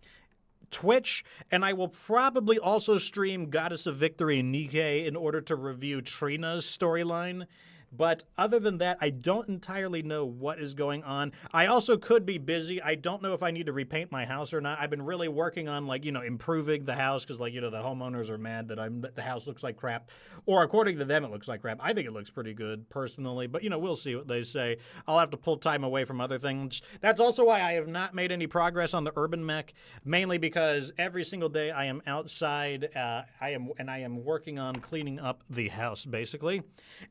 Twitch, and I will probably also stream Goddess of Victory Nikkei in order to review Trina's storyline. But other than that, I don't entirely know what is going on. I also could be busy. I don't know if I need to repaint my house or not. I've been really working on, like, improving the house because, like, the homeowners are mad that the house looks like crap. Or according to them, it looks like crap. I think it looks pretty good, personally. But, we'll see what they say. I'll have to pull time away from other things. That's also why I have not made any progress on the urban mech, mainly because every single day I am outside. I am working on cleaning up the house, basically.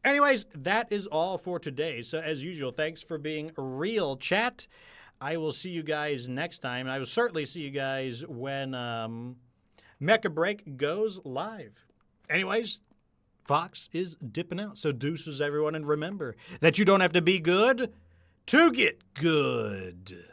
Anyways, that is all for today. So as usual, thanks for being real, chat. I will see you guys next time. I will certainly see you guys when Mecha Break goes live. Anyways, Fox is dipping out. So deuces, everyone, and remember that you don't have to be good to get good.